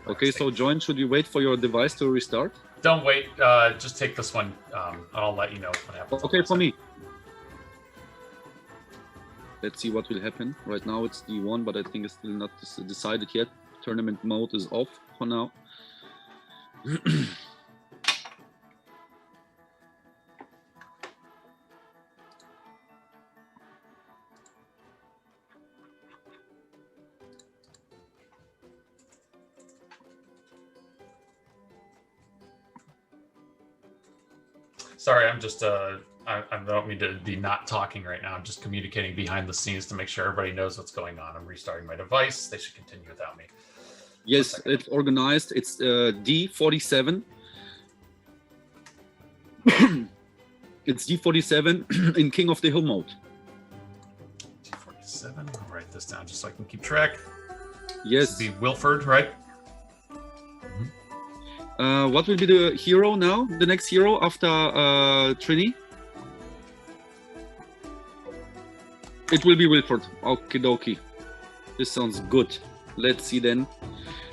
Okay, so Join, should you wait for your device to restart? Don't wait. Just take this one. I'll let you know what happens. Okay, for me. Let's see what will happen. Right now it's D1, but I think it's still not decided yet. Tournament mode is off for now. Sorry, I'm just I don't mean to be not talking right now. I'm just communicating behind the scenes to make sure everybody knows what's going on. I'm restarting my device. They should continue without me. Yes, it's organized. It's D47. It's D47 in King of the Hill mode. D47. I'll write this down just so I can keep track. Yes. This would be Wilford, right? What will be the hero now? The next hero after Trini? It will be Wilford. Okie dokie. This sounds good. Let's see then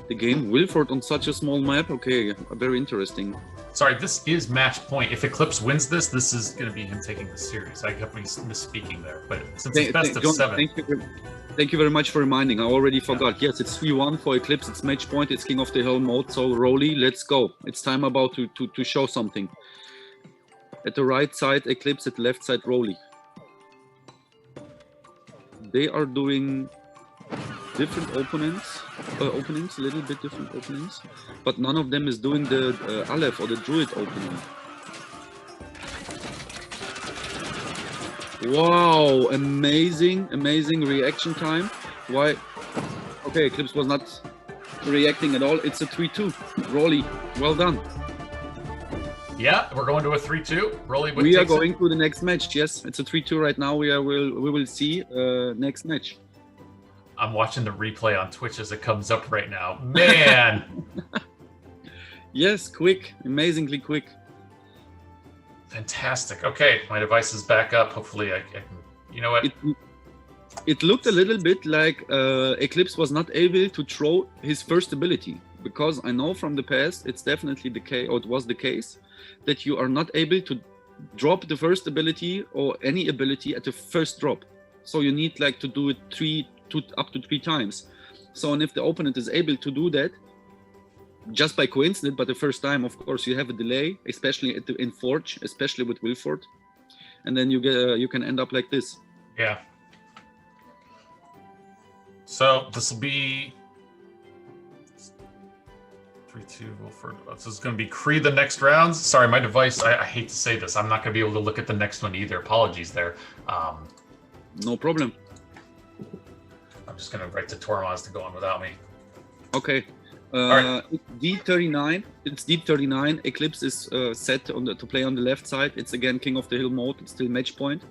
the game. Wilford on such a small map. Okay, very interesting. Sorry, this is match point. If Eclipse wins this, this is going to be him taking the series. I kept misspeaking there, but since it's best of John, 7. Thank you very much for reminding. I already forgot. Yeah. Yes, it's 3-1 for Eclipse. It's match point. It's King of the Hill mode. So Rolly, let's go. It's time about to show something. At the right side, Eclipse. At the left side, Rolly. They are doing different openings, a little bit different openings, but none of them is doing the Aleph or the Druid opening. Wow, amazing reaction time. Why? Okay, Eclipse was not reacting at all. It's a 3-2. Rolly, well done. Yeah, we're going to a 3-2. Rolly, we are going to the next match. Yes, it's a 3-2 right now. We will see next match. I'm watching the replay on Twitch as it comes up right now. Man! Yes, quick, amazingly quick. Fantastic. Okay, my device is back up. Hopefully I can, you know what? It looked a little bit like Eclipse was not able to throw his first ability, because I know from the past it's definitely the case, or it was the case, that you are not able to drop the first ability or any ability at the first drop. So you need like to do it up to 3 times. So, and if the opponent is able to do that just by coincidence, but the first time, of course, you have a delay, especially in Forge, especially with Wilford, and then you can end up like this. Yeah. So this will be 3-2 Wilford. This is going to be Cree the next rounds. Sorry, my device. I hate to say this. I'm not going to be able to look at the next one either. Apologies there. No problem. I'm just going to write to Tormaz to go on without me. Okay. Right. It's deep 39. It's deep 39. Eclipse is set to play on the left side. It's again King of the Hill mode. It's still match point.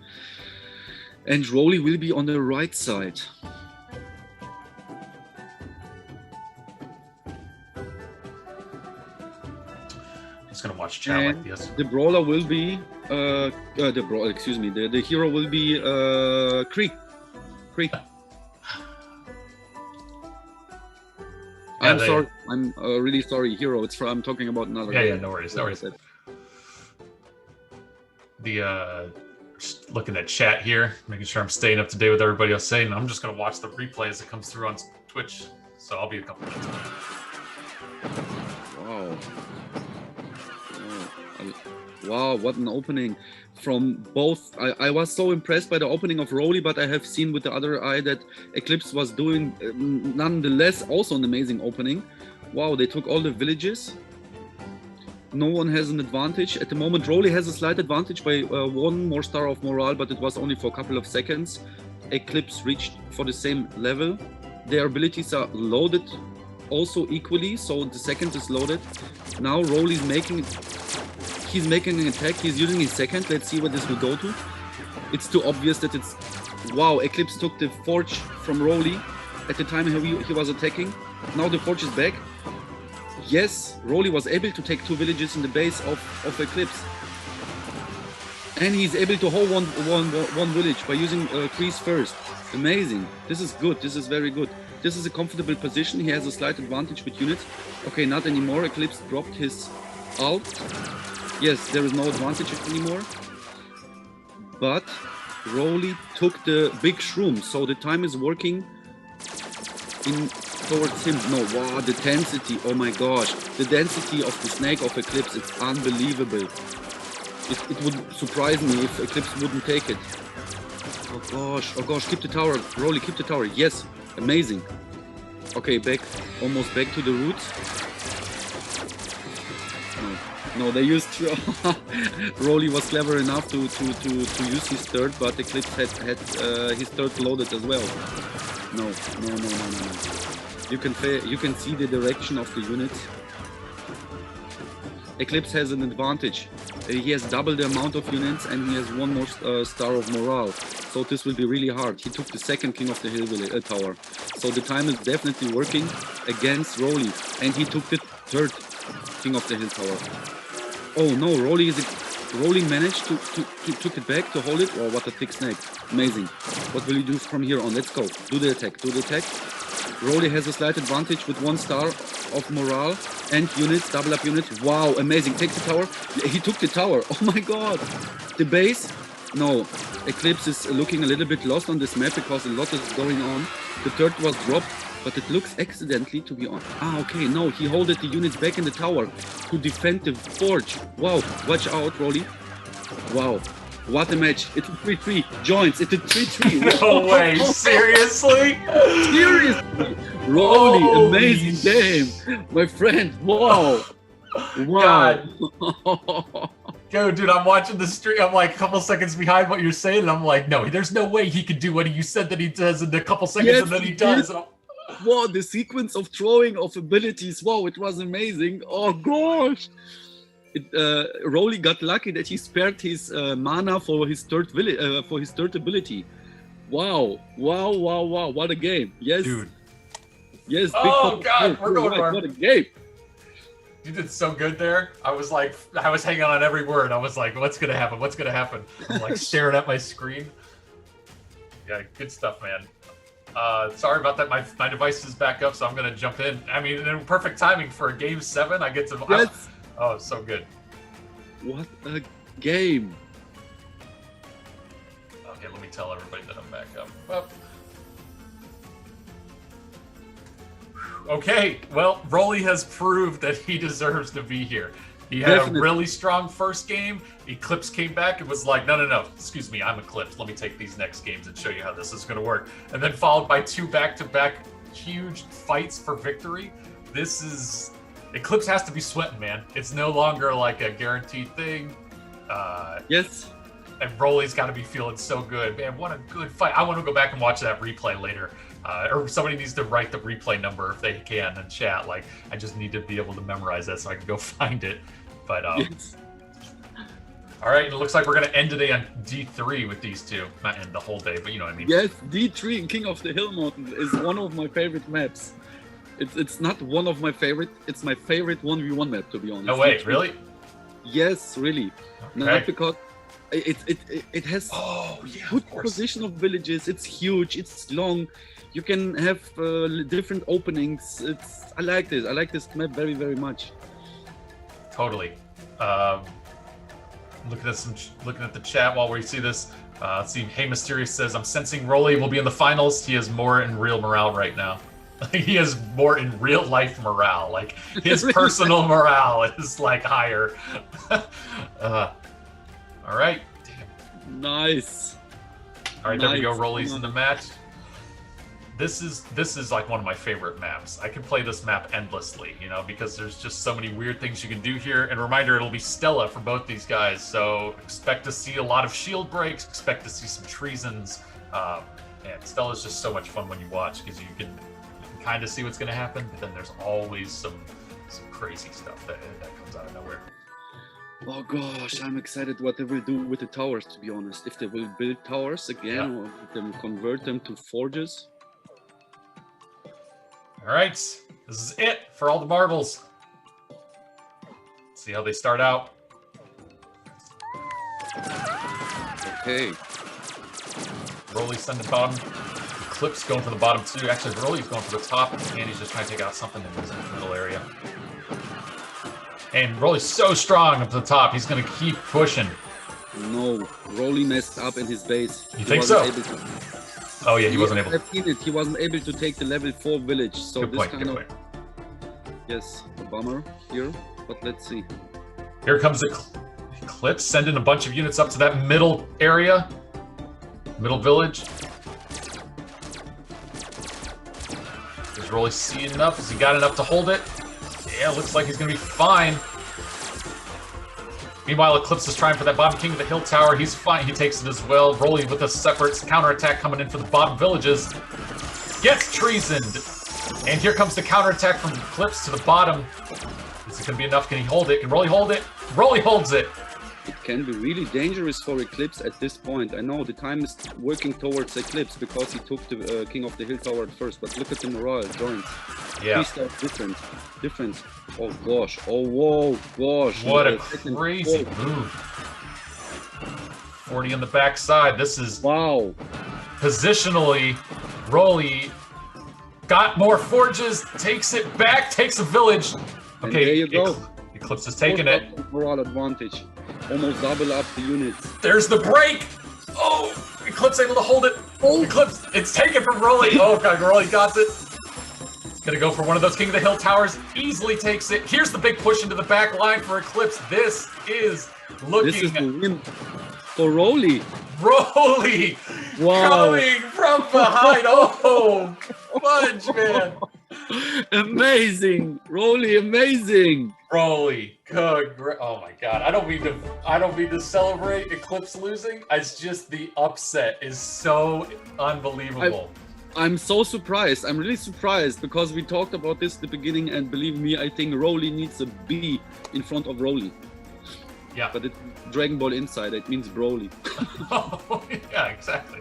And Rolly will be on the right side. Just going to watch chat like this. The brawler will be the hero will be Cree. I'm sorry. I'm really sorry, hero. I'm talking about another. Yeah, no worries. Just looking at chat here, making sure I'm staying up to date with everybody else saying. I'm just going to watch the replay as it comes through on Twitch. So I'll be a couple minutes. Wow. Wow, what an opening from both. I was so impressed by the opening of Rolly, but I have seen with the other eye that Eclipse was doing nonetheless also an amazing opening. Wow, they took all the villages. No one has an advantage. At the moment, Rolly has a slight advantage by 1 more star of morale, but it was only for a couple of seconds. Eclipse reached for the same level. Their abilities are loaded also equally, so the second is loaded. Now Rolly's making an attack. He's using his second. Let's see what this will go to. It's too obvious that it's... Wow, Eclipse took the Forge from Rolly at the time he was attacking. Now the Forge is back. Yes, Rolly was able to take 2 villages in the base of Eclipse. And he's able to hold one village by using Kree's first. Amazing. This is good. This is very good. This is a comfortable position. He has a slight advantage with units. Okay, not anymore. Eclipse dropped his ult. Yes, there is no advantage anymore. But Rolly took the big shroom, so the time is working towards him. No, wow, the density, oh my gosh. The density of the snake of Eclipse, it's unbelievable. It would surprise me if Eclipse wouldn't take it. Oh gosh, keep the tower. Rolly, keep the tower. Yes, amazing. Okay, almost back to the roots. No, they used Rolly was clever enough to use his third, but Eclipse had his third loaded as well. No. You can see the direction of the units. Eclipse has an advantage. He has double the amount of units and he has 1 more star of morale. So this will be really hard. He took the second King of the Hill tower. So the time is definitely working against Rolly. And he took the third King of the Hill Tower. Oh no, Rolly managed to took it back to hold it. Oh, what a thick snake. Amazing. What will he do from here on? Let's go. Do the attack. Do the attack. Rolly has a slight advantage with 1 star of morale and units, double up units. Wow, amazing. Takes the tower. He took the tower. Oh my god. The base. No. Eclipse is looking a little bit lost on this map because a lot is going on. The third was dropped, but it looks accidentally to be on. Ah, okay. No, he holded the units back in the tower to defend the forge. Wow. Watch out, Rolly. Wow. What a match. It's a 3-3. Joins. It's a 3-3. No way. Seriously? Seriously. Rolly, amazing game. My friend. Wow. Wow. Yo, dude, I'm watching the stream. I'm like a couple seconds behind what you're saying. And I'm like, no, there's no way he could do what you said that he does in a couple seconds, Yes, and then he he does. did. Wow, the sequence of throwing of abilities. Wow, it was amazing. Oh gosh. Rolly got lucky that he spared his mana for his third ability. Wow, wow, wow, wow! What a game! Yes, Dude. Yes. Oh god, we're going for What a game! You did so good there. I was hanging on every word. I was like, what's gonna happen? What's gonna happen? I'm like staring at my screen. Yeah, good stuff, man. Sorry about that. My device is back up, so I'm gonna jump in. I mean, in perfect timing for a game 7. I get to. Yes. Oh, so good. What a game! Okay, let me tell everybody that I'm back up. Well, okay, well, Rolly has proved that he deserves to be here. He had Definitely. a really strong first game. Eclipse came back and was like, no, excuse me, I'm Eclipse. Let me take these next games and show you how this is going to work. And then followed by 2 back-to-back huge fights for victory. Eclipse has to be sweating, man. It's no longer like a guaranteed thing. Yes. And Rolly's got to be feeling so good. Man, what a good fight. I want to go back and watch that replay later. Or somebody needs to write the replay number if they can in chat. Like, I just need to be able to memorize that so I can go find it. But, Yes. all right, it looks like we're going to end today on D3 with these two. Not end the whole day, but you know what I mean. Yes, D3 in King of the Hill Mountain is one of my favorite maps. It's not one of my favorite. It's my favorite 1v1 map, to be honest. No way, D3. really? Yes, really. Okay. Not because it has good position of villages. It's huge. It's long. You can have different openings. I like this. I like this map very, very much. Totally. Looking at the chat while we see this. Let's see. Hey, Mysterious says, I'm sensing Rolly will be in the finals. He has more in real morale right now. He has more in real life morale. Like his personal morale is like higher. All right. Damn. Nice. All right, nice. there we go. Rolly's in the match. This is like one of my favorite maps. I can play this map endlessly, you know, because there's just so many weird things you can do here. And reminder, it'll be Stella for both these guys, so expect to see a lot of shield breaks. Expect to see some treasons. And Stella's just so much fun when you watch because you can kind of see what's going to happen, but then there's always some crazy stuff that comes out of nowhere. Oh gosh, I'm excited what they will do with the towers, to be honest. If they will build towers again, or if they will convert them to forges. All right, this is it for all the marbles. Let's see how they start out. Okay. Rolly sending bottom. Eclipse going for the bottom too. Actually, Rolly's going for the top, and he's just trying to take out something in the middle area. And Rolly's so strong up to the top. He's going to keep pushing. No, Rolly messed up in his base. You think so? Oh yeah, he wasn't able. I've seen it. He wasn't able to take the level 4 village. So Good this point, kind good of point. yes, a bummer here. But let's see. Here comes Eclipse, sending a bunch of units up to that middle area, middle village. Does Rolly see enough? Has he got enough to hold it? Yeah, looks like he's gonna be fine. Meanwhile, Eclipse is trying for that bottom king of the hill tower. He's fine. He takes it as well. Rolly with a separate counterattack coming in for the bottom villages. Gets treasoned. And here comes the counterattack from Eclipse to the bottom. Is it going to be enough? Can he hold it? Can Rolly hold it? Rolly holds it. It can be really dangerous for Eclipse at this point. I know the time is working towards Eclipse because he took the King of the Hill Tower at first. But look at the morale, joints. Yeah. 3 stars difference. Oh gosh. Oh whoa, gosh. What a Second crazy four. move. 40 on the backside. This is Wow. positionally. Rolly got more forges, takes it back, takes a village. And Okay, there you go. Eclipse is taking it. Moral advantage. Almost double up the units. There's the break. Oh, Eclipse able to hold it. Oh. Eclipse, it's taken from Rolly. Oh god, Rolly got it. He's gonna go for one of those King of the Hill towers. Easily takes it. Here's the big push into the back line for Eclipse. This is looking. This is the win for Rolly. Rolly Wow. coming from behind. Oh, fudge, man. Amazing. Rolly, amazing. Rolly, good. Oh my god. I don't mean to celebrate Eclipse losing. It's just the upset is so unbelievable. I'm so surprised. I'm really surprised because we talked about this at the beginning, and believe me, I think Rolly needs a B in front of Rolly. Yeah. But it's Dragon Ball Inside. It means Broly. Oh, yeah, exactly.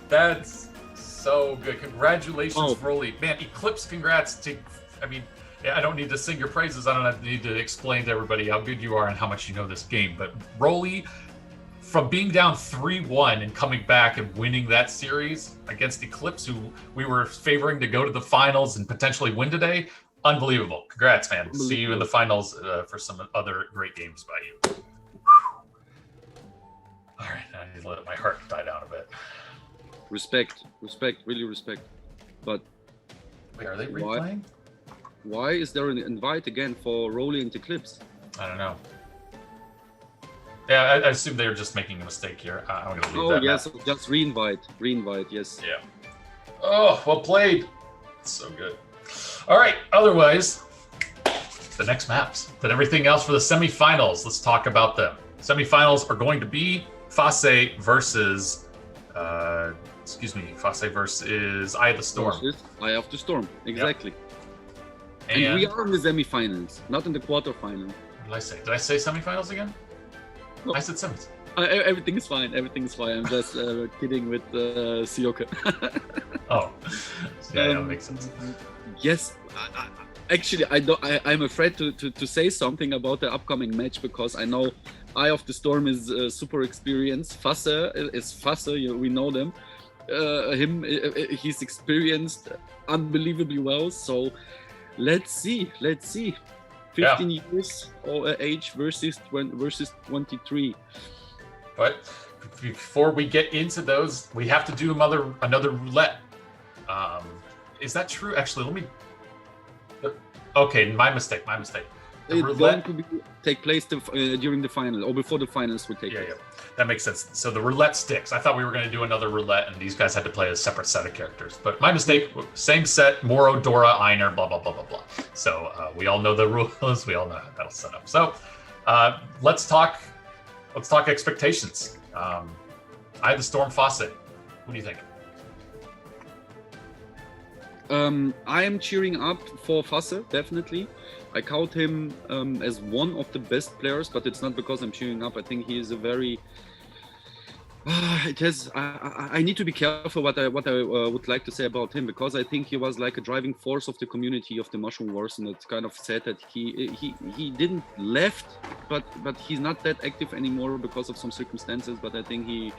That's so good. Congratulations, Rolly. Man, Eclipse, congrats to, I mean, I don't need to sing your praises. I don't need to explain to everybody how good you are and how much you know this game. But Rolly, from being down 3-1 and coming back and winning that series against Eclipse, who we were favoring to go to the finals and potentially win today, unbelievable. Congrats, man. See you in the finals for some other great games by you. All right, I need to let my heart die down a bit. Respect, really respect. But wait, are they replaying? Why is there an invite again for Rolly and Eclipse? I don't know. Yeah, I assume they were just making a mistake here. I'm going to leave that. Oh, yes, just re-invite, yes. Yeah. Oh, well played. So good. All right, otherwise, the next maps. But everything else for the semifinals, let's talk about them. Semifinals are going to be Fase versus, Fase versus Eye of the Storm. Eye of the Storm, exactly. Yep. And we are in the semifinals, not in the quarterfinal. What did I say? Did I say semifinals again? No. I said semis. Everything is fine. I'm just kidding with Sioka. Oh, yeah, that makes sense. Yes, actually, I'm afraid to say something about the upcoming match because I know Eye of the Storm is super experienced. Fase is Fase. We know them. He's experienced unbelievably well. So let's see. 15 years age versus 23. But before we get into those, we have to do another roulette. Is that true? Actually, let me. Okay, my mistake. The roulette going to take place during the final or before the finals will take place. Yeah, that makes sense. So the roulette sticks. I thought we were going to do another roulette, and these guys had to play a separate set of characters. But my mistake. Same set. Moro, Dora, Einar, blah blah blah blah blah. So we all know the rules. We all know how that'll set up. So let's talk expectations. Eye of the Storm, Fase. What do you think? I am cheering up for Fase, definitely. I count him as one of the best players, but it's not because I'm cheering up. I think he is a very... I need to be careful what I would like to say about him, because I think he was like a driving force of the community of the Mushroom Wars, and it's kind of sad that he didn't left, but he's not that active anymore because of some circumstances. But I think he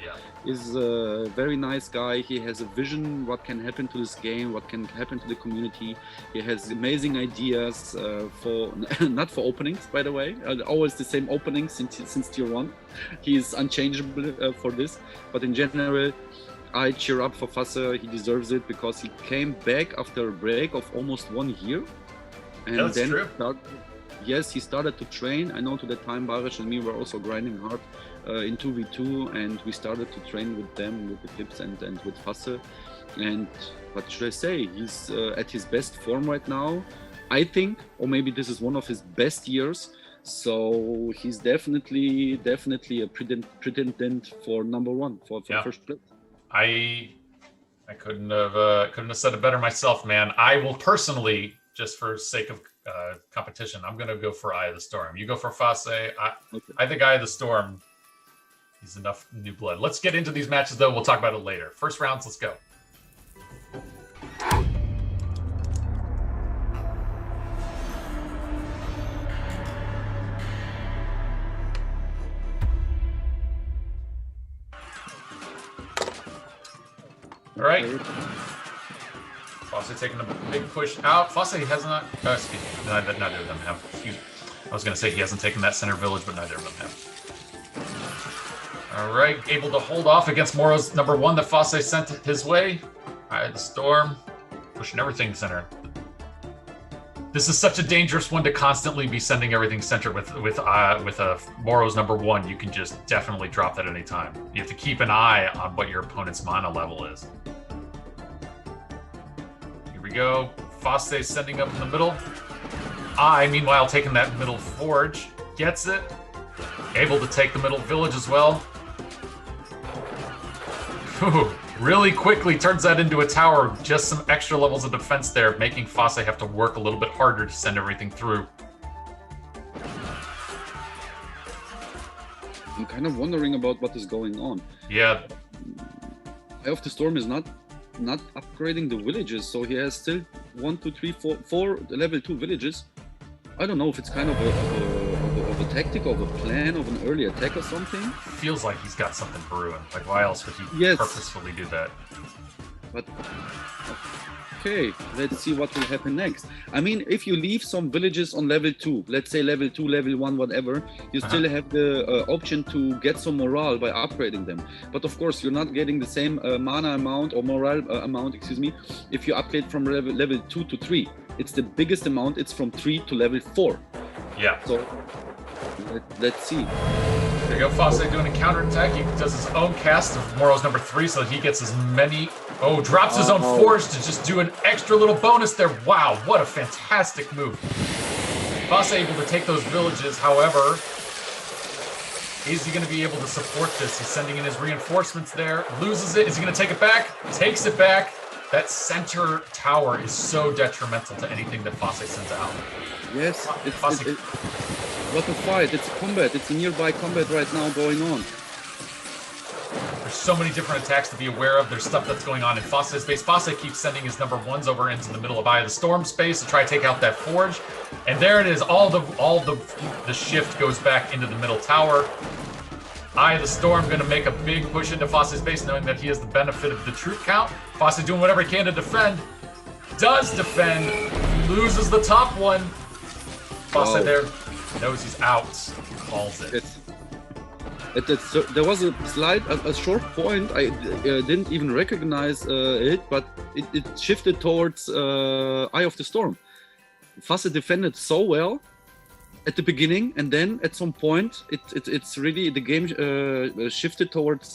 is a very nice guy. He has a vision what can happen to this game, what can happen to the community. He has amazing ideas for not for openings, by the way. Always the same openings since tier 1. He is unchangeable for this. But in general, I cheer up for Fase. He deserves it because he came back after a break of almost 1 year. And that's true. He started to train. I know to that time Barish and me were also grinding hard in 2v2, and we started to train with them, with Eclipse and with Fase. And what should I say? He's at his best form right now, I think, or maybe this is one of his best years. So he's definitely a pretendant for number 1 for first place. I couldn't have said it better myself, man. I will personally, just for sake of competition, I'm going to go for Eye of the Storm. You go for Fase. I think Eye of the Storm, he's enough new blood. Let's get into these matches, though. We'll talk about it later. First rounds, let's go. All right. Fosse taking a big push out. Fosse has not. Excuse me. Neither of them have. Excuse me. I was going to say he hasn't taken that center village, but neither of them have. All right. Able to hold off against Moro's number 1 that Fosse sent his way. All right. The Storm pushing everything center. This is such a dangerous one to constantly be sending everything center with a Moro's number 1. You can just definitely drop that at any time. You have to keep an eye on what your opponent's mana level is. Here we go. Fosse sending up in the middle. Meanwhile, taking that middle forge. Gets it. Able to take the middle village as well. Whew. Really quickly turns that into a tower. Just some extra levels of defense there, making Fosse have to work a little bit harder to send everything through. I'm kind of wondering about what is going on. Yeah. Eye of the Storm is not upgrading the villages, so he has still 1, 2, 3, 4 level 2 villages. I don't know if it's kind of a tactic, of a plan, of an early attack or something. Feels like he's got something brewing. Like, why else would he purposefully do that? But okay, let's see what will happen next. I mean, if you leave some villages on level 2, let's say level 2, level 1, whatever, you still have the option to get some morale by upgrading them. But of course, you're not getting the same mana amount or morale amount, excuse me, if you upgrade from level 2 to 3. It's the biggest amount. It's from 3 to level 4. Yeah. So let's see. There you go, Fosse doing a counterattack. He does his own cast of Moro's number 3 so that he gets as many. Oh, drops his own forge to just do an extra little bonus there. Wow, what a fantastic move. Fosse able to take those villages. However, is he going to be able to support this? He's sending in his reinforcements there. Loses it. Is he going to take it back? Takes it back. That center tower is so detrimental to anything that Fosse sends out. Yes, what a fight. It's combat. It's a nearby combat right now going on. There's so many different attacks to be aware of. There's stuff that's going on in Fosse's base. Fosse keeps sending his number 1s over into the middle of Eye of the Storm space to try to take out that forge. And there it is. All the shift goes back into the middle tower. Eye of the Storm going to make a big push into Fosse's base, knowing that he has the benefit of the troop count. Fosse doing whatever he can to defend. Does defend. Loses the top one. Fosse there knows he's out. Calls it. There was a short point. I didn't even recognize it, but it shifted towards Eye of the Storm. Fosse defended so well at the beginning, and then at some point, it's really the game shifted towards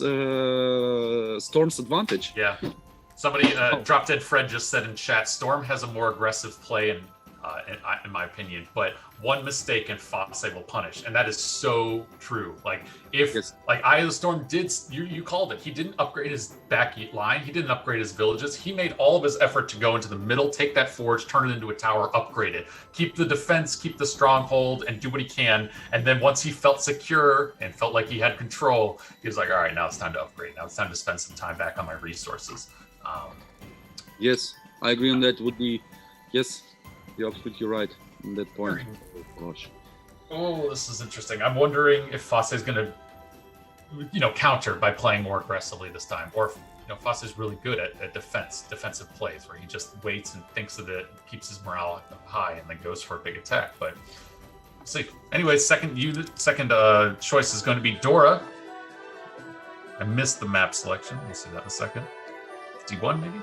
Storm's advantage. Yeah. Somebody, Drop Dead Fred just said in chat, Storm has a more aggressive play, in my opinion, but one mistake and Fosse will punish, and that is so true. Like like Eye of the Storm did, you called it. He didn't upgrade his back line. He didn't upgrade his villages. He made all of his effort to go into the middle, take that forge, turn it into a tower, upgrade it, keep the defense, keep the stronghold, and do what he can. And then once he felt secure and felt like he had control, he was like, all right, now it's time to upgrade. Now it's time to spend some time back on my resources. Yes, I agree on that. Yes, you're absolutely right on that point. Oh gosh. Oh, this is interesting. I'm wondering if Fosse is going to, counter by playing more aggressively this time, or if Fosse is really good at defensive plays where he just waits and thinks of it, keeps his morale high, and then goes for a big attack. But we'll see. Anyway, second choice is going to be Dora. I missed the map selection. We'll see that in a second. D1 maybe.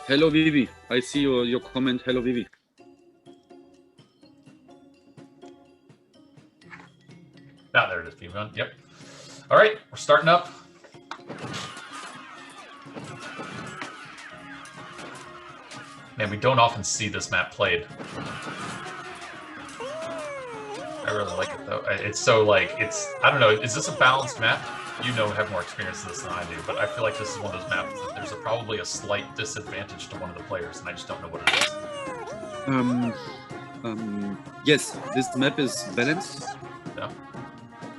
Hello Vivi, I see your comment. Hello Vivi. Ah, there it is, D1. Yep. All right, we're starting up. Man, we don't often see this map played. I really like it though. It's so I don't know, is this a balanced map? You have more experience in this than I do, but I feel like this is one of those maps that there's probably a slight disadvantage to one of the players, and I just don't know what it is. Yes, this map is balanced. Yeah.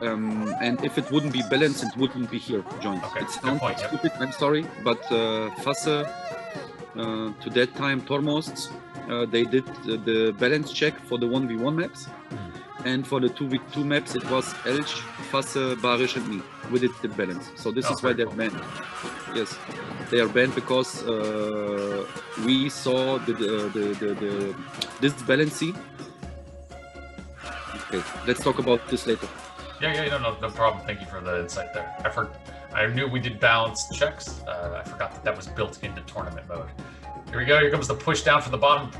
And if it wouldn't be balanced, it wouldn't be here joined. Okay, it sounds stupid, I'm sorry, but Fosse, to that time, Tormost, they did the balance check for the 1v1 maps. And for the 2v2 maps, it was Elch, Fosse, Barish, and me. We did the balance. So this is why they're banned. Yes. They are banned because we saw the disbalancing. Okay, let's talk about this later. Yeah, no problem. Thank you for the insight there. I knew we did balanced checks. I forgot that was built into tournament mode. Here we go. Here comes the push down from the bottom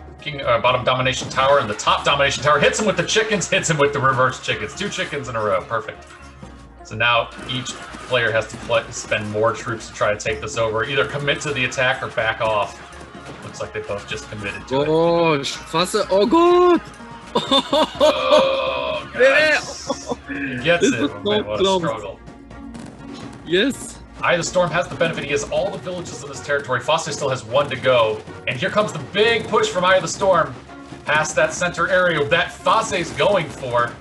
domination tower, and the top domination tower hits him with the chickens, hits him with the reverse chickens. 2 chickens in a row. Perfect. So now each player has to spend more troops to try to take this over. Either commit to the attack or back off. Looks like they both just committed to it. Gosh, Fasse, oh God! Oh, gosh. He gets it. Oh, man, what a struggle. Yes. Eye of the Storm has the benefit. He has all the villages in this territory. Fasse still has 1 to go. And here comes the big push from Eye of the Storm. Past that center area that Fasse's going for.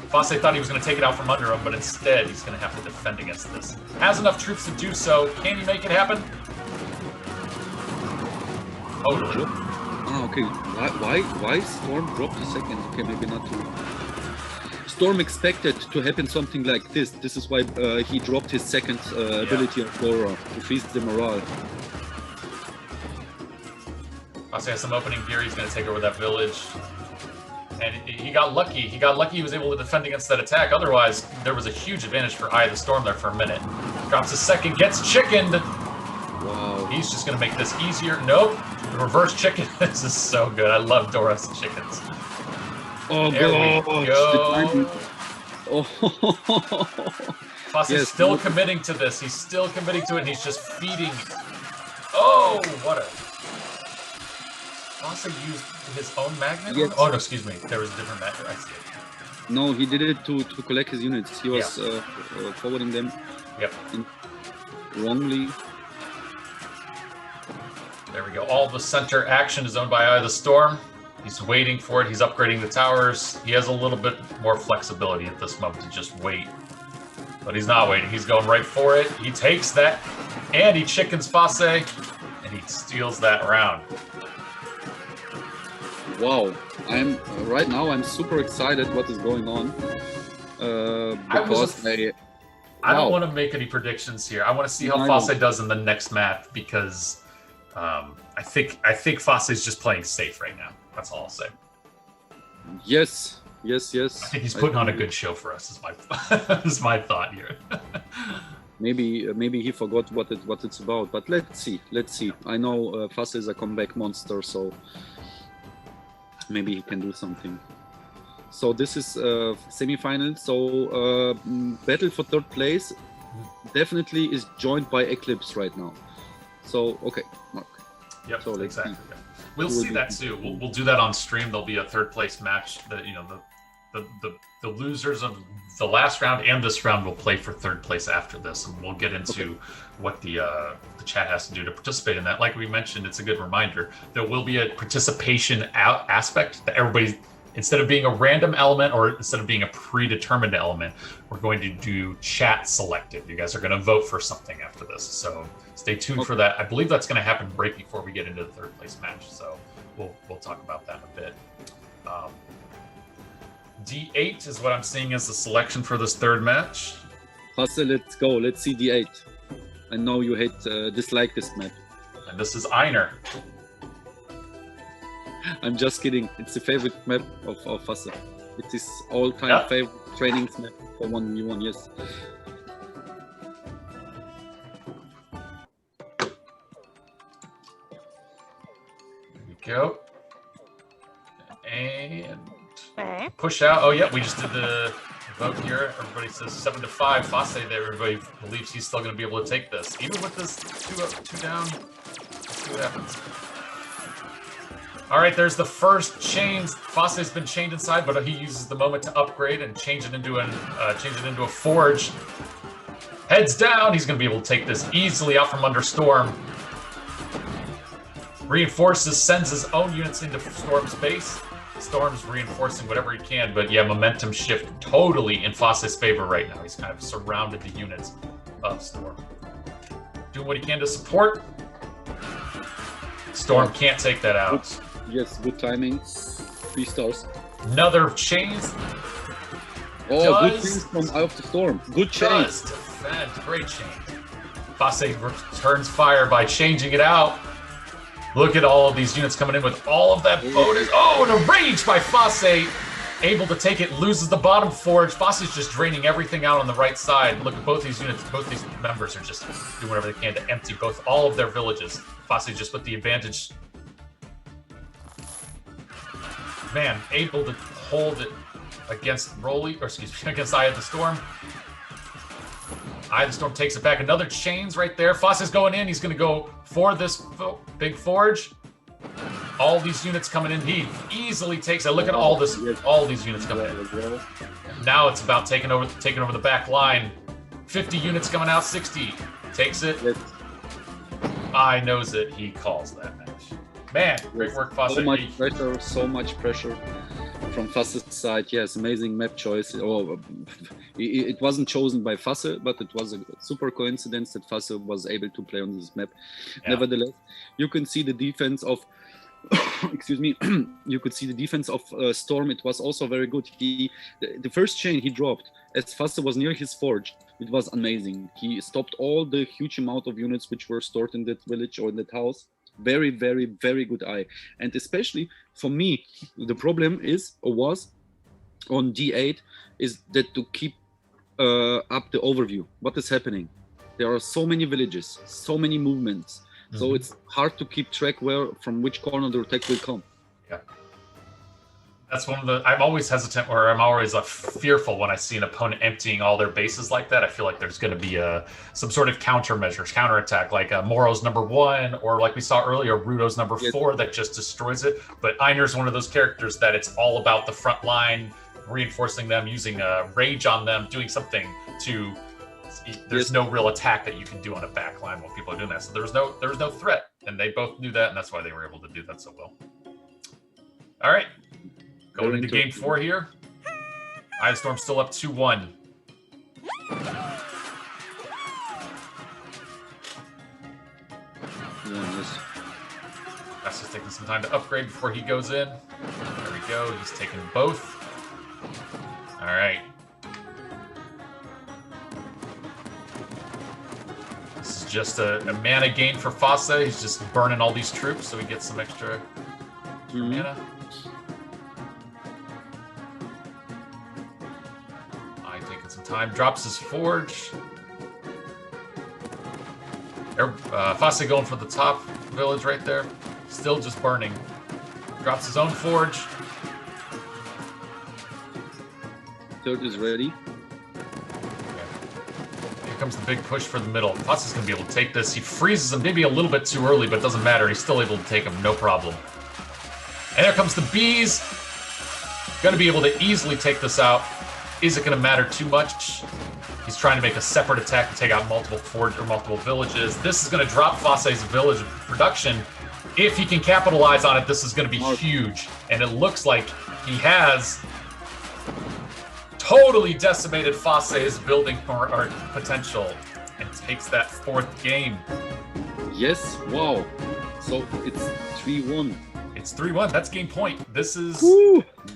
Fasse thought he was going to take it out from under him, but instead he's going to have to defend against this. Has enough troops to do so. Can he make it happen? Totally. Oh, okay. Why Storm dropped a second? Okay, maybe not too. Storm expected to happen something like this. This is why he dropped his second ability of Dora to freeze the morale. Fasse has some opening gear. He's going to take over that village. And he got lucky. He was able to defend against that attack. Otherwise, there was a huge advantage for Eye of the Storm there for a minute. Drops a second, gets chickened. Wow. He's just going to make this easier. Nope. The reverse chicken. This is so good. I love Dora's chickens. Oh, there we go. Oh. Fasse's still committing to this. He's still committing to it, and he's just feeding. Oh, what a... Fasse used his own magnet? Yes. Oh, no, excuse me. There was a different magnet. I see it. No, he did it to collect his units. He was forwarding them wrongly. There we go. All the center action is owned by Eye of the Storm. He's waiting for it. He's upgrading the towers. He has a little bit more flexibility at this moment to just wait. But he's not waiting. He's going right for it. He takes that, and he chickens Fasse, and he steals that round. Wow. Right now I'm super excited what is going on. Because I don't want to make any predictions here. I want to see how Fasse does in the next map because I think Fasse's just playing safe right now. That's all I'll say. Yes. I think he's putting on a good show for us. Is my thought here. Maybe he forgot what it's about. But let's see. I know Fasse is a comeback monster, so maybe he can do something. So this is semi-final. So battle for 3rd place definitely is joined by Eclipse right now. So okay. Yep. So let's exactly. see. We'll see that too. We'll do that on stream. There'll be a 3rd place match. That the losers of the last round and this round will play for 3rd place after this, and we'll get into what the chat has to do to participate in that. Like we mentioned, it's a good reminder. There will be a participation aspect that everybody, instead of being a random element or instead of being a predetermined element, we're going to do chat selected. You guys are going to vote for something after this, so stay tuned for that. I believe that's going to happen right before we get into the 3rd place match, so we'll talk about that in a bit. D8 is what I'm seeing as the selection for this 3rd match. Fasse, let's go. Let's see D8. I know you dislike this map. And this is Einer. I'm just kidding. It's the favorite map of Fasse. It is all-time favorite training map for 1v1, yes. There we go. And push out. Oh, yeah, we just did the vote here. Everybody says 7-5. Fasse there. Everybody believes he's still going to be able to take this. Even with this 2 up, 2 down. Let's see what happens. All right, there's the first chains. Fasse's been chained inside, but he uses the moment to upgrade and change it into a forge. Heads down. He's going to be able to take this easily out from under Storm. Reinforces, sends his own units into Storm's base. Storm's reinforcing whatever he can, but yeah, momentum shift totally in Fasse's favor right now. He's kind of surrounded the units of Storm. Doing what he can to support. Storm can't take that out. Yes, good timing. 3 stars. Another chains. Oh, good chains from Eye of the Storm. Good chains. Defend. Great chain. Fosse returns fire by changing it out. Look at all of these units coming in with all of that bonus. Oh, and a rage by Fosse. Able to take it, loses the bottom forge. Fosse's just draining everything out on the right side. Look at both these units. Both these members are just doing whatever they can to empty all of their villages. Fosse just with the advantage. Man, able to hold it against Relly, or excuse me, against Eye of the Storm. Eye of the Storm takes it back. Another chains right there. Fosse's going in. He's going to go for this big forge. All these units coming in. He easily takes it. Look at all this. All these units coming in. Now it's about taking over the back line. 50 units coming out. 60 takes it. Eye knows it. He calls that match. Man, great work, Fosse. So much pressure from Fosse's side. Yes, amazing map choice. Oh, it wasn't chosen by Fosse, but it was a super coincidence that Fosse was able to play on this map. Yeah. Nevertheless, you can see the defense of excuse me, you could see the defense of Storm. It was also very good. The first chain he dropped as Fosse was near his forge. It was amazing. He stopped all the huge amount of units which were stored in that village or in that house. Very, very, very good eye. And especially for me, the problem was on D8 is that to keep up the overview. What is happening? There are so many villages, so many movements. So it's hard to keep track from which corner the attack will come. Yeah. That's one of the... I'm always hesitant, or I'm always fearful when I see an opponent emptying all their bases like that. I feel like there's going to be some sort of counterattack, like Moro's #1, or like we saw earlier, Rudo's #4 that just destroys it. But Einer's one of those characters that it's all about the front line, reinforcing them, using rage on them, doing something to... There's no real attack that you can do on a back line while people are doing that. So there was no threat, and they both knew that, and that's why they were able to do that so well. All right, going into game 4 here. Eye of the Storm still up 2-1. That's just taking some time to upgrade before he goes in. There we go. He's taking both. All right. This is just a mana gain for Fosse. He's just burning all these troops so he gets some extra mana. Taking some time. Drops his forge. Fosse going for the top village right there. Still just burning. Drops his own forge. Third is ready. Comes the big push for the middle. Fosse is going to be able to take this. He freezes him maybe a little bit too early, but it doesn't matter. He's still able to take him, no problem. And there comes the bees. Going to be able to easily take this out. Is it going to matter too much? He's trying to make a separate attack to take out multiple forge or multiple villages. This is going to drop Fosse's village production. If he can capitalize on it, this is going to be huge. And it looks like he has totally decimated Fosse's building or potential and takes that 4th game. Yes, wow. So it's 3-1. It's 3-1. That's game point. This is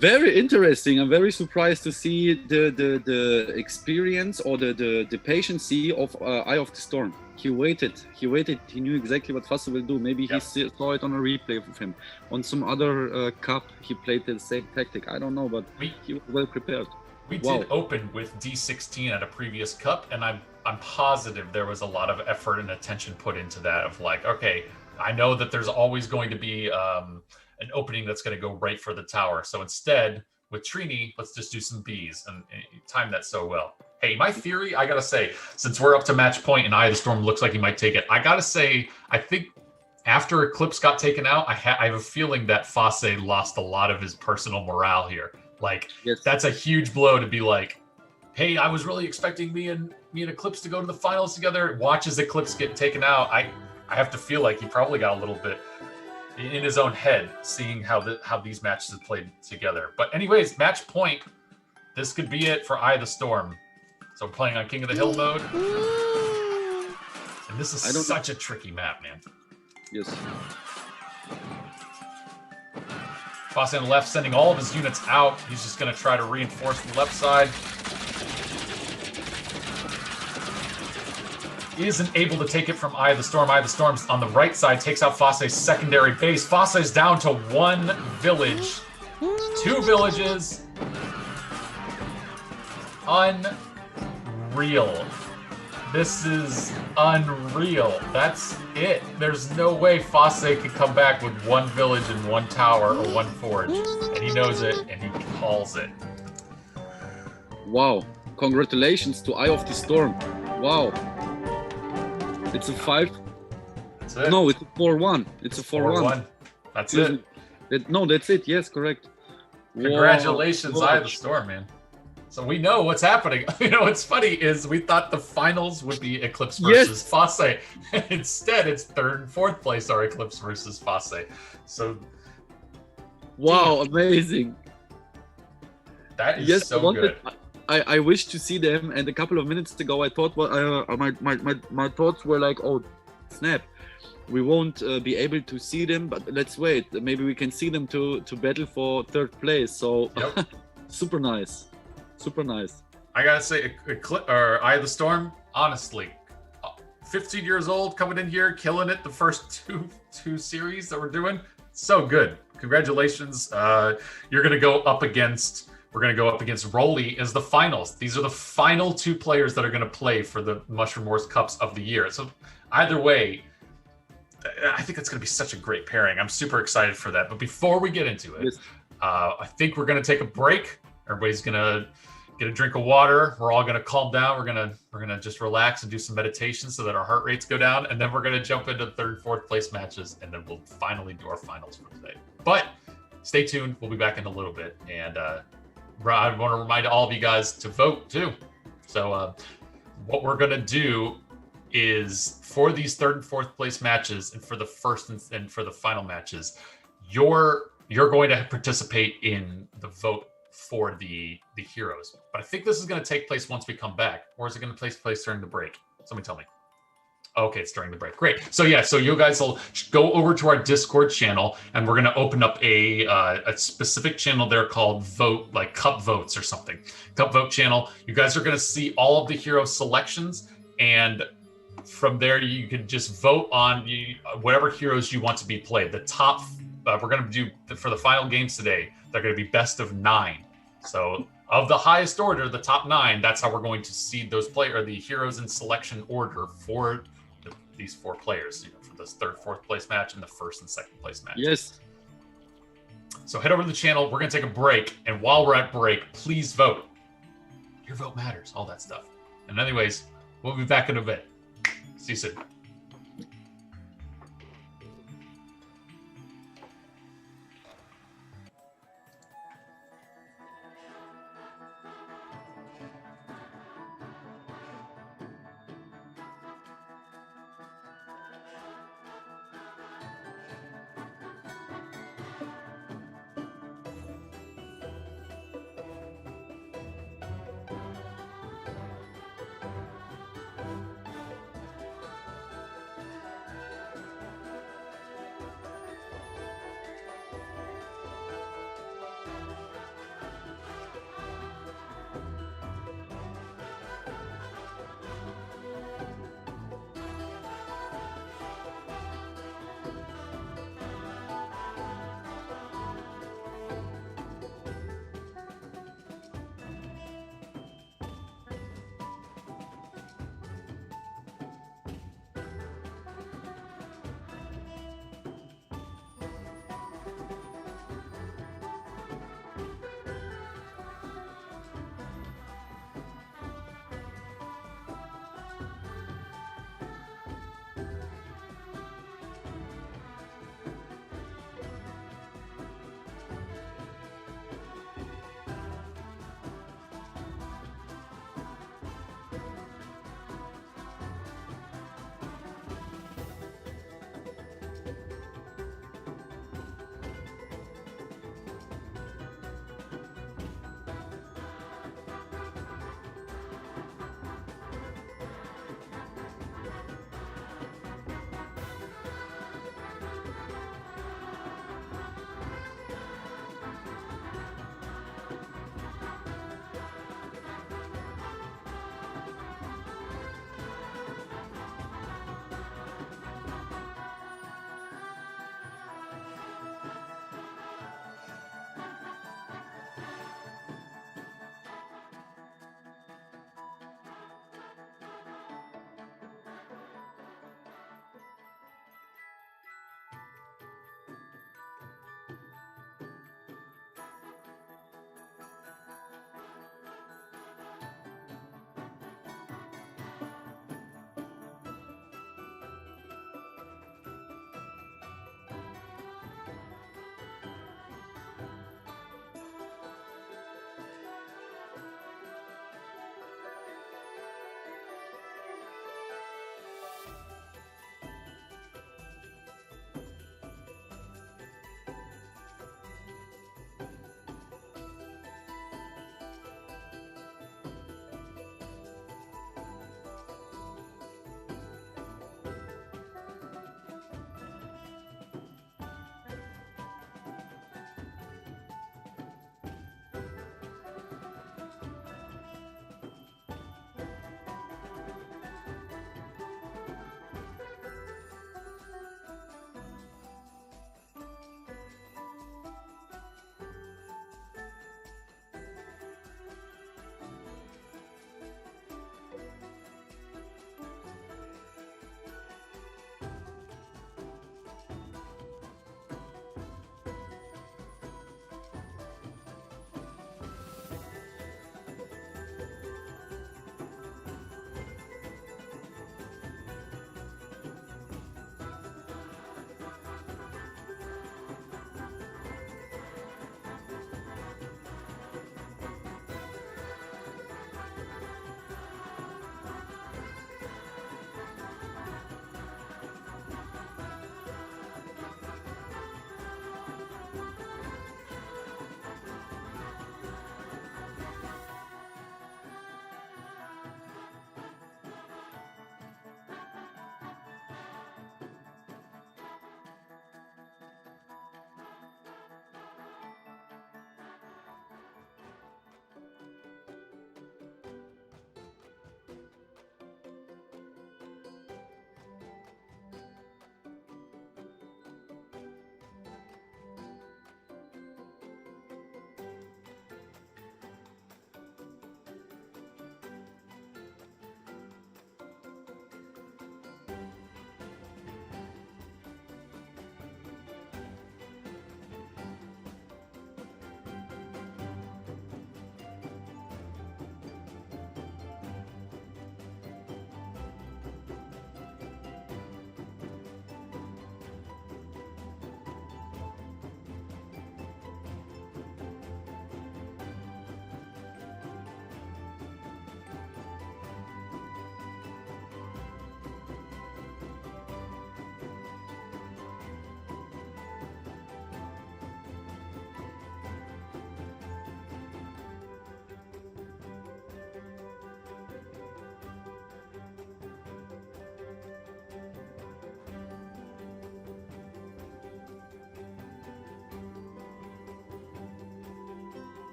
very interesting. I'm very surprised to see the experience or the patience of Eye of the Storm. He waited. He knew exactly what Fosse will do. Maybe he saw it on a replay of him. On some other cup, he played the same tactic. I don't know, but he was well prepared. We did open with D16 at a previous cup, and I'm positive there was a lot of effort and attention put into that of like, okay, I know that there's always going to be an opening that's going to go right for the tower. So instead, with Trini, let's just do some bees, and you timed that so well. Hey, my theory, I got to say, since we're up to match point and Eye of the Storm looks like he might take it, I got to say, I think after Eclipse got taken out, I have a feeling that Fosse lost a lot of his personal morale here. Like, that's a huge blow to be like, hey, I was really expecting me and Eclipse to go to the finals together. Watch as Eclipse get taken out. I have to feel like he probably got a little bit in his own head, seeing how these matches have played together. But anyways, match point. This could be it for Eye of the Storm. So we're playing on King of the Hill mode. And this is such a tricky map, man. Yes. Fosse on the left, sending all of his units out. He's just going to try to reinforce the left side. isn't able to take it from Eye of the Storm. Eye of the Storm's on the right side, takes out Fosse's secondary base. Fosse's down to 1 village. 2 villages. Unreal. This is unreal. That's it. There's no way Fosse could come back with 1 village and 1 tower or 1 forge. And he knows it, and he calls it. Wow. Congratulations to Eye of the Storm. Wow. It's a 5. That's it. No, it's a 4-1. It's a 4-1. That's it. No, that's it. Yes, correct. Congratulations, wow. Eye of the Storm, man. So we know what's happening. You know, what's funny is we thought the finals would be Eclipse versus Fosse. Instead, it's 3rd and 4th place are Eclipse versus Fosse. So, wow, amazing. That is so good. I wish to see them, and a couple of minutes ago I thought, well, my thoughts were like, oh, snap, we won't be able to see them, but let's wait. Maybe we can see them to battle for 3rd place. So, yep. Super nice. Super nice. I gotta say, Eye of the Storm, honestly, 15 years old, coming in here, killing it the first two series that we're doing. So good. Congratulations. We're gonna go up against Relly as the finals. These are the final 2 players that are gonna play for the Mushroom Wars Cups of the year. So either way, I think it's gonna be such a great pairing. I'm super excited for that. But before we get into it, yes. I think we're gonna take a break. Everybody's gonna get a drink of water. We're all gonna calm down. We're gonna just relax and do some meditation so that our heart rates go down, and then we're gonna jump into 3rd and 4th place matches, and then we'll finally do our finals for today. But stay tuned. We'll be back in a little bit, and I want to remind all of you guys to vote too. So what we're gonna do is for these 3rd and 4th place matches, and for the first and for the final matches, you're going to participate in the vote for the heroes. But I think this is going to take place once we come back, or is it going to take place during the break? Somebody tell me. Okay, it's during the break. Great. So yeah, so you guys will go over to our Discord channel, and we're going to open up a specific channel there called Vote, like Cup Votes or something. Cup Vote channel. You guys are going to see all of the hero selections, and from there you can just vote on whatever heroes you want to be played. The top, we're going to do for the final games today. They're going to be best of 9. So of the highest order, the top 9, that's how we're going to seed those the heroes in selection order for these 4 players, for this 3rd, 4th place match and the 1st and 2nd place match. Yes. So head over to the channel. We're going to take a break. And while we're at break, please vote. Your vote matters, all that stuff. And anyways, we'll be back in a bit. See you soon.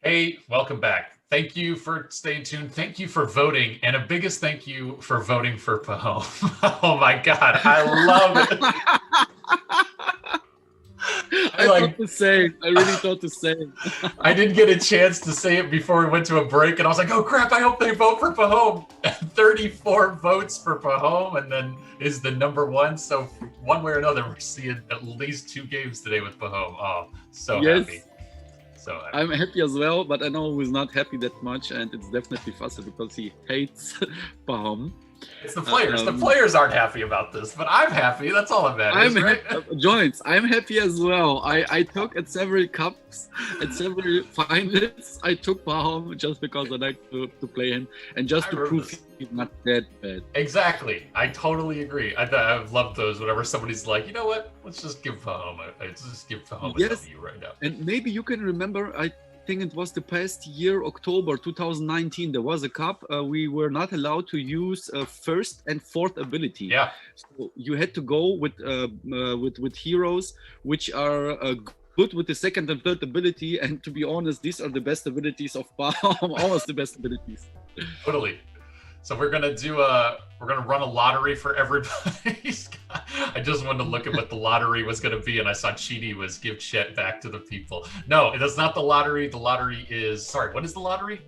Hey, welcome back. Thank you for staying tuned. Thank you for voting. And a biggest thank you for voting for Pahom. Oh my God, I love it. I thought the same. I really thought the same. I didn't get a chance to say it before we went to a break, and I was like, oh crap, I hope they vote for Pahom. 34 votes for Pahom, and then is the #1. So one way or another, we're seeing at least 2 games today with Pahom. Oh, so happy. So I'm happy as well, but I know who's not happy that much, and it's definitely Fasse because he hates Pahom. It's the players. The players aren't happy about this, but I'm happy. That's all that matters, right? Joints, I'm happy as well. I took at several cups, at several finals, I took Pahom just because I like to play him and just to prove he's not that bad. Exactly. I totally agree. I've loved those whenever somebody's like, you know what? Let's just give Pahom a W right now. And maybe you can remember, I think it was the past year, October 2019, there was a cup. We were not allowed to use first and fourth ability. Yeah. So you had to go with heroes which are good with the second and third ability. And to be honest, these are the best abilities of Pahom, almost the best abilities. Totally. So we're gonna run a lottery for everybody. I just wanted to look at what the lottery was gonna be, and I saw Chidi was give chat back to the people. No, it is not the lottery. The lottery is what is the lottery?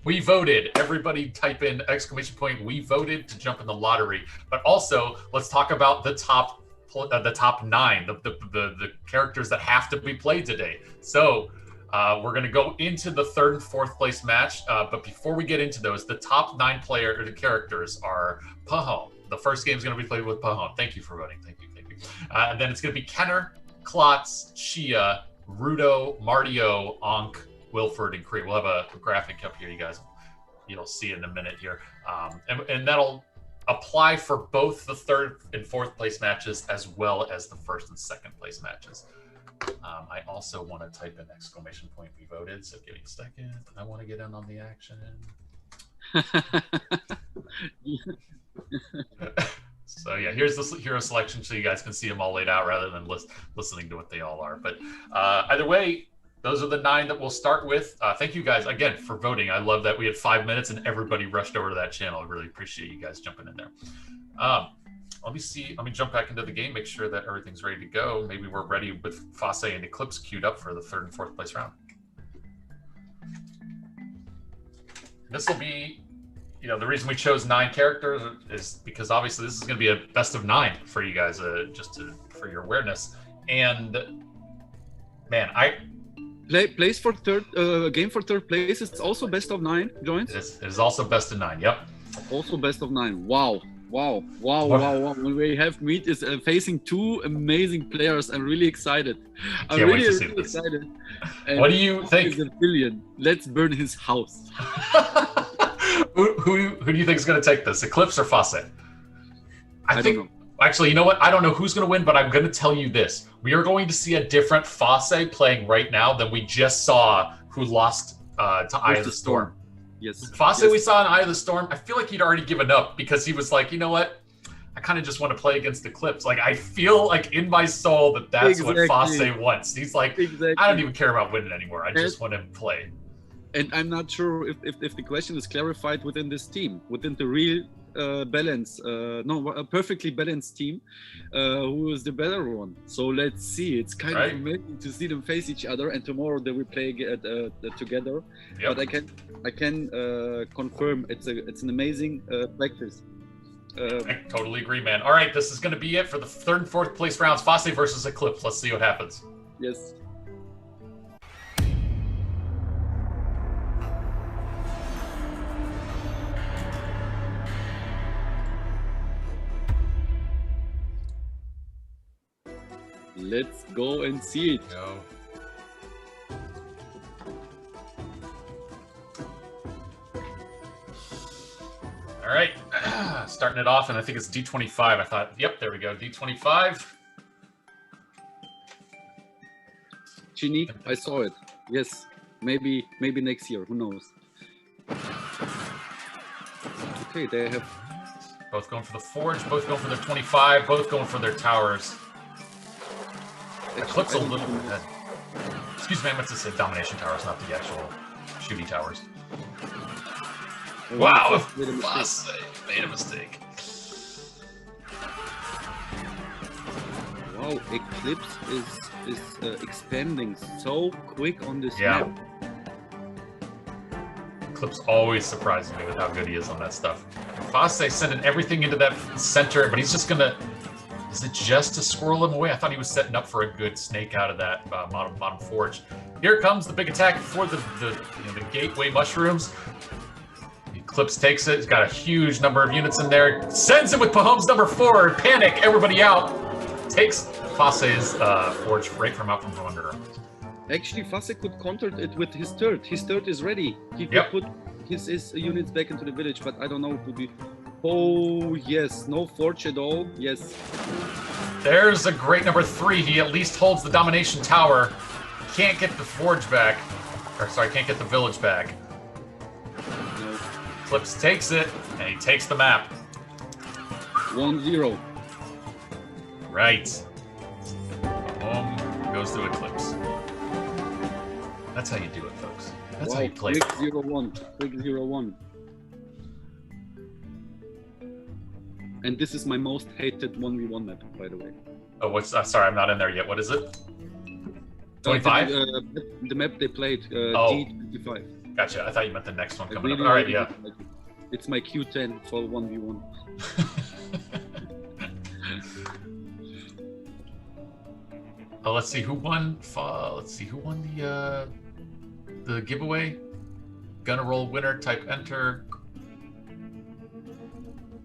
We voted. Everybody type in ! We voted to jump in the lottery. But also, let's talk about the top 9, the characters that have to be played today. So. We're going to go into the 3rd and 4th place match, but before we get into those, the top 9 characters are Pahom. The first game is going to be played with Pahom. Thank you for voting. Thank you. And then it's going to be Kenner, Klotz, Shia, Rudo, Martio, Ankh, Wilford, and Kree. We'll have a graphic up here, you guys. You'll see it in a minute here. And that'll apply for both the 3rd and 4th place matches as well as the 1st and 2nd place matches. I also want to type in ! We voted, so give me a second. I want to get in on the action. So yeah, here's the hero selection so you guys can see them all laid out rather than listening to what they all are. But either way, those are the 9 that we'll start with. Thank you guys again for voting. I love that we had 5 minutes and everybody rushed over to that channel. I really appreciate you guys jumping in there. Let me jump back into the game, make sure that everything's ready to go. Maybe we're ready with Fasse and Eclipse queued up for the 3rd and 4th place round. This will be, the reason we chose 9 characters is because obviously this is going to be a best of 9 for you guys, for your awareness. And man, place for game for 3rd place. It's also best of 9 joints. It is also best of 9. Yep. Also best of 9. Wow. When we have Meat is facing 2 amazing players. I'm really excited. I'm really excited. And what do you think? A billion. Let's burn his house. who do you think is going to take this, Eclipse or Fasse? I think. Don't know. Actually, you know what? I don't know who's going to win, but I'm going to tell you this: we are going to see a different Fasse playing right now than we just saw, who lost to Eye of the Storm. Yes. Fasse, we saw in Eye of the Storm. I feel like he'd already given up because he was like, you know what? I kind of just want to play against Eclipse. Like, I feel like in my soul that's what Fasse wants. He's like, I don't even care about winning anymore. I just want to play. And I'm not sure if the question is clarified within this team, within the real balance, a perfectly balanced team, who is the better one. So let's see. It's kind of amazing to see them face each other, and tomorrow they will play together. Yep. But I can confirm it's an amazing practice. I totally agree, man. All right, this is going to be it for the 3rd and 4th place rounds. Fasse versus Eclipse. Let's see what happens. Yes. Let's go and see it. Go. All right, starting it off, and I think it's D25. I thought, yep, there we go, D25. Chini, I saw it. Yes, maybe next year. Who knows? Okay, they have both going for the Forge, both going for their 25, both going for their towers. Eclipse a little bit ahead. Excuse me, I meant to say Domination Towers, not the actual shooty towers. Oh, Wow, made a mistake. Fosse made a mistake. Wow, Eclipse is expanding so quick on this Yeah. map. Eclipse always surprises me with how good he is on that stuff. Fosse sending everything into that center, but he's just gonna. Is it just to squirrel him away? I thought he was setting up for a good snake out of that bottom forge. Here comes the big attack for the gateway mushrooms. Eclipse takes it. He's got a huge number of units in there. Sends it with Pahom's number 4. Panic! Everybody out. Takes Fosse's forge right from out from under him. Actually, Fosse could counter it with his third. His third is ready. He could Yep. put his units back into the village, but I don't know if it would be. Oh, yes. No forge at all. Yes. There's a great number 3. He at least holds the domination tower. Can't get the forge back. Or sorry, can't get the village back. No. Eclipse takes it, and he takes the map. 1-0. Right. Boom. Goes to Eclipse. That's how you do it, folks. That's how you play. Quick 0-1. Quick 0-1. And this is my most hated 1v1 map, by the way. Oh, what's... sorry, I'm not in there yet. What is it? 25? The map they played, Oh. D25. Gotcha. I thought you meant the next one I coming really up. All right, really yeah. like it. It's my Q10 for 1v1. Oh, let's see who won. Let's see who won the giveaway. Gonna roll winner. Type enter.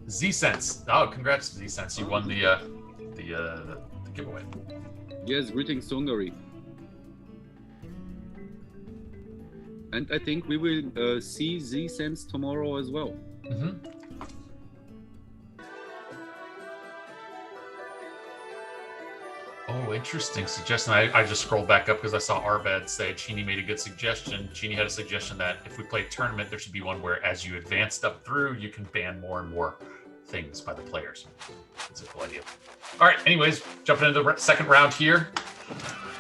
Z-Sense. Oh, congrats, Z-Sense. You won the giveaway. Yes, greetings to Hungary. And I think we will see Z-Sense tomorrow as well. Mm-hmm. Oh, interesting suggestion. I just scrolled back up because I saw Arbed say Chini made a good suggestion. Chini had a suggestion that if we play a tournament, there should be one where as you advance up through, you can ban more and more things by the players. That's a cool idea. All right, anyways, jumping into the second round here.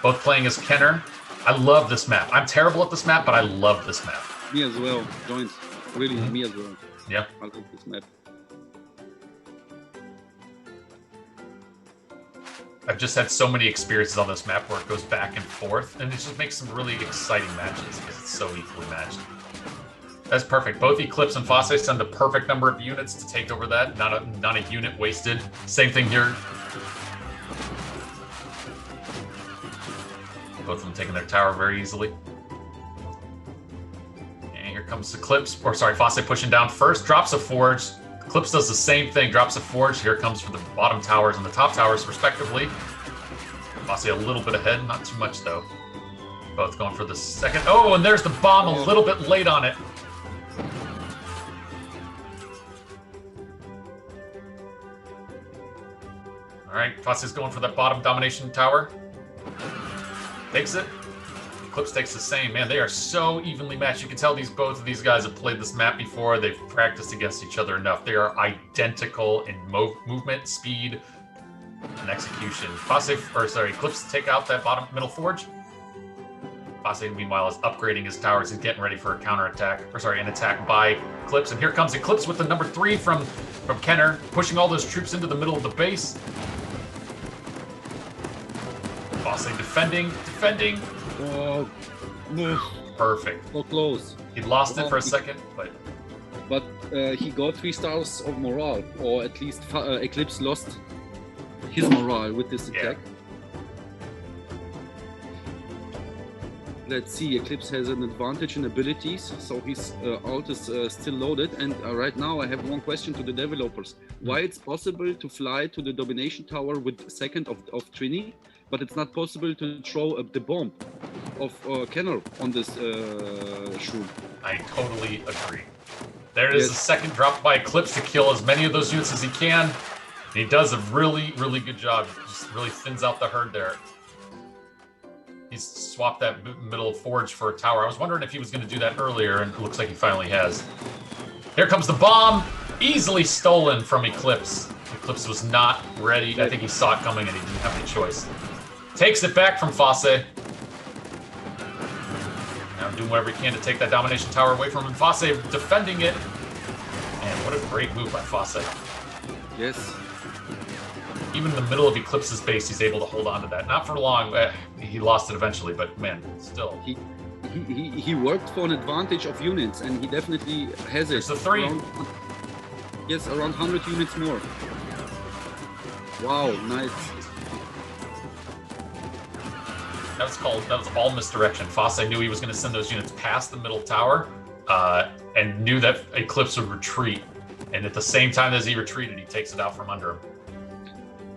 Both playing as Kenner. I love this map. I'm terrible at this map, but I love this map. Me as well, joined. Really, Mhm. me as well. Yeah. I love this map. I've just had so many experiences on this map where it goes back and forth, and it just makes some really exciting matches because it's so equally matched. That's perfect. Both Eclipse and Fosse send the perfect number of units to take over that. Not a unit wasted. Same thing here. Both of them taking their tower very easily. And here comes Eclipse, or sorry, Fosse pushing down first, drops a forge. Eclipse does the same thing, drops a forge. Here comes for the bottom towers and the top towers, respectively. Fosse a little bit ahead, not too much though. Both going for the second. Oh, and there's the bomb a little bit late on it. All right, Fosse's going for that bottom domination tower. Takes it. Eclipse takes the same. Man, they are so evenly matched. You can tell both of these guys have played this map before. They've practiced against each other enough. They are identical in movement, speed, and execution. Eclipse take out that bottom middle forge. Fosse, meanwhile, is upgrading his towers. He's getting ready for a counterattack, an attack by Eclipse. And here comes Eclipse with the number 3 from Kenner, pushing all those troops into the middle of the base. Fosse defending. Oh, no. Perfect. So close. He lost it for a second, but he got 3 stars of morale, or at least Eclipse lost his morale with this attack. Let's see, Eclipse has an advantage in abilities, so his ult is still loaded. And right now I have one question to the developers. Why it's possible to fly to the domination tower with second of Trini, but it's not possible to throw the bomb of Kenner on this shroom? I totally agree. There is a second drop by Eclipse to kill as many of those units as he can. And he does a really, really good job. Just really thins out the herd there. He's swapped that middle forge for a tower. I was wondering if he was going to do that earlier, and it looks like he finally has. Here comes the bomb! Easily stolen from Eclipse. Eclipse was not ready. I think he saw it coming and he didn't have any choice. Takes it back from Fosse. Now doing whatever he can to take that domination tower away from him. Fosse defending it. And what a great move by Fosse. Yes. Even in the middle of Eclipse's base, he's able to hold on to that. Not for long. He lost it eventually, but man, still. He worked for an advantage of units, and he definitely has it. There's a 3. Yes, around 100 units more. Wow, nice. That was all misdirection. Fosse knew he was going to send those units past the middle tower, and knew that Eclipse would retreat. And at the same time as he retreated, he takes it out from under him.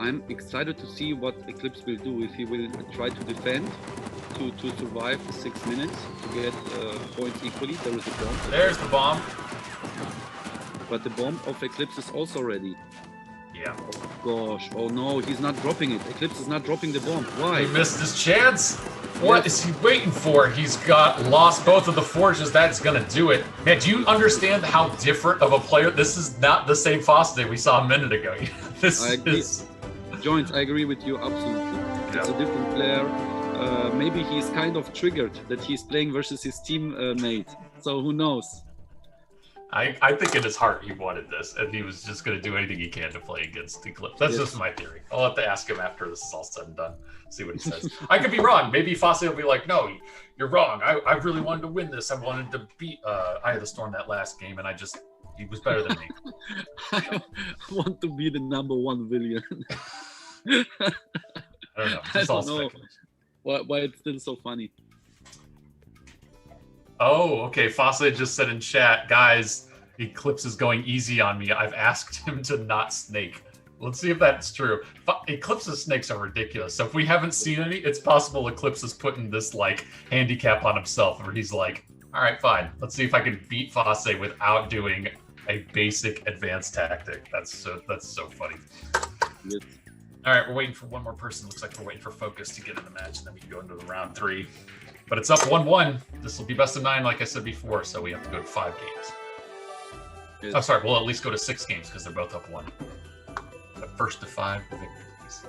I'm excited to see what Eclipse will do, if he will try to defend, to survive the 6 minutes, to get points equally. There is a bomb. There's the bomb. But the bomb of Eclipse is also ready. Yeah. Oh gosh, oh no, he's not dropping it. Eclipse is not dropping the bomb. Why? He missed his chance. What is he waiting for? He's lost both of the forges. That's gonna do it. Man, do you understand how different of a player? This is not the same Fosse we saw a minute ago. I agree. Joints, I agree with you absolutely. Yeah. It's a different player. Maybe he's kind of triggered that he's playing versus his teammate. So who knows? I think in his heart he wanted this, and he was just going to do anything he can to play against Eclipse. That's just my theory. I'll have to ask him after this is all said and done, see what he says. I could be wrong. Maybe Fosse will be like, no, you're wrong. I really wanted to win this. I wanted to beat Eye of the Storm that last game, and he was better than me. I want to be the #1 villain. I don't know. It's all speculation. Why it's still so funny. Oh, okay. Fosse just said in chat, guys, Eclipse is going easy on me. I've asked him to not snake. Let's see if that's true. Eclipse's snakes are ridiculous. So if we haven't seen any, it's possible Eclipse is putting this like handicap on himself where he's like, all right, fine. Let's see if I can beat Fosse without doing a basic advanced tactic. That's so funny. Yes. All right, we're waiting for one more person. Looks like we're waiting for Focus to get in the match, and then we can go into the round 3. But it's up 1-1. This will be best of 9, like I said before, so we have to go to 5 games. Yes. Oh, sorry, we'll at least go to 6 games because they're both up 1. But first to 5 victories.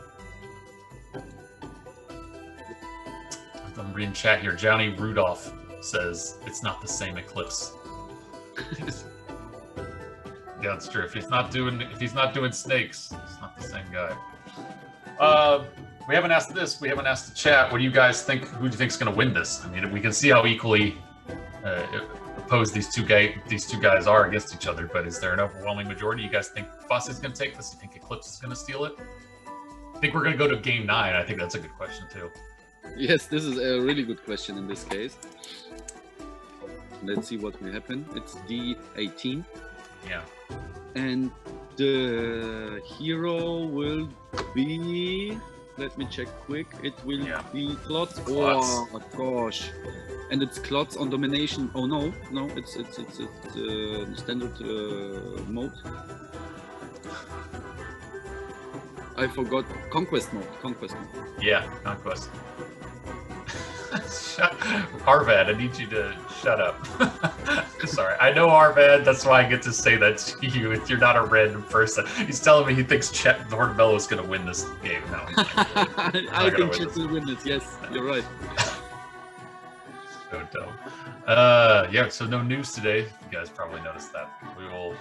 I'm reading chat here. Johnny Rudolph says it's not the same Eclipse. Yeah, that's true. If he's not doing snakes, it's not the same guy. We haven't asked this. We haven't asked the chat. What do you guys think? Who do you think is going to win this? I mean, we can see how equally opposed these two guys are against each other. But is there an overwhelming majority? You guys think Fosse is going to take this? You think Eclipse is going to steal it? I think we're going to go to game 9. I think that's a good question too. Yes, this is a really good question in this case. Let's see what will happen. It's D18. Yeah. And the hero will be, let me check quick, it will be Klotz. Oh gosh. And it's Klotz on domination. Oh no, it's standard mode. I forgot. Conquest mode. Yeah, Conquest. Arvad, I need you to shut up. Sorry, I know Arvad, that's why I get to say that to you if you're not a random person. He's telling me he thinks Chet Hornbello is going to win this game. No, I think Chet will win this, yes, you're right. So dumb. Yeah, so no news today. You guys probably noticed that. We'll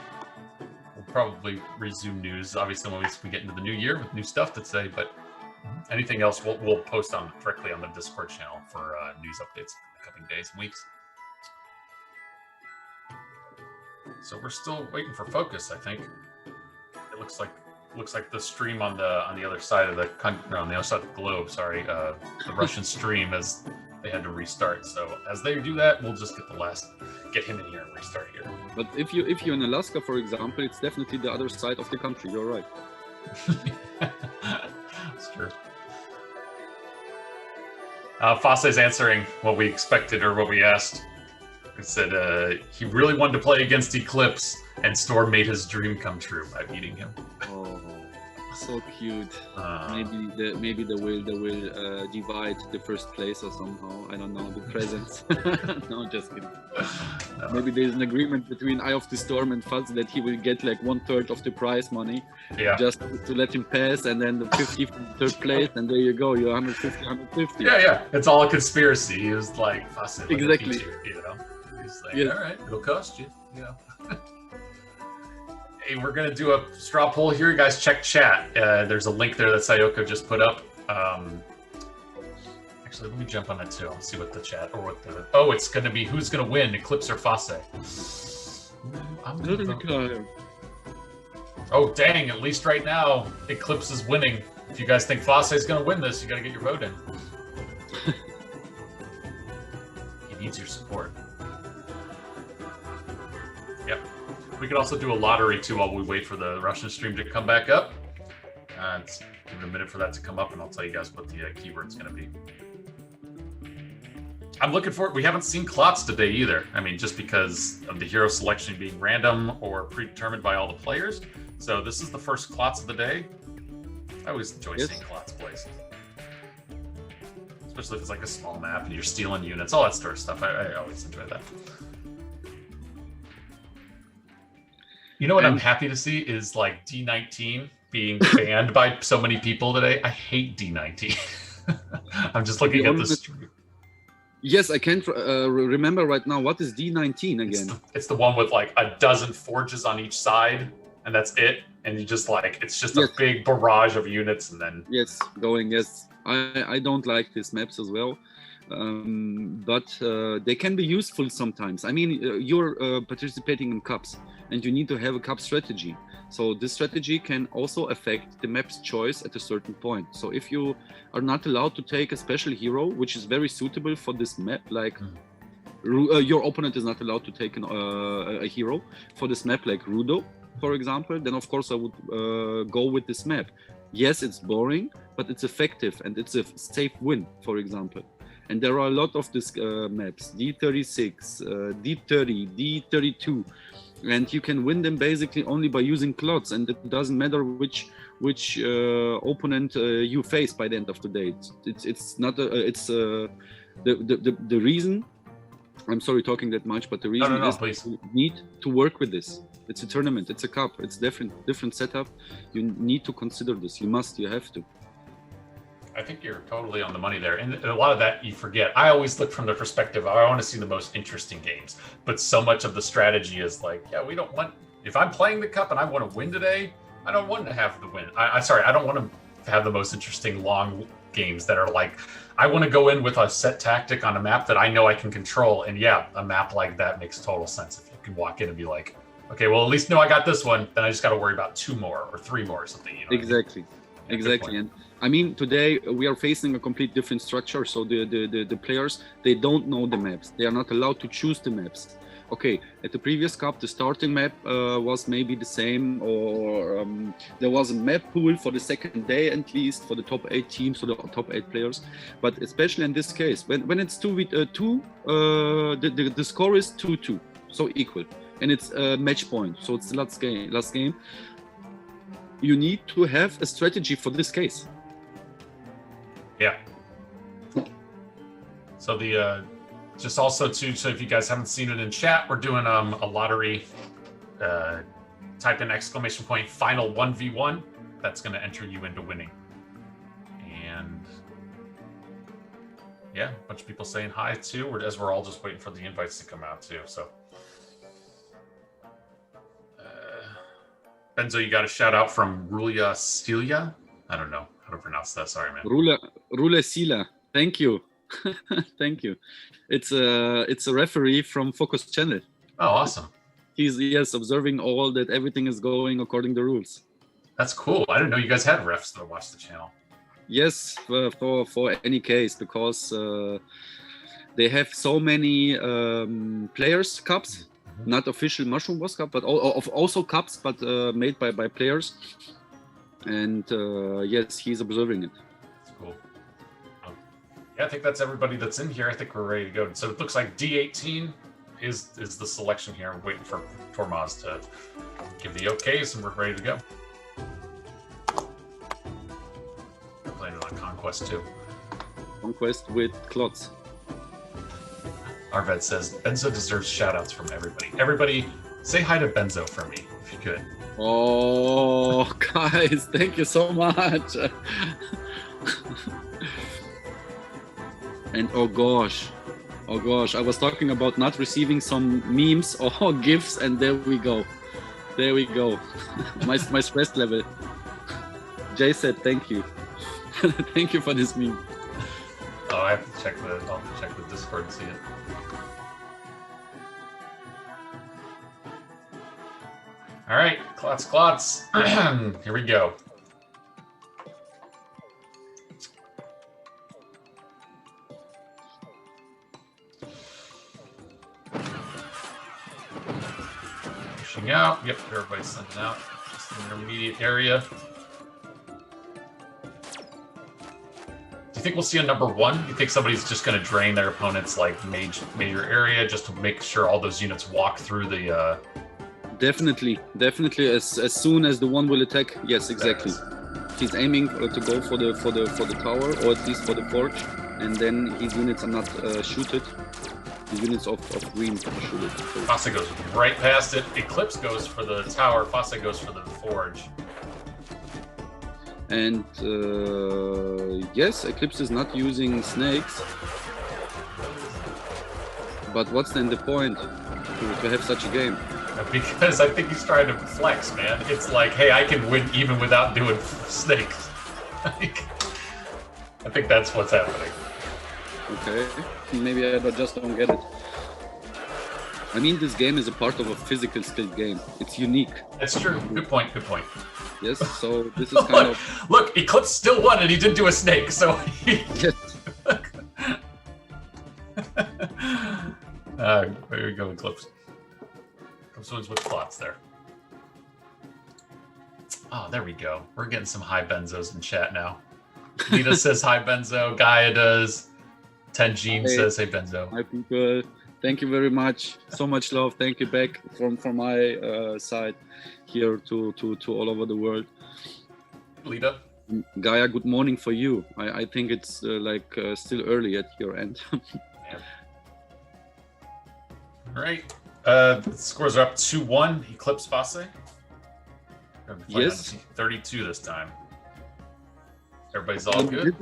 probably resume news, obviously, when we get into the new year with new stuff to say, but anything else we'll post directly on the Discord channel for news updates in the coming days and weeks. So we're still waiting for Focus, I think. It looks like the stream on the other side of the globe, sorry, the Russian stream, as they had to restart. So as they do that, we'll just get him in here and restart here. But if you're in Alaska, for example, it's definitely the other side of the country. You're right. That's true. Fosse's answering what we expected or what we asked. He said he really wanted to play against Eclipse, and Storm made his dream come true by beating him. Oh, so cute. Maybe they will divide the first place or somehow. I don't know, the presents. No, just kidding. Maybe there's an agreement between Eye of the Storm and Fuzz that he will get like 1/3 of the prize money, just to let him pass, and then the 50 from third place, and there you go, you're 150, 150. Yeah. It's all a conspiracy. He was like, exactly. You know, he's like, all right, it'll cost you. Yeah. Hey, we're gonna do a straw poll here. You guys check chat. There's a link there that Sayoko just put up. Actually, let me jump on it too. I'll see what the chat or what the. Oh, it's gonna be who's gonna win, Eclipse or Fase. Oh dang! At least right now, Eclipse is winning. If you guys think Fase is gonna win this, you gotta get your vote in. He needs your support. Yep. We could also do a lottery too while we wait for the Russian stream to come back up. Let's give it a minute for that to come up, and I'll tell you guys what the keyword's going to be. I'm looking for it. We haven't seen Klotz today either. I mean, just because of the hero selection being random or predetermined by all the players. So this is the first Klotz of the day. I always enjoy seeing Klotz plays. Especially if it's like a small map and you're stealing units, all that sort of stuff. I always enjoy that. You know what I'm happy to see is like D19 being banned by so many people today. I hate D19. I'm just looking at this. Yes, I can't remember right now. What is D19 again? It's the one with like a dozen forges on each side, and that's it. And you just like, it's just a big barrage of units, and then I don't like these maps as well. But they can be useful sometimes. I mean, you're participating in cups, and you need to have a cup strategy. So this strategy can also affect the map's choice at a certain point. So if you are not allowed to take a special hero, which is very suitable for this map, like your opponent is not allowed to take a hero for this map, like Rudo, for example, then of course I would go with this map. Yes, it's boring, but it's effective and it's a safe win, for example. And there are a lot of these maps, D36, D30, D32, and you can win them basically only by using clots, and it doesn't matter which opponent you face by the end of the day. It's not the reason. I'm sorry talking that much, but the reason is you need to work with this. It's a tournament, it's a cup, it's different setup. You need to consider this. You have to. I think you're totally on the money there. And a lot of that you forget. I always look from the perspective, I want to see the most interesting games. But so much of the strategy is like, yeah, we don't want, if I'm playing the cup and I want to win today, I don't want to have the win. I don't want to have the most interesting long games that are like, I want to go in with a set tactic on a map that I know I can control. And yeah, a map like that makes total sense. If you can walk in and be like, okay, well, at least know I got this one. Then I just got to worry about 2 more or 3 more or something. You know exactly. I mean? Exactly. And I mean, today we are facing a complete different structure. So the players, they don't know the maps. They are not allowed to choose the maps. Okay, at the previous cup, the starting map was maybe the same, or there was a map pool for the second day at least for the top 8 teams, so the top 8 players. But especially in this case, when it's 2v2, the score is 2-2, so equal, and it's a match point, so it's the last game. You need to have a strategy for this case. Yeah. So the just also too, so if you guys haven't seen it in chat, we're doing a lottery. Type in ! final 1v1. That's going to enter you into winning. And yeah, a bunch of people saying hi too. As we're all just waiting for the invites to come out too. So Benzo, you got a shout out from Rulia Celia. I don't know how to pronounce that. Sorry, man. Rulia Sila. Thank you. Thank you. It's a referee from Focus Channel. Oh, awesome. He's observing all that everything is going according to rules. That's cool. I didn't know you guys had refs that watch the channel. Yes, for any case, because they have so many players cups, not official Mushroom Boss Cup, but also cups, but made by players. And yes, he's observing it. That's cool. Yeah, I think that's everybody that's in here. I think we're ready to go. So it looks like D18 is the selection here. I'm waiting for Tormaz to give the okays, and we're ready to go. We're playing on Conquest too. Conquest with clots. Arved says, Benzo deserves shout-outs from everybody. Everybody, say hi to Benzo for me, if you could. Oh, guys, thank you so much. And oh gosh, I was talking about not receiving some memes or gifs, and there we go. my stress level. Jay said thank you. Thank you for this meme. Oh, I have to check the Discord and see it. All right, Klotz. Here we go. Pushing out. Yep, everybody's sending out. Just in their immediate area. Do you think we'll see a number one? You think somebody's just going to drain their opponent's like major area just to make sure all those units walk through the? Definitely. As soon as the one will attack, yes, exactly. He's aiming to go for the tower, or at least for the forge, and then his units are not shooted. The units of green are shooted. Fosse goes right past it. Eclipse goes for the tower. Fosse goes for the forge. And yes, Eclipse is not using snakes. But what's then the point to have such a game? Because I think he's trying to flex, man. It's like, hey, I can win even without doing snakes. I think that's what's happening. Okay, maybe I just don't get it. I mean, this game is a part of a physical skill game. It's unique. That's true. Good point. Yes, so this is kind of... Look, Eclipse still won and he didn't do a snake, so... Yes. There we go, Eclipse. Eclipse wins with Klotz there. Oh, there we go. We're getting some hi Benzos in chat now. Nita says hi Benzo. Gaia does. Tenjin says hey Benzo. Hi people. Thank you very much. So much love. Thank you back from my side here to all over the world. Lita. Gaia, good morning for you. I think it's still early at your end. Yeah. All right. The scores are up 2-1. Eclipse Fosse. Yes. 32 this time. Everybody's all good?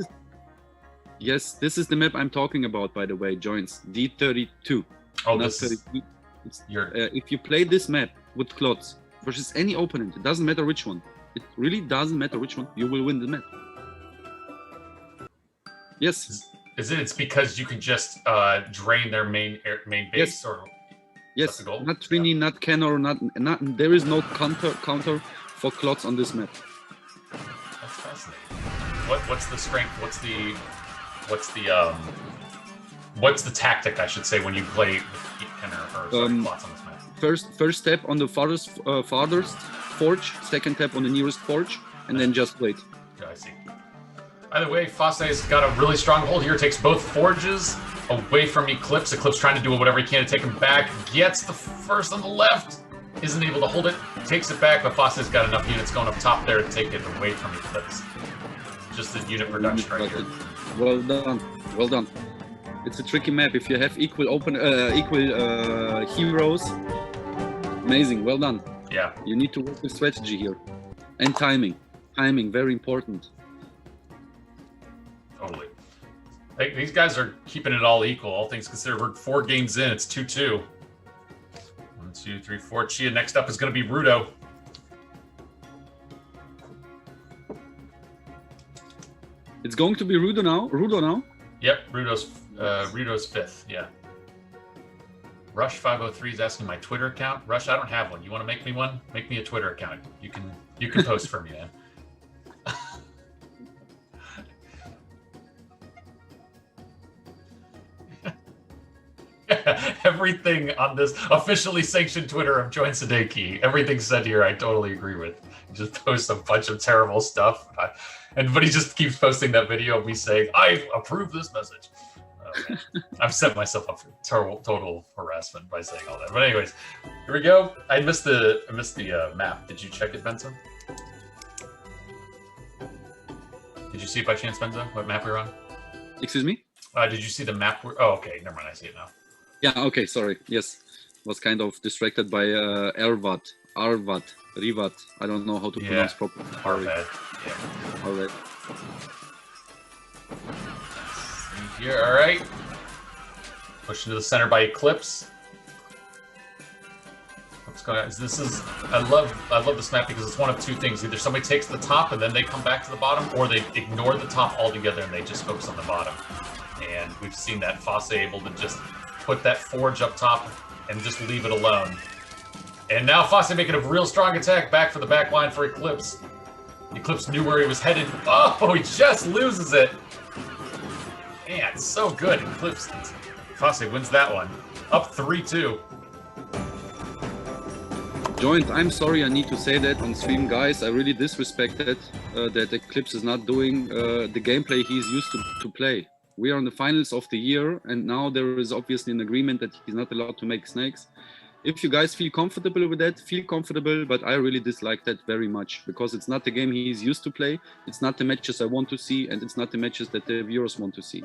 Yes, this is the map I'm talking about, by the way, joins. D32. Oh, not this 32. If you play this map with Klotz versus any opponent, it doesn't matter which one. It really doesn't matter which one. You will win the map. Yes. Is it? It's because you can just drain their main base, yes. or yes, the goal? Not Trini, not Kenor, not. There is no counter for Klotz on this map. That's fascinating. What's the strength? What's the tactic, I should say, when you play Kenor or Klotz on this map? First step on the farthest forge, second step on the nearest forge, and then just wait. Yeah, I see. Either way, Fosse's got a really strong hold here. Takes both forges away from Eclipse. Eclipse trying to do whatever he can to take him back. Gets the first on the left. Isn't able to hold it. Takes it back, but Fosse's got enough units going up top there to take it away from Eclipse. Just the unit production right here. Well done. It's a tricky map. If you have equal heroes, amazing. Well done. Yeah. You need to work with strategy here. And timing. Timing, very important. Totally. Hey, these guys are keeping it all equal, all things considered. We're 4 games in. It's 2-2. 1, 2, 3, 4. Chia next up is going to be Rudo. It's going to be Rudo now? Yep, Rudo's 5th, yeah. Rush503 is asking my Twitter account. Rush, I don't have one. You want to make me one? Make me a Twitter account. You can post for me, man. Everything on this officially sanctioned Twitter of Join Sadeki, everything said here, I totally agree with. He just posts a bunch of terrible stuff, but he just keeps posting that video of me saying, "I approve this message." I've set myself up for total harassment by saying all that. But anyways, here we go. I missed the map. Did you check it, Benzo? Did you see it by chance, Benzo? What map we were on? Excuse me? Did you see the map? Oh, okay. Never mind. I see it now. Yeah, okay, sorry. Yes, was kind of distracted by Arvat, Rivat. I don't know how to pronounce properly. Our Sorry. bad. Yeah. All right. See here, all right. Push into the center by Eclipse. What's going on? I love this map because it's one of two things. Either somebody takes the top and then they come back to the bottom, or they ignore the top altogether and they just focus on the bottom. And we've seen that Fosse able to just put that forge up top and just leave it alone. And now Fosse making a real strong attack back for the back line for Eclipse. Eclipse knew where he was headed. Oh, he just loses it. Man, so good. Eclipse. Fosse wins that one. Up 3-2. Joint, I'm sorry, I need to say that on stream, guys. I really disrespected that Eclipse is not doing the gameplay he's used to play. We are in the finals of the year, and now there is obviously an agreement that he's not allowed to make snakes. If you guys feel comfortable with that, feel comfortable, but I really dislike that very much because it's not the game he's used to play, it's not the matches I want to see, and it's not the matches that the viewers want to see.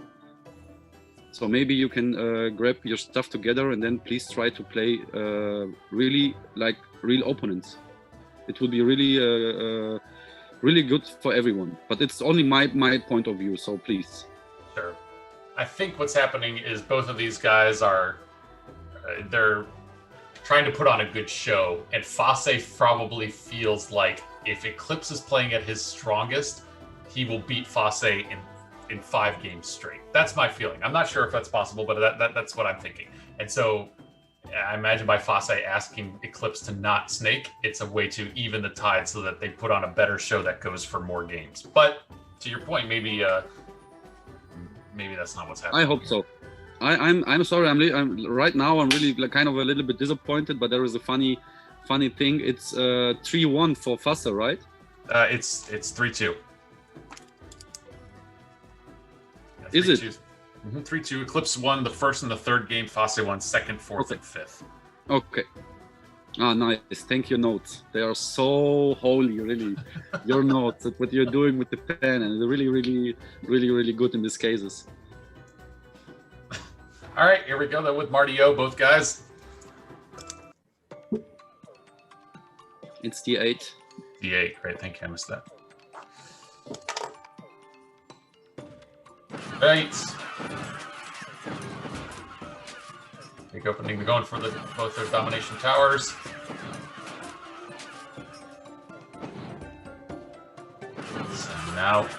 So maybe you can grab your stuff together and then please try to play really like real opponents. It would be really, really good for everyone, but it's only my point of view, so please. Sure. I think what's happening is both of these guys are, they're trying to put on a good show, and Fosse probably feels like if Eclipse is playing at his strongest, he will beat Fosse in 5 games straight. That's my feeling. I'm not sure if that's possible, but that's what I'm thinking. And so I imagine by Fosse asking Eclipse to not snake, it's a way to even the tide so that they put on a better show that goes for more games. But to your point, maybe that's not what's happening. I hope so. I'm sorry. I'm right now. I'm really kind of a little bit disappointed. But there is a funny thing. It's 3-1 for Fosse, right? It's 3-2. Yeah, is it? 3-2. Eclipse won the first and the third game. Fosse won second, fourth, and fifth. Okay. Ah, nice. Thank you, notes. They are so holy, really. Your notes, what you're doing with the pen, and they're really, really, really, really good in these cases. All right, here we go. Then with Marty O, both guys. It's D8. D8. Great. Thank you. I missed that. Right. Big opening. They're going for both their domination towers. So now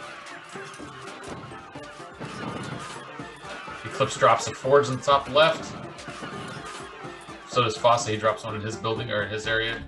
Eclipse drops a forge in the top left. So does Fosse. He drops one in his building or in his area.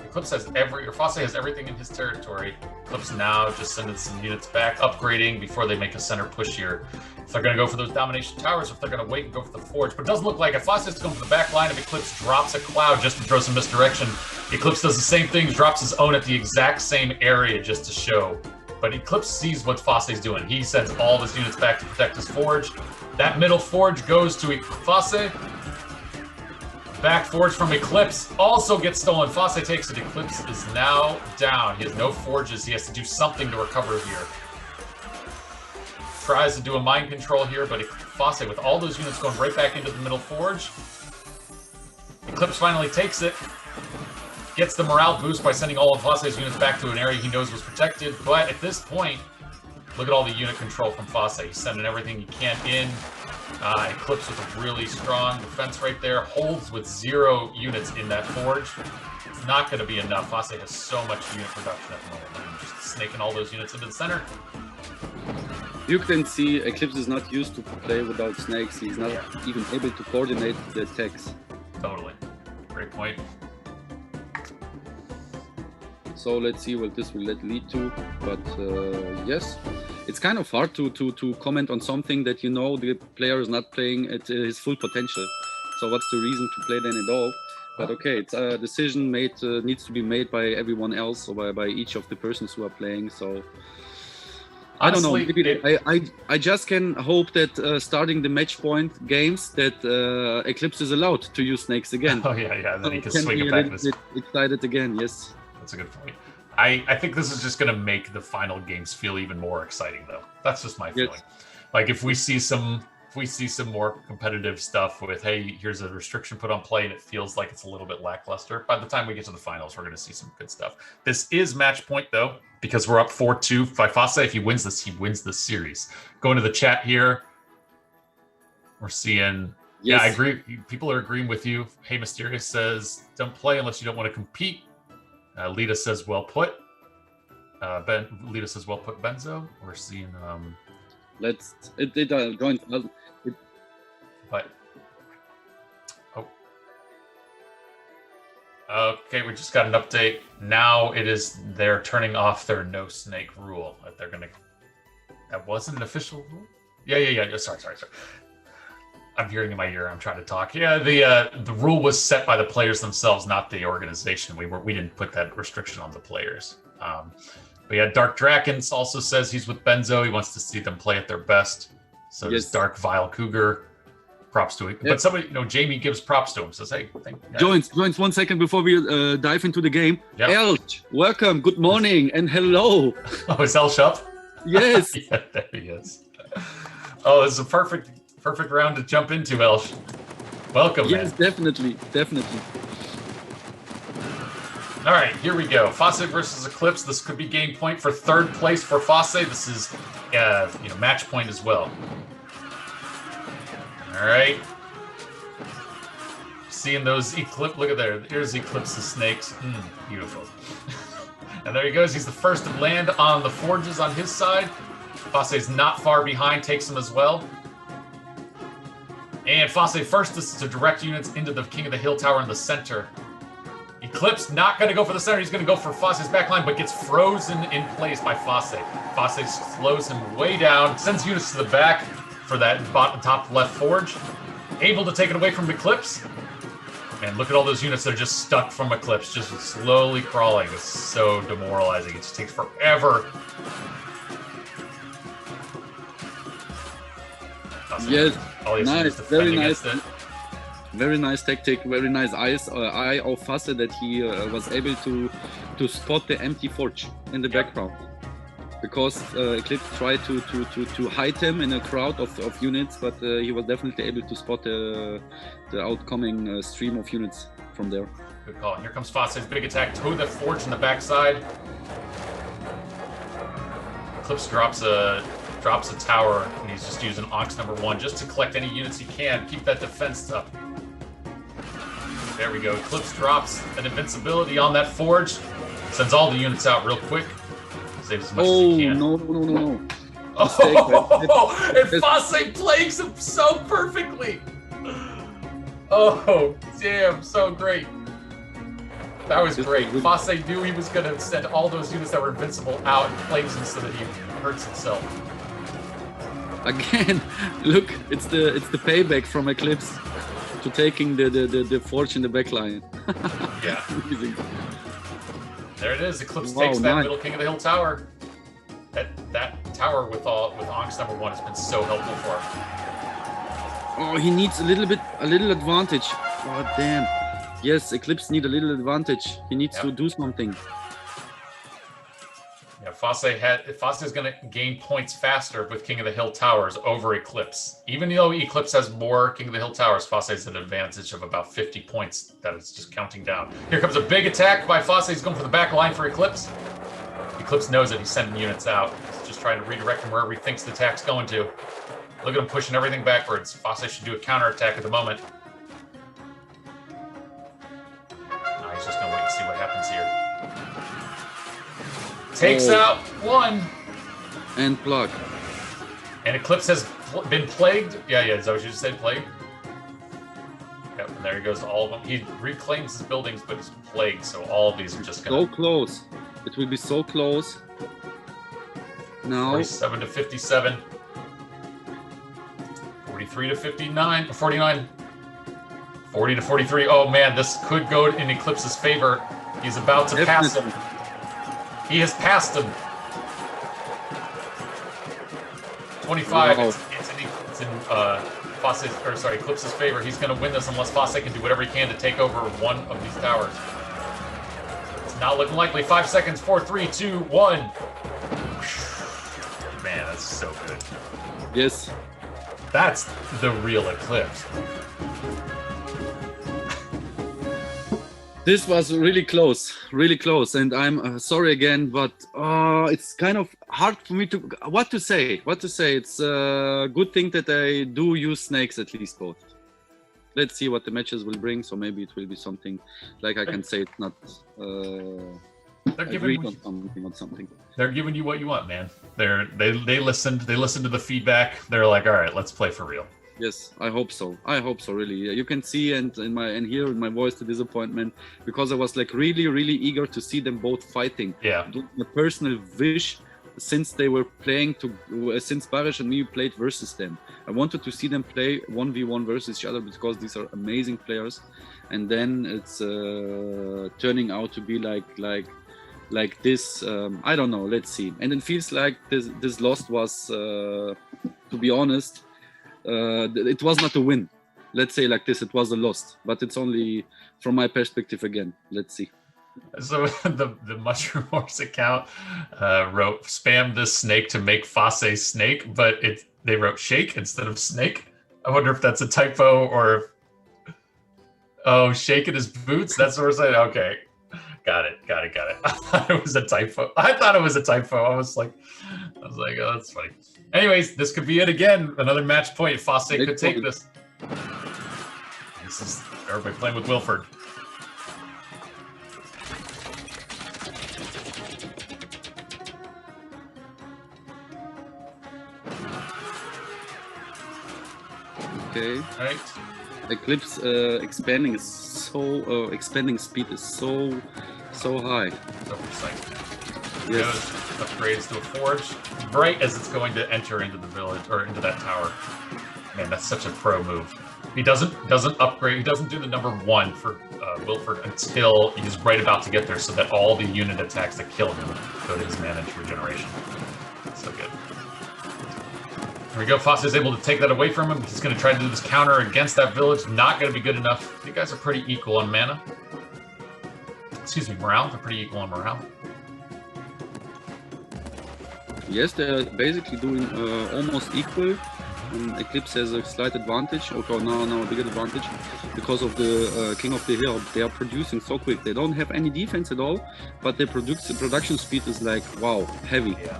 Eclipse has Fosse has everything in his territory. Eclipse now just sending some units back, upgrading before they make a center push here. If they're going to go for those domination towers, or if they're going to wait and go for the forge. But it doesn't look like if Fosse is going for the back line, if Eclipse drops a cloud just to throw some misdirection, Eclipse does the same thing, drops his own at the exact same area just to show. But Eclipse sees what Fosse is doing. He sends all of his units back to protect his forge. That middle forge goes to Fosse. Back forge from Eclipse also gets stolen. Fosse takes it. Eclipse is now down. He has no forges. He has to do something to recover here. Tries to do a mind control here, but Fosse, with all those units going right back into the middle forge. Eclipse finally takes it. Gets the morale boost by sending all of Fosse's units back to an area he knows was protected. But at this point, look at all the unit control from Fosse. He's sending everything he can in. Eclipse with a really strong defense right there. Holds with 0 units in that forge. It's not going to be enough. Fosse has so much unit production at the moment. And just snaking all those units into the center. You can see Eclipse is not used to play without snakes. He's not even able to coordinate the attacks. Totally. Great point. So let's see what this will lead to. But yes, it's kind of hard to comment on something that you know the player is not playing at his full potential. So what's the reason to play then at all? But okay, it's a decision needs to be made by everyone else or by each of the persons who are playing. So honestly, I don't know. Maybe I just can hope that starting the match point games that Eclipse is allowed to use snakes again. Oh yeah. And then he can swing it back. Excited again, yes. That's a good point. I think this is just going to make the final games feel even more exciting, though. That's just my feeling. Like if we see some if we see some more competitive stuff with, hey, here's a restriction put on play and it feels like it's a little bit lackluster, by the time we get to the finals, we're going to see some good stuff. This is match point, though, because we're up 4-2 by Fosse. If he wins this, he wins the series. Going to the chat here, we're seeing... Yes. Yeah, I agree. People are agreeing with you. Hey, Mysterious says, don't play unless you don't want to compete. Lita says, well put. Lita says, well put, Benzo. We're seeing... But... Oh. Okay, we just got an update. Now they're turning off their no snake rule. They're going to... That wasn't an official rule? Yeah. Sorry. I'm hearing in my ear. I'm trying to talk. Yeah, the rule was set by the players themselves, not the organization. We didn't put that restriction on the players. But yeah, Dark Drakens also says he's with Benzo. He wants to see them play at their best. So does Dark Vile Cougar. Props to it. Yep. But somebody, Jamie gives props to him. Says, hey, joins 1 second before we dive into the game. Yep. Elch, welcome. Good morning and hello. Oh, is Elch up? Yes. Yeah, there he is. Oh, this is a perfect round to jump into, Elsh. Welcome, yes, man. Definitely. All right, here we go. Fosse versus Eclipse. This could be game point for third place for Fosse. This is, match point as well. All right. Seeing those Eclipse. Look at there. Here's Eclipse's snakes. Beautiful. And there he goes. He's the first to land on the forges on his side. Fosse's not far behind. Takes him as well. And Fosse first to direct units into the King of the Hill Tower in the center. Eclipse not going to go for the center. He's going to go for Fosse's backline, but gets frozen in place by Fosse. Fosse slows him way down, sends units to the back for that top left forge. Able to take it away from Eclipse. And look at all those units that are just stuck from Eclipse, just slowly crawling. It's so demoralizing. It just takes forever. Yes, nice, very nice. Very nice tactic, very nice eye of Fosse that he was able to spot the empty forge in the background. Because Eclipse tried to hide him in a crowd of units, but he was definitely able to spot the outcoming stream of units from there. Good call. And here comes Fosse's big attack to the forge in the backside. Eclipse drops a tower, and he's just using Ox #1 just to collect any units he can. Keep that defense up. There we go. Eclipse drops an invincibility on that forge. Sends all the units out real quick. Saves as much as he can. No. And Fosse plays him so perfectly. Oh, damn. So great. That was great. Fosse knew he was going to send all those units that were invincible out and plays him so that he hurts himself. Again, look, it's the payback from Eclipse to taking the forge in the backline. Yeah. There it is. Eclipse takes that middle King of the Hill Tower. That tower with Ox #1 has been so helpful for him. Oh, he needs a little advantage. Oh damn. Yes, Eclipse need a little advantage. He needs to do something. Yeah, Fosse is going to gain points faster with King of the Hill Towers over Eclipse. Even though Eclipse has more King of the Hill Towers, Fosse has an advantage of about 50 points that is just counting down. Here comes a big attack by Fosse. He's going for the back line for Eclipse. Eclipse knows that he's sending units out. He's just trying to redirect him wherever he thinks the attack's going to. Look at him pushing everything backwards. Fosse should do a counterattack at the moment. He's just going to wait and see what happens here. Takes out one. And plug. And Eclipse has been plagued. Yeah, is that what you just said, plagued? Yep, and there he goes to all of them. He reclaims his buildings, but he's plagued, so all of these are just going to... So close. It will be so close. Now... 47 to 57. 43 to 59. 49. 40 to 43. Oh, man, this could go in Eclipse's favor. He's about to pass him. He has passed him. 25. Wow. It's in Eclipse's favor. He's going to win this unless Fosse can do whatever he can to take over one of these towers. It's not looking likely. 5 seconds. 4, 3, 2, 1. Man, that's so good. Yes. That's the real Eclipse. This was really close, and I'm sorry again, but it's kind of hard for me to what to say. It's a good thing that I do use snakes at least both. Let's see what the matches will bring. So maybe it will be something like I can say it's not agreed on something. They're giving you what you want, man. They listened to the feedback. They're like, all right, let's play for real. Yes, I hope so. Really. You can see and hear in my voice the disappointment, because I was like really eager to see them both fighting. Yeah. The personal wish, since they were playing since Barish and me played versus them. I wanted to see them play 1v1 versus each other, because these are amazing players. And then it's turning out to be like this. I don't know. Let's see. And it feels like this loss was, to be honest, it was not a win. Let's say like this, it was a loss, but it's only from my perspective again. Let's see. So the Mushroom Horse account wrote, spam this snake to make Fase snake, but they wrote shake instead of snake. I wonder if that's a typo or oh, shake in his boots. That's what we're saying. Okay, got it. I thought it was a typo. I was like, oh, that's funny. Anyways, this could be it again. Another match point. Fase could take this. This is everybody playing with Wilford. Okay. All right. Eclipse expanding speed is so high. So precise. Yes. Upgrades to a forge right as it's going to enter into the village or into that tower. Man, that's such a pro move. He doesn't upgrade. He doesn't do the number 1 for Wilford until he's right about to get there, so that all the unit attacks that kill him go to his managed regeneration. So good. There we go. Fase is able to take that away from him. He's going to try to do this counter against that village. Not going to be good enough. You guys are pretty equal on mana. Excuse me, morale. They're pretty equal on morale. Yes, they're basically doing almost equal. Eclipse has a slight advantage, or now a bigger advantage, because of the King of the Hill. They are producing so quick. They don't have any defense at all, but their production speed is like, wow, heavy. Yeah.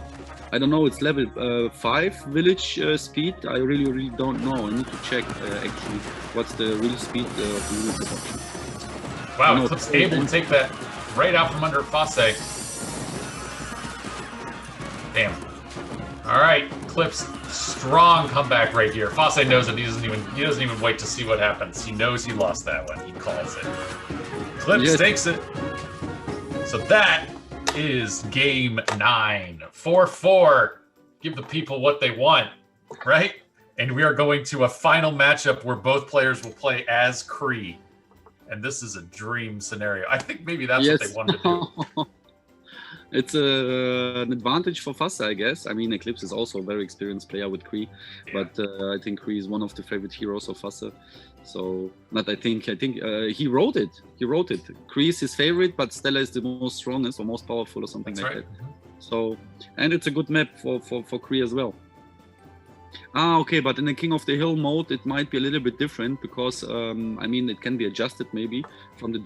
I don't know, it's level 5 village speed. I really don't know. I need to check actually what's the real speed of the village production. Wow, Eclipse able to take that right out from under Fase. Damn. All right, Eclipse, strong comeback right here. Fase knows it. He doesn't even wait to see what happens. He knows he lost that one. He calls it. Eclipse takes it. So that is game 9. 4-4. Give the people what they want, right? And we are going to a final matchup where both players will play as Kree. And this is a dream scenario. I think maybe that's what they wanted to do. It's an advantage for Fase, I guess. I mean, Eclipse is also a very experienced player with Kree, but I think Kree is one of the favorite heroes of Fase. So, not I think he wrote it. Kree is his favorite, but Stella is the most strongest or most powerful or something that. So, and it's a good map for Kree as well. Okay, but in the King of the Hill mode, it might be a little bit different because, I mean, it can be adjusted maybe from the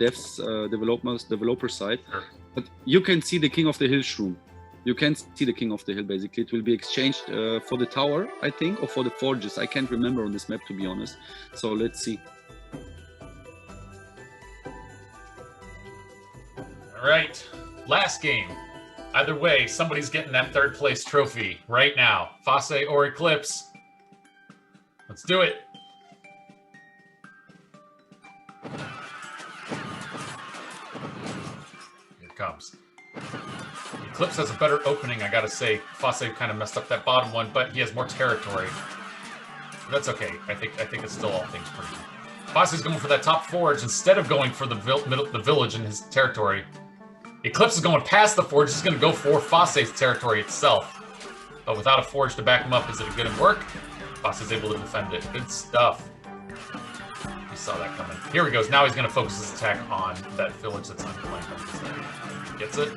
developer side. Sure. But you can see the King of the Hill shroom. You can see the King of the Hill, basically. It will be exchanged for the tower, I think, or for the forges. I can't remember on this map, to be honest. So let's see. All right, last game. Either way, somebody's getting that 3rd place trophy right now. Fase or Eclipse. Let's do it. Here it comes. Eclipse has a better opening, I gotta say. Fase kind of messed up that bottom one, but he has more territory. But that's okay. I think it's still all things pretty good. Fase's going for that top forge instead of going for the village in his territory. Eclipse is going past the forge. He's going to go for Fase's territory itself. But without a forge to back him up, is it going to work? Fase's able to defend it. Good stuff. He saw that coming. Here he goes. Now he's going to focus his attack on that village that's unflanked. Gets it.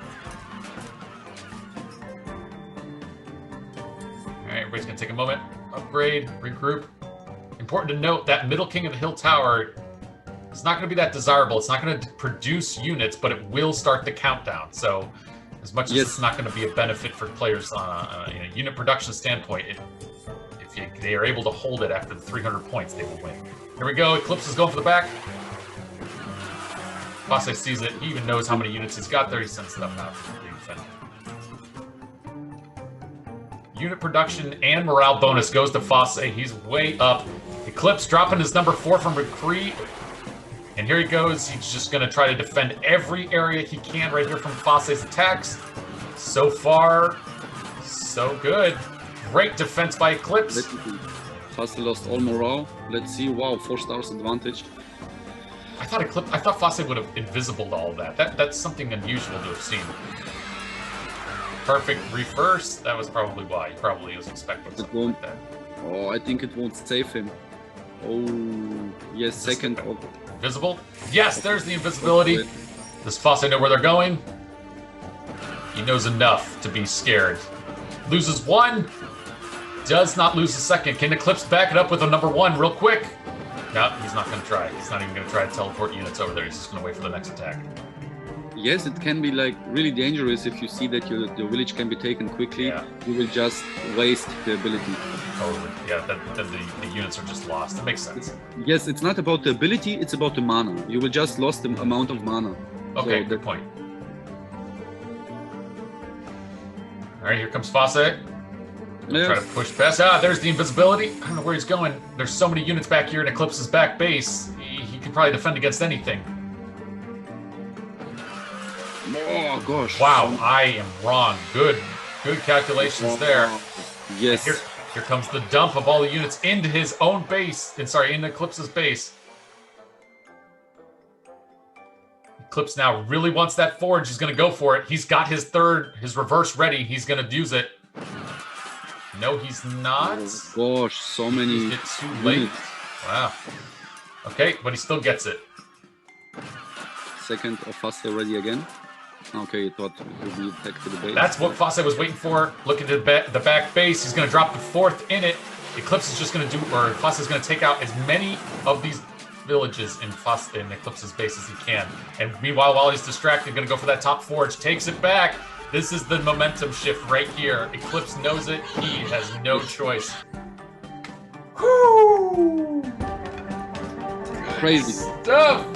All right, everybody's going to take a moment. Upgrade, regroup. important to note that middle king of the hill tower is not going to be that desirable. It's not going to produce units, but it will start the countdown. So as much as it's not going to be a benefit for players on a unit production standpoint, if they are able to hold it after the 300 points, they will win. Here we go. Eclipse is going for the back. Fosse sees it. He even knows how many units he's got there. He sends stuff out. Unit production and morale bonus goes to Fosse. He's way up. Eclipse dropping his number 4 from Recruit. And here he goes. He's just going to try to defend every area he can right here from Fosse's attacks. So far, so good. Great defense by Eclipse. Fosse lost all morale. Let's see. Wow, 4 stars advantage. I thought Fosse would have invisibled all of that. That's something unusual to have seen. Perfect reverse. That was probably why. He probably was expecting something like that. Oh, I think it won't save him. Oh, yes, second. Invisible? Yes, there's the invisibility. Does Fosse know where they're going? He knows enough to be scared. Loses 1. Does not lose a second. Can Eclipse back it up with a number 1 real quick? No, he's not going to try. He's not even going to try to teleport units over there. He's just going to wait for the next attack. Yes, it can be like really dangerous if you see that your village can be taken quickly. Yeah. You will just waste the ability. Totally. Yeah, then the units are just lost. That makes sense. Yes, it's not about the ability, it's about the mana. You will just lose the amount of mana. Okay, so good point. All right, here comes Fosse. Try to push past. Ah, there's the invisibility. I don't know where he's going. There's so many units back here in Eclipse's back base. He can probably defend against anything. Oh gosh. Wow, I am wrong. Good calculations there. Yes. Here comes the dump of all the units into his own base. Into Eclipse's base. Eclipse now really wants that forge. He's going to go for it. He's got his reverse ready. He's going to use it. No, he's not. Oh, gosh, so many. It's too late. Wow. Okay, but he still gets it. Second of Fosse ready again. Okay, thought it would be attack to the base. That's what Fosse was waiting for. Look at the back base. He's going to drop the 4th in it. Eclipse is just going to Fosse is going to take out as many of these villages in Eclipse's base as he can. And meanwhile, while he's distracted, going to go for that top forge. Takes it back. This is the momentum shift right here. Eclipse knows it. He has no choice. Whoo! Crazy stuff.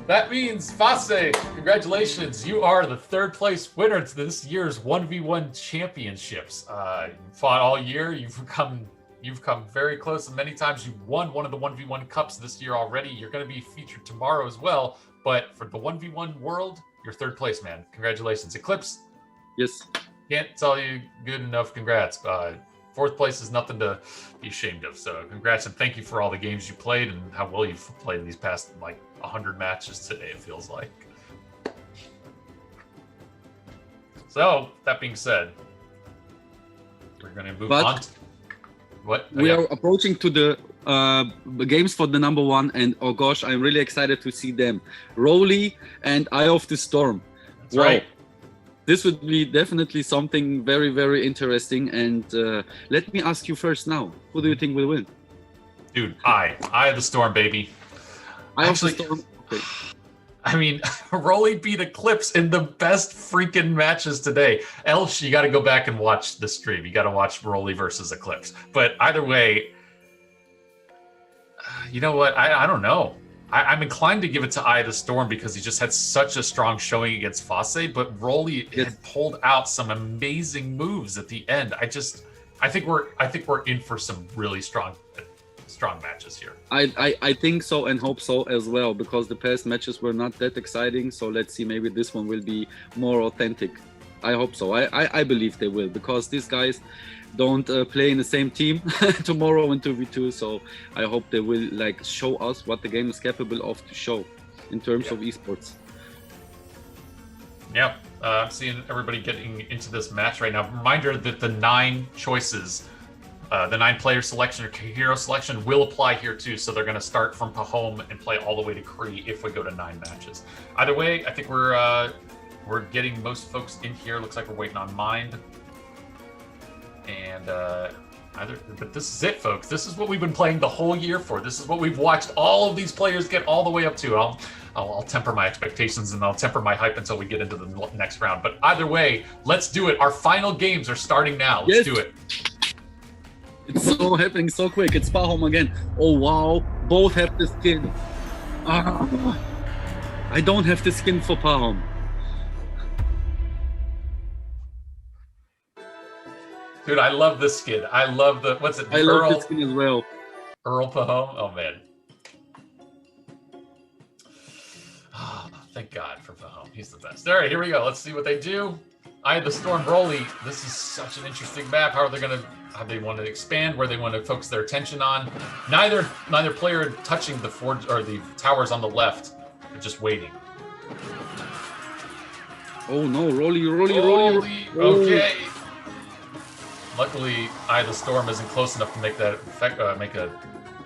That means, Fosse, congratulations. You are the 3rd place winner to this year's 1v1 championships. You fought all year. You've come very close, and many times you've won one of the 1v1 cups this year already. You're going to be featured tomorrow as well. But for the 1v1 world, you're 3rd place, man. Congratulations. Eclipse. Yes. Can't tell you good enough congrats. 4th place is nothing to be ashamed of. So congrats, and thank you for all the games you played and how well you've played in these past 100 matches today, it feels like. So that being said, we're going to move on. What? We are approaching to the games for the number 1, and oh gosh, I'm really excited to see them. Relly and Eye of the Storm. That's right. This would be definitely something very, very interesting. And let me ask you first now, who do you think will win? Dude, Eye of the Storm, baby. Eye of the Storm. Okay. I mean, Relly beat Eclipse in the best freaking matches today. Else, you got to go back and watch the stream. You got to watch Relly versus Eclipse. But either way, you know what? I don't know. I'm inclined to give it to Eye of the Storm because he just had such a strong showing against Fosse, but Relly had pulled out some amazing moves at the end. I think we're in for some really strong matches here. I think so and hope so as well, because the past matches were not that exciting. So let's see, maybe this one will be more authentic. I hope so. I believe they will, because these guys don't play in the same team tomorrow in 2v2. So I hope they will show us what the game is capable of to show in terms of esports. Yeah, I'm seeing everybody getting into this match right now. Reminder that the 9 choices, the 9 player selection or hero selection will apply here too. So they're going to start from Pahom and play all the way to Kree if we go to 9 matches. Either way, I think we're getting most folks in here. Looks like we're waiting on Mind. And But this is it, folks. This is what we've been playing the whole year for. This is what we've watched all of these players get all the way up to. I'll temper my expectations and I'll temper my hype until we get into the next round. But either way, let's do it. Our final games are starting now. Let's do it. It's so happening so quick. It's Pahom again. Oh, wow. Both have the skin. I don't have the skin for Pahom. Dude, I love this skin. I love the, what's it? I love this skin as well. Earl Pahom? Oh, man. Oh, thank God for Pahom. He's the best. All right, here we go. Let's see what they do. Eye of the Storm Rolly. This is such an interesting map. How are they going to, how they want to expand, where they want to focus their attention on. Neither player touching the forge or the towers on the left. They're just waiting. Oh no, Rolly. Okay. Luckily, Eye of the Storm isn't close enough to make that effect, make a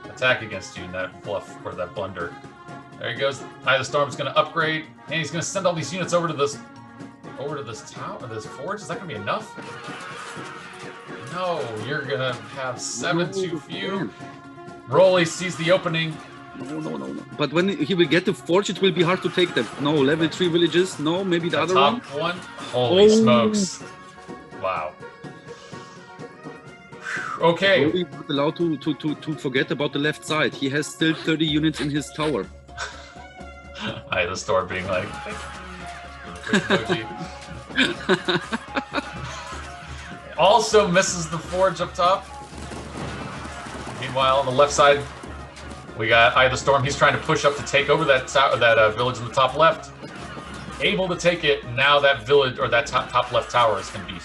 attack against you in that bluff or that blunder. There he goes. Eye of the Storm's going to upgrade, and he's going to send all these units over to this tower, this forge. Is that going to be enough? No, you're going to have 7 too few. Rolly sees the opening. No. But when he will get the forge, it will be hard to take them. No, level 3 villages. No, maybe the other top one. Holy smokes! Wow. Okay. Rolly not allowed to forget about the left side. He has still 30 units in his tower. Eye of the Storm being like, also misses the forge up top. Meanwhile, on the left side, we got Eye of the Storm. He's trying to push up to take over that village in the top left. Able to take it. Now that village or that top left tower is going to be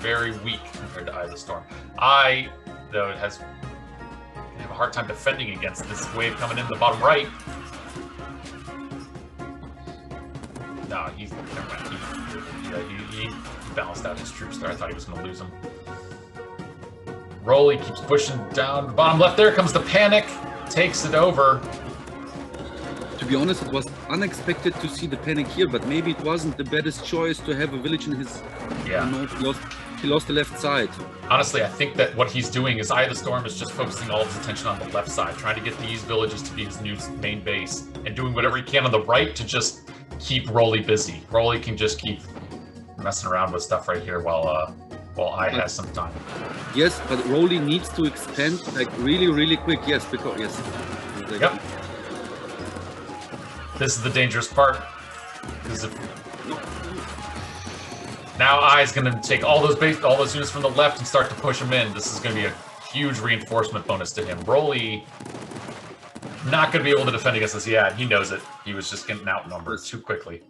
very weak compared to Eye of the Storm. Eye, though, have a hard time defending against this wave coming in the bottom right. No, he balanced out his troops there. I thought he was going to lose them. Rolly keeps pushing down the bottom left. There comes the panic. Takes it over. To be honest, it was unexpected to see the panic here, but maybe it wasn't the best choice to have a village in his... Yeah. He lost the left side. Honestly, I think that what he's doing is Eye of the Storm is just focusing all of his attention on the left side, trying to get these villages to be his new main base, and doing whatever he can on the right to just keep Rolly busy. Rolly can just keep messing around with stuff right here while Eye has some time. Yes, but Rolly needs to expand like really quick. Yes, because Yep. This is the dangerous part. Because now Eye's going to take all those units from the left and start to push them in. This is going to be a huge reinforcement bonus to him. Rolly not going to be able to defend against this. Yeah, he knows it. He was just getting outnumbered too quickly.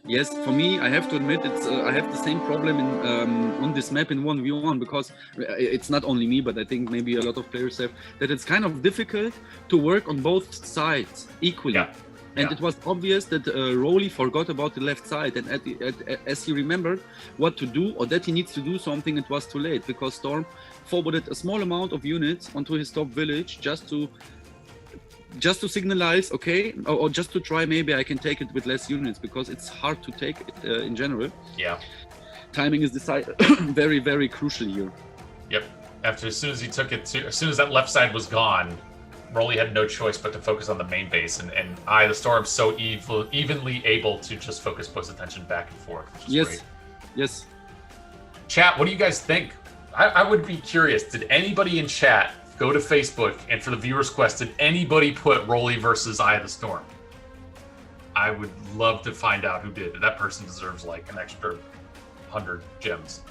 Yes, for me, I have to admit, I have the same problem on this map in 1v1, because it's not only me, but I think maybe a lot of players have, that it's kind of difficult to work on both sides equally. Yeah. And it was obvious that Rolly forgot about the left side, and as he remembered what to do, or that he needs to do something, it was too late, because Storm forwarded a small amount of units onto his top village just to signalize, okay, or just to try, maybe I can take it with less units, because it's hard to take it in general. Yeah. Timing is very, very crucial here. Yep. As soon as he took it, as soon as that left side was gone, Rolly had no choice but to focus on the main base, and Eye of the Storm so evenly able to just focus both attention back and forth, which is great. Yes. Chat, what do you guys think? I would be curious. Did anybody in chat go to Facebook, and for the viewers' quest, did anybody put Rolly versus Eye of the Storm? I would love to find out who did. That person deserves like an extra 100 gems.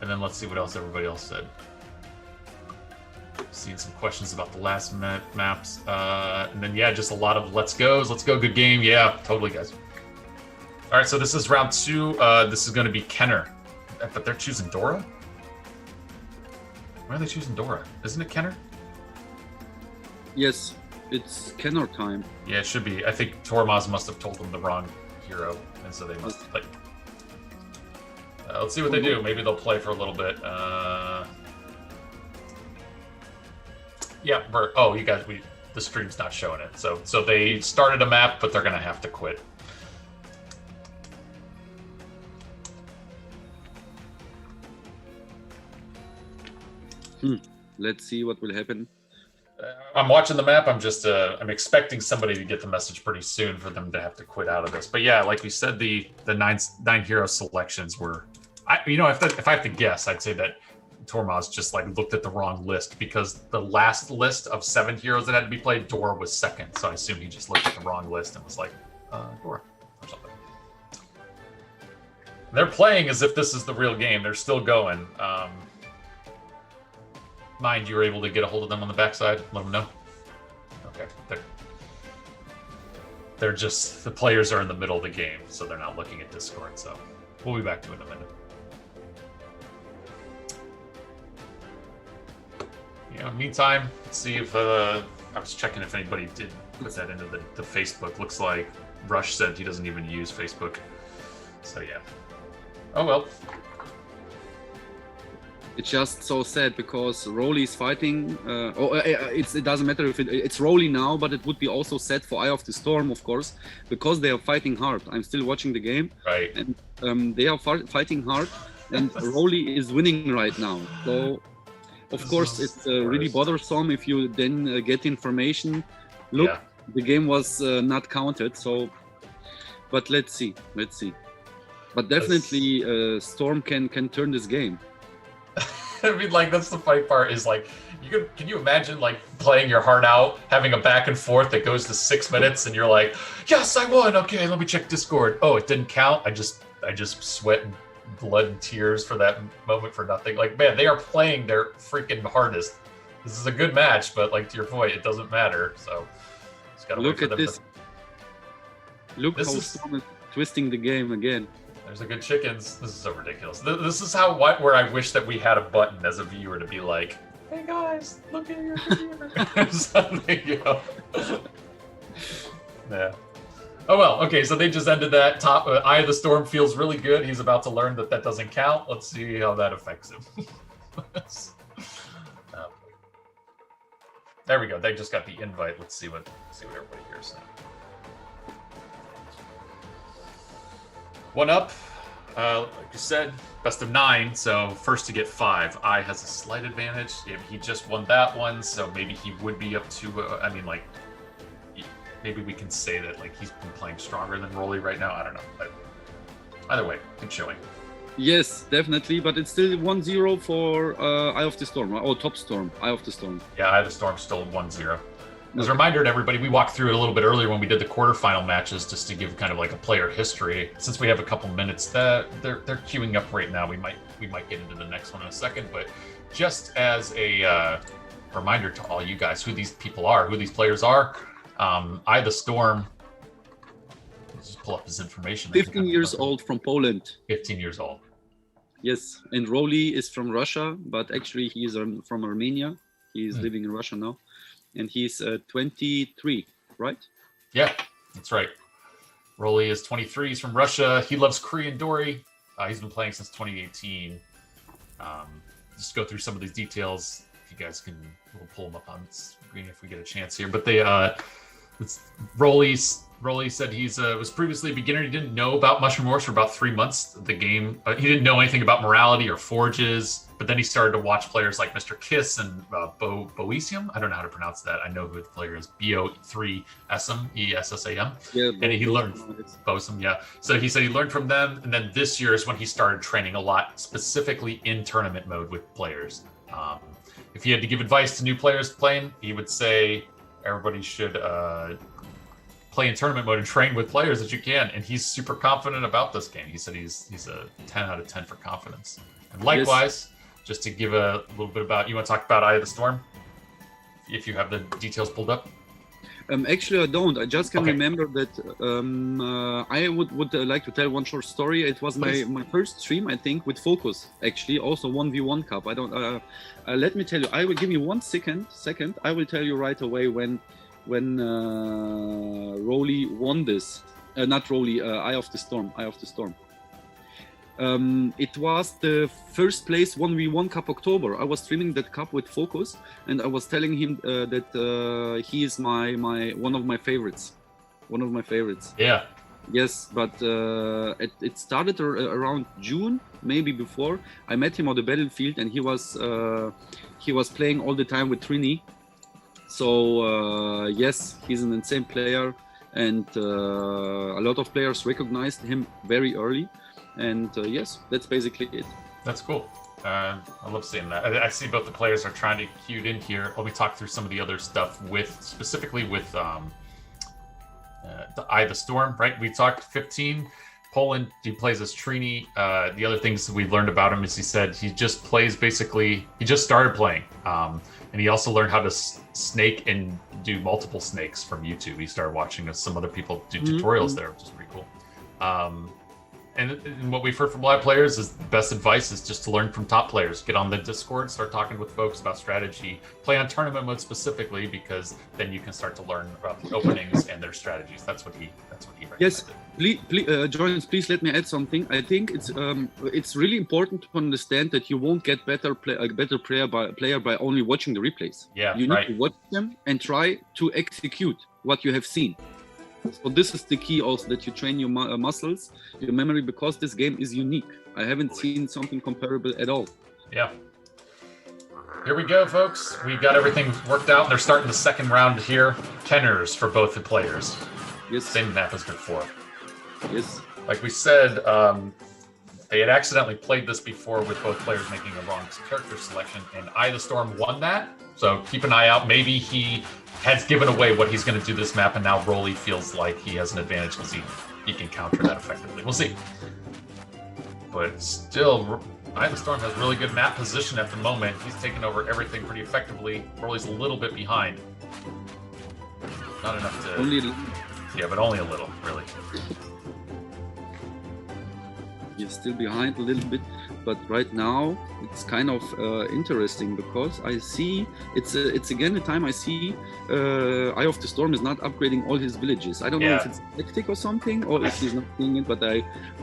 And then let's see what else everybody else said. Seeing some questions about the last maps. And then, yeah, just a lot of let's goes. Let's go, good game. Yeah, totally, guys. All right, so this is round 2. This is going to be Kenner. But they're choosing Dora? Why are they choosing Dora? Isn't it Kenner? Yes, it's Kenner time. Yeah, it should be. I think Tormaz must have told them the wrong hero, and so they must like. Let's see what they do. Maybe they'll play for a little bit. Yeah, you guys, the stream's not showing it. So they started a map, but they're gonna have to quit. Let's see what will happen. I'm watching the map. I'm expecting somebody to get the message pretty soon for them to have to quit out of this. But yeah, like we said, the nine hero selections were, if I have to guess, I'd say that Tormaz just like looked at the wrong list, because the last list of 7 heroes that had to be played, Dora was second. So I assume he just looked at the wrong list and was like, Dora or something. They're playing as if this is the real game. They're still going. Mind you were able to get a hold of them on the backside, let them know. Okay, they're just, the players are in the middle of the game, so they're not looking at Discord. So we'll be back to it in a minute. Meantime, let's see if I was checking if anybody did put that into the Facebook. Looks like Rush said he doesn't even use Facebook. So yeah. Oh well. It's just so sad because Relly is fighting. It doesn't matter if it's Relly now, but it would be also sad for Eye of the Storm, of course, because they are fighting hard. I'm still watching the game, right? And they are fighting hard, and Relly is winning right now. So, of course, it's really bothersome if you then get information. Look, the game was not counted. So, but let's see. But definitely, Storm can turn this game. I mean, like, that's the funny part is like, can you imagine like playing your heart out, having a back and forth that goes to 6 minutes, and you're like, yes, I won. Okay, let me check Discord. Oh, it didn't count. I just sweat and blood and tears for that moment for nothing. Like, man, they are playing their freaking hardest. This is a good match, but like to your point, it doesn't matter. So just gotta look at this. Look how Storm is twisting the game again. There's a good chickens. This is so ridiculous. This is where I wish that we had a button as a viewer to be like, hey guys, look at your computer. Something, Yeah. Oh well, okay, so they just ended that top. Eye of the Storm feels really good. He's about to learn that doesn't count. Let's see how that affects him. There we go. They just got the invite. Let's see what everybody hears now. One up, like you said, best of 9, so first to get 5. I has a slight advantage. He just won that one, so maybe he would be up to, maybe we can say that like he's been playing stronger than Relly right now. I don't know, but either way, good showing. Yes, definitely, but it's still 1-0 for Eye of the Storm, or Top Storm, Eye of the Storm. Yeah, Eye of the Storm still 1-0. As a reminder to everybody, we walked through it a little bit earlier when we did the quarterfinal matches, just to give kind of like a player history. Since we have a couple minutes, they're queuing up right now. We might get into the next one in a second, but just as a reminder to all you guys who these people are, who these players are. Eye the Storm. Let's just pull up his information. 15 years old from Poland. 15 years old. Yes, and Relly is from Russia, but actually he is from Armenia. He is living in Russia now. And he's 23, right? Yeah, that's right. Relly is 23. He's from Russia. He loves Korean Dory. He's been playing since 2018. Just go through some of these details. If you guys can, we'll pull them up on screen if we get a chance here. But Relly said he's was previously a beginner. He didn't know about Mushroom Wars for about 3 months. The game, he didn't know anything about morality or forges. But then he started to watch players like Mr. Kiss and Boesium. I don't know how to pronounce that. I know who the player is. BO3SM, ESSAM. Yeah, and he learned Boesium, yeah. So he said he learned from them. And then this year is when he started training a lot, specifically in tournament mode with players. If he had to give advice to new players playing, he would say everybody should play in tournament mode and train with players that you can. And he's super confident about this game. He said he's a 10 out of 10 for confidence. And likewise, just to give a little bit about, you want to talk about Eye of the Storm? If you have the details pulled up? Actually, I don't. I just can remember that I would like to tell one short story. It was my first stream, I think, with Focus, actually, also 1v1 Cup. I don't. Let me tell you. I will give you 1 second. I will tell you right away when Relly won this. Not Relly. Eye of the Storm. It was the first place 1v1 Cup October. I was streaming that cup with Focus, and I was telling him that he is one of my favorites. Yeah, Yes, but it started around June, maybe before. I met him on the battlefield, and he was playing all the time with Trini. So yes, he's an insane player, and a lot of players recognized him very early. And yes, that's basically it. That's cool. I love seeing that. I see both the players are trying to queue in here. Let me talk through some of the other stuff specifically with the Eye of the Storm, right? We talked 15. Poland, he plays as Trini. The other things that we've learned about him is he said he just plays basically, he just started playing. And he also learned how to snake and do multiple snakes from YouTube. He started watching some other people do tutorials there, which is pretty cool. And what we've heard from live players is the best advice is just to learn from top players. Get on the Discord, start talking with folks about strategy. Play on tournament mode specifically, because then you can start to learn about the openings and their strategies. That's what he recommended. Yes, Joyce, please let me add something. I think it's really important to understand that you won't get a better player by only watching the replays. Yeah, you need to watch them and try to execute what you have seen. So this is the key also, that you train your muscles, your memory, because this game is unique. I haven't seen something comparable at all. Yeah. Here we go, folks. We got everything worked out. They're starting the second round here. Tenors for both the players. Yes. Same map as before. Yes. Like we said, they had accidentally played this before with both players making a wrong character selection, and Eye of the Storm won that. So keep an eye out. Maybe he has given away what he's going to do this map, and now Relly feels like he has an advantage because he can counter that effectively. We'll see. But still, Eye of the Storm has really good map position at the moment. He's taken over everything pretty effectively. Relly's a little bit behind. Not enough to... Yeah, but only a little, really. You're still behind a little bit, but right now it's kind of interesting, because I see it's again the time I see Eye of the Storm is not upgrading all his villages. I don't know if it's a tactic or something, or if he's not doing it, but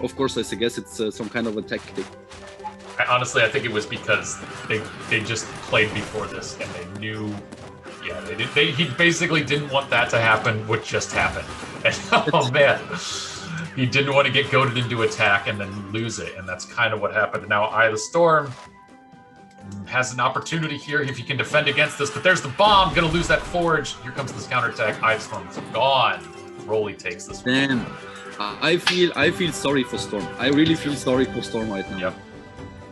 of course I guess it's some kind of a tactic. Honestly, I think it was because they just played before this and they knew. Yeah, he basically didn't want that to happen, which just happened. And, oh man. He didn't want to get goaded into attack and then lose it, and that's kind of what happened. Now Eye of the Storm has an opportunity here if he can defend against this, but there's the bomb, gonna lose that forge. Here comes this counterattack. Eye of the Storm's gone. Relly takes this one. Damn. I feel sorry for Storm. I really feel sorry for Storm right now. Yep.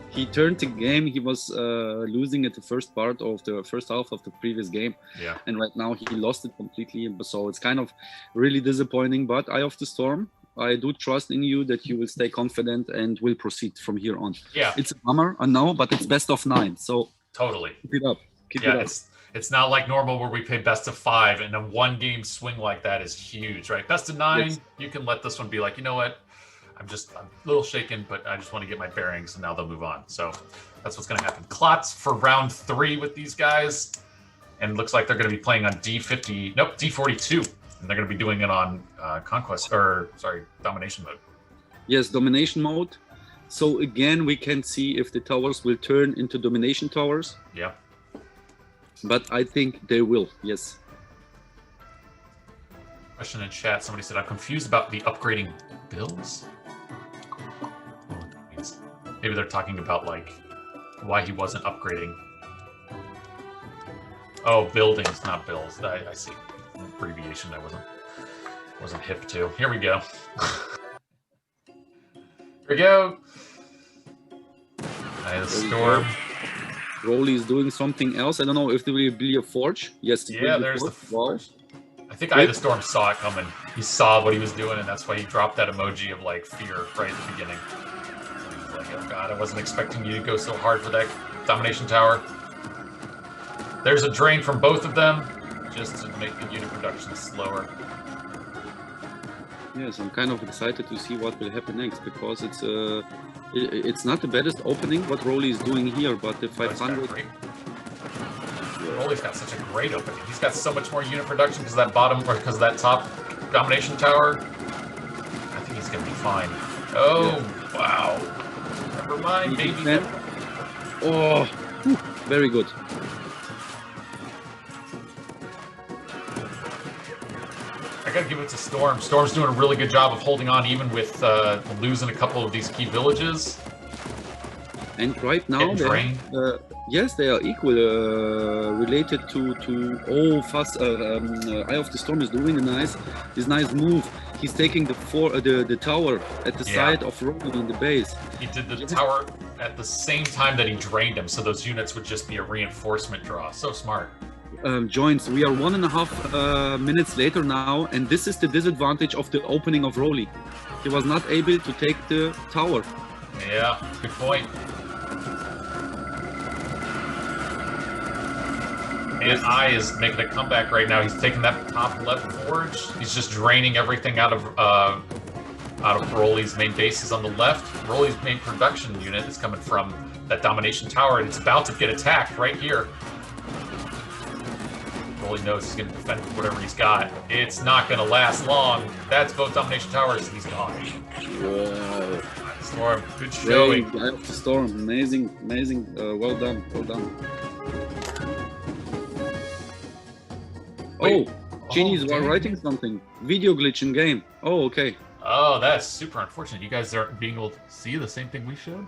He turned the game. He was losing at the first part of the first half of the previous game. Yeah. And right now he lost it completely. So it's kind of really disappointing. But Eye of the Storm, I do trust in you that you will stay confident and will proceed from here on. Yeah. It's a bummer, I know, but it's best of 9. So totally. Keep it up. Keep it up. It's not like normal where we play best of 5, and a one-game swing like that is huge, right? Best of 9, you can let this one be like, you know what? I'm a little shaken, but I just want to get my bearings, and now they'll move on. So that's what's going to happen. Klotz for round 3 with these guys, and it looks like they're going to be playing on D42, and they're going to be doing it on domination mode. Yes, domination mode. So again, we can see if the towers will turn into domination towers. Yeah. But I think they will, yes. Question in chat, somebody said, I'm confused about the upgrading builds. Maybe they're talking about like why he wasn't upgrading. Oh, buildings, not bills. I see. Abbreviation I wasn't hip to. Here we go. Here we go. Storm. Relly is doing something else. I don't know if there will be a forge. Yes. Yeah, there's the forge. I think Eye of the Storm saw it coming. He saw what he was doing, and that's why he dropped that emoji of like fear right at the beginning. He's like, oh god, I wasn't expecting you to go so hard for that domination tower. There's a drain from both of them, just to make the unit production slower. Yes, I'm kind of excited to see what will happen next, because it's not the baddest opening what Relly is doing here, but the 500. Relly's got such a great opening. He's got so much more unit production because of that bottom, or because of that top domination tower. I think he's gonna be fine. Oh wow! Never mind, baby. Oh, very good. I gotta give it to Storm. Storm's doing a really good job of holding on, even with losing a couple of these key villages. And right now, yes, they are equal related to fast. Eye of the Storm is doing this nice move. He's taking the tower at the side of Relly in the base. He did the tower at the same time that he drained him, so those units would just be a reinforcement draw. So smart. Joins. We are 1.5 minutes later now, and this is the disadvantage of the opening of Relly. He was not able to take the tower. Yeah, good point. And I is making a comeback right now. He's taking that top left forge. He's just draining everything out of Relly's main bases on the left. Relly's main production unit is coming from that domination tower, and it's about to get attacked right here. Relly knows he's going to defend with whatever he's got. It's not going to last long. That's both domination towers. He's gone. Whoa. Storm, good showing. Eye of the Storm, amazing. Well done. Wait. Oh, Genies were writing something. Video glitch in game. Oh, okay. Oh, that's super unfortunate. You guys aren't being able to see the same thing we showed?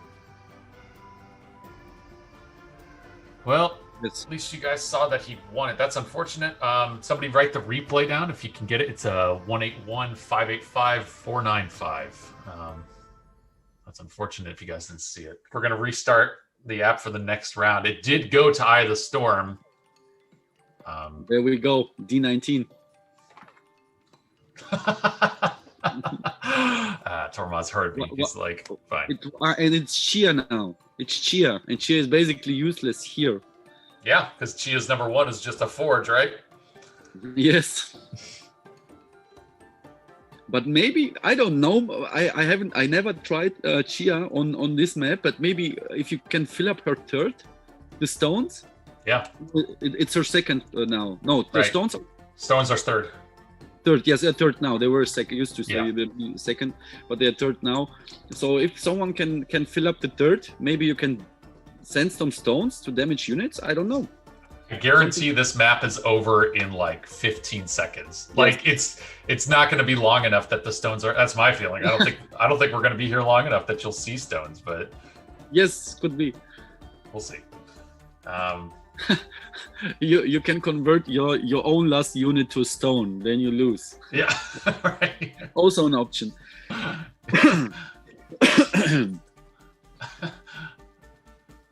Well, at least you guys saw that he won it. That's unfortunate. Somebody write the replay down if you can get it. It's a 181-585-495. That's unfortunate if you guys didn't see it. We're going to restart the app for the next round. It did go to Eye of the Storm. There we go, D19. Tormaz heard me. He's like, fine. And it's Chia now. It's Chia, and Chia is basically useless here. Yeah, because Chia's #1 is just a forge, right? Yes. But maybe, I don't know. I never tried Chia on this map, but maybe if you can fill up her third, the stones. Yeah. It's her second now. No, the stones. Stones are third. Third, yes, third now. They were second. Used to say second, but they're third now. So if someone can fill up the third, maybe you can send some stones to damage units. I don't know. I guarantee this map is over in like 15 seconds. Like it's not going to be long enough that the stones are. That's my feeling. I don't think we're going to be here long enough that you'll see stones. But yes, could be. We'll see. You can convert your own last unit to a stone, then you lose. Yeah, right. Also an option.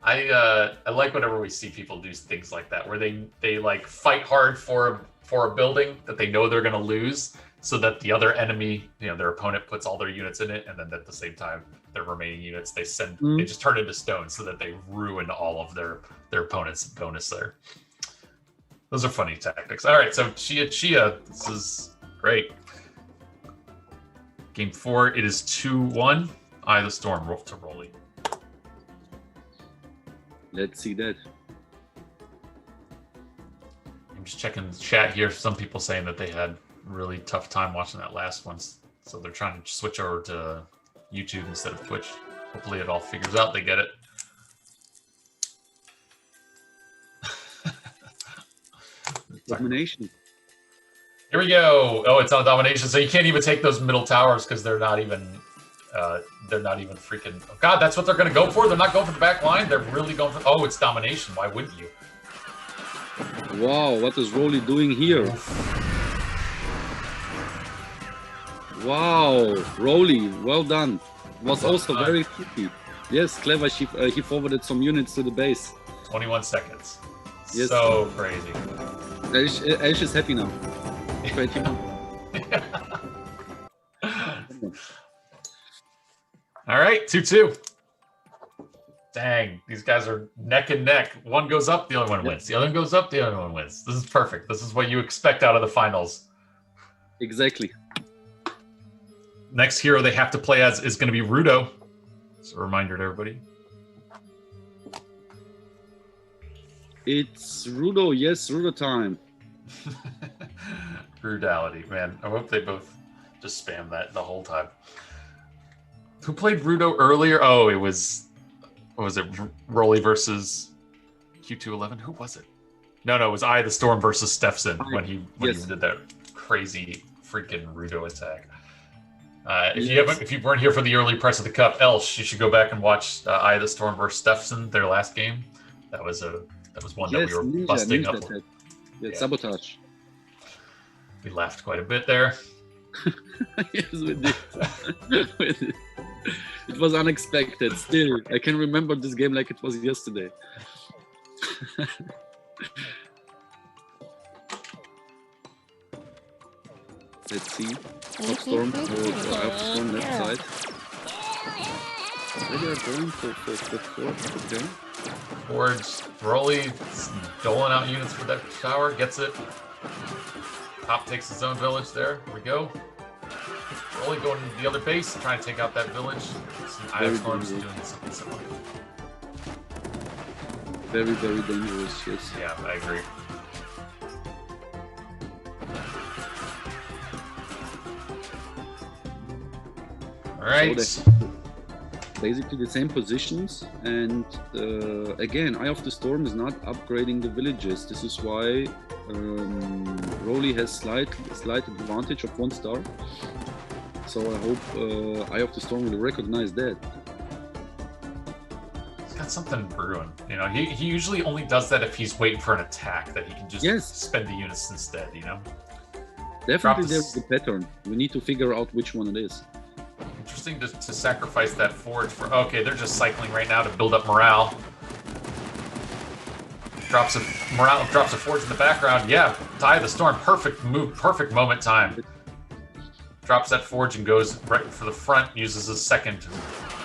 I like whenever we see people do things like that, where they like fight hard for a building that they know they're going to lose, so that the other enemy, their opponent, puts all their units in it, and then at the same time their remaining units they just turn into stones, so that they ruin all of their opponent's bonus there. Those are funny tactics. All right, so Chia, this is great. Game 4, it is 2-1. Eye of the Storm, roll to Relly. Let's see that. I'm just checking the chat here. Some people saying that they had really tough time watching that last one, so they're trying to switch over to YouTube instead of Twitch. Hopefully it all figures out. They get it. Domination. Here we go. Oh, it's on domination. So you can't even take those middle towers because they're not even freaking. Oh God, that's what they're going to go for. They're not going for the back line. They're really going for. Oh, it's domination. Why wouldn't you? Wow, what is Relly doing here? Wow, Relly, well done. Was also very tricky. Yes, clever. He forwarded some units to the base. 21 seconds. Yes. So crazy. Ash is happy now. All right, 2-2. Dang, these guys are neck and neck. One goes up, the other one wins. The other one goes up, the other one wins. This is perfect. This is what you expect out of the finals. Exactly. Next hero they have to play as is going to be Rudo. It's a reminder to everybody. It's Rudo. Yes, Rudo time. Brutality, man. I hope they both just spam that the whole time. Who played Rudo earlier? Oh, it was... What was it? Relly versus Q211? Who was it? No, it was Eye of the Storm versus Stepson when he did that crazy freaking Rudo attack. If you weren't here for the early parts of the cup, else you should go back and watch Eye of the Storm versus Stepson, their last game. That was one that we were busting up. Yeah, sabotage. We laughed quite a bit there. Yes, we did. It was unexpected. Still, I can remember this game like it was yesterday. Let's see. Upstorm Upstorm left side. They are going for okay. Forge, Relly doling out units for that tower, gets it. Top takes his own village there. Here we go. Relly going to the other base, trying to take out that village. Eye of Storm's doing something similar. Very, very dangerous, yes. Yeah, I agree. Alright. So basically the same positions, and again, Eye of the Storm is not upgrading the villages. This is why Relly has slight advantage of 1 star. So I hope Eye of the Storm will recognize that. He's got something brewing. You know, he usually only does that if he's waiting for an attack that he can just spend the units instead, you know? Definitely there's a pattern. We need to figure out which one it is. Interesting to sacrifice that forge for... Okay, they're just cycling right now to build up morale. Drops a forge in the background. Yeah, Eye of the Storm, perfect move, perfect moment time. Drops that forge and goes right for the front, uses a second to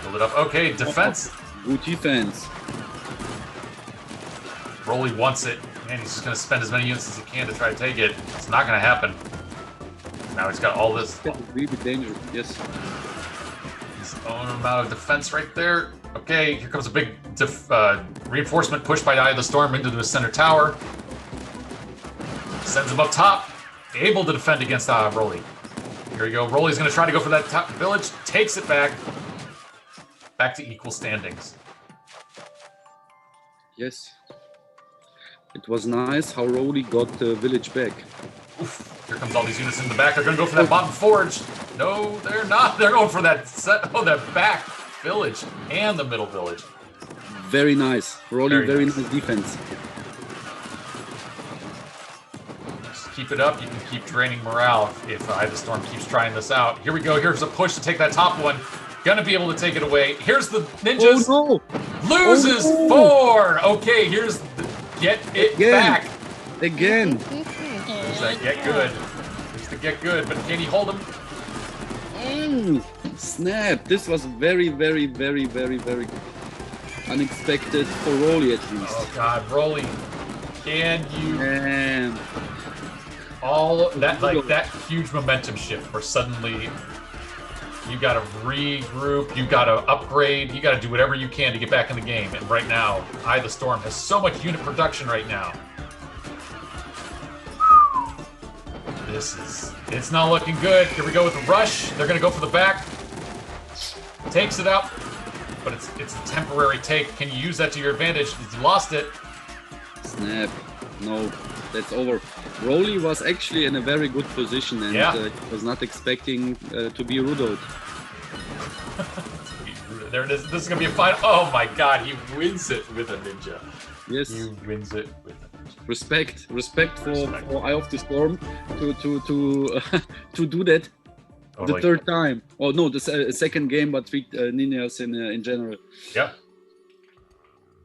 build it up. Okay, defense. Good defense. Relly wants it, and he's just going to spend as many units as he can to try to take it. It's not going to happen. Now he's got all this. That's really dangerous, yes. His own amount of defense right there. Okay, here comes a big reinforcement pushed by Eye of the Storm into the center tower. Sends him up top. Able to defend against Relly. Here we go. Relly's going to try to go for that top village. Takes it back. Back to equal standings. Yes. It was nice how Relly got the village back. Oof. Here comes all these units in the back. They're going to go for that bottom forge. No, they're not. They're going for that that back village and the middle village. Very nice. Relly, very nice defense. Just keep it up. You can keep draining morale if Eye of the Storm keeps trying this out. Here we go. Here's a push to take that top one. Gonna be able to take it away. Here's the ninjas. Oh, no. Loses 4. Okay, here's the get it back. Again. There's that get good. There's the get good, but can he hold him? Snap. This was very, very, very, very, very unexpected for Relly at least. Oh God, Relly. Can you Man. all that that huge momentum shift where suddenly you gotta regroup, you gotta upgrade, you gotta do whatever you can to get back in the game. And right now, Eye of the Storm has so much unit production right now. It's not looking good. Here we go with the rush. They're gonna go for the back. Takes it up, but it's a temporary take. Can you use that to your advantage? You lost it. Snap. No, that's over. Relly was actually in a very good position and was not expecting to be rudoed. There it is. This is going to be a fight. Oh my God, he wins it with a ninja. Yes. He wins it with a ninja. Respect for Eye of the Storm to do that the third time. Oh no, the second game, but 3 ninjas in general. Yeah.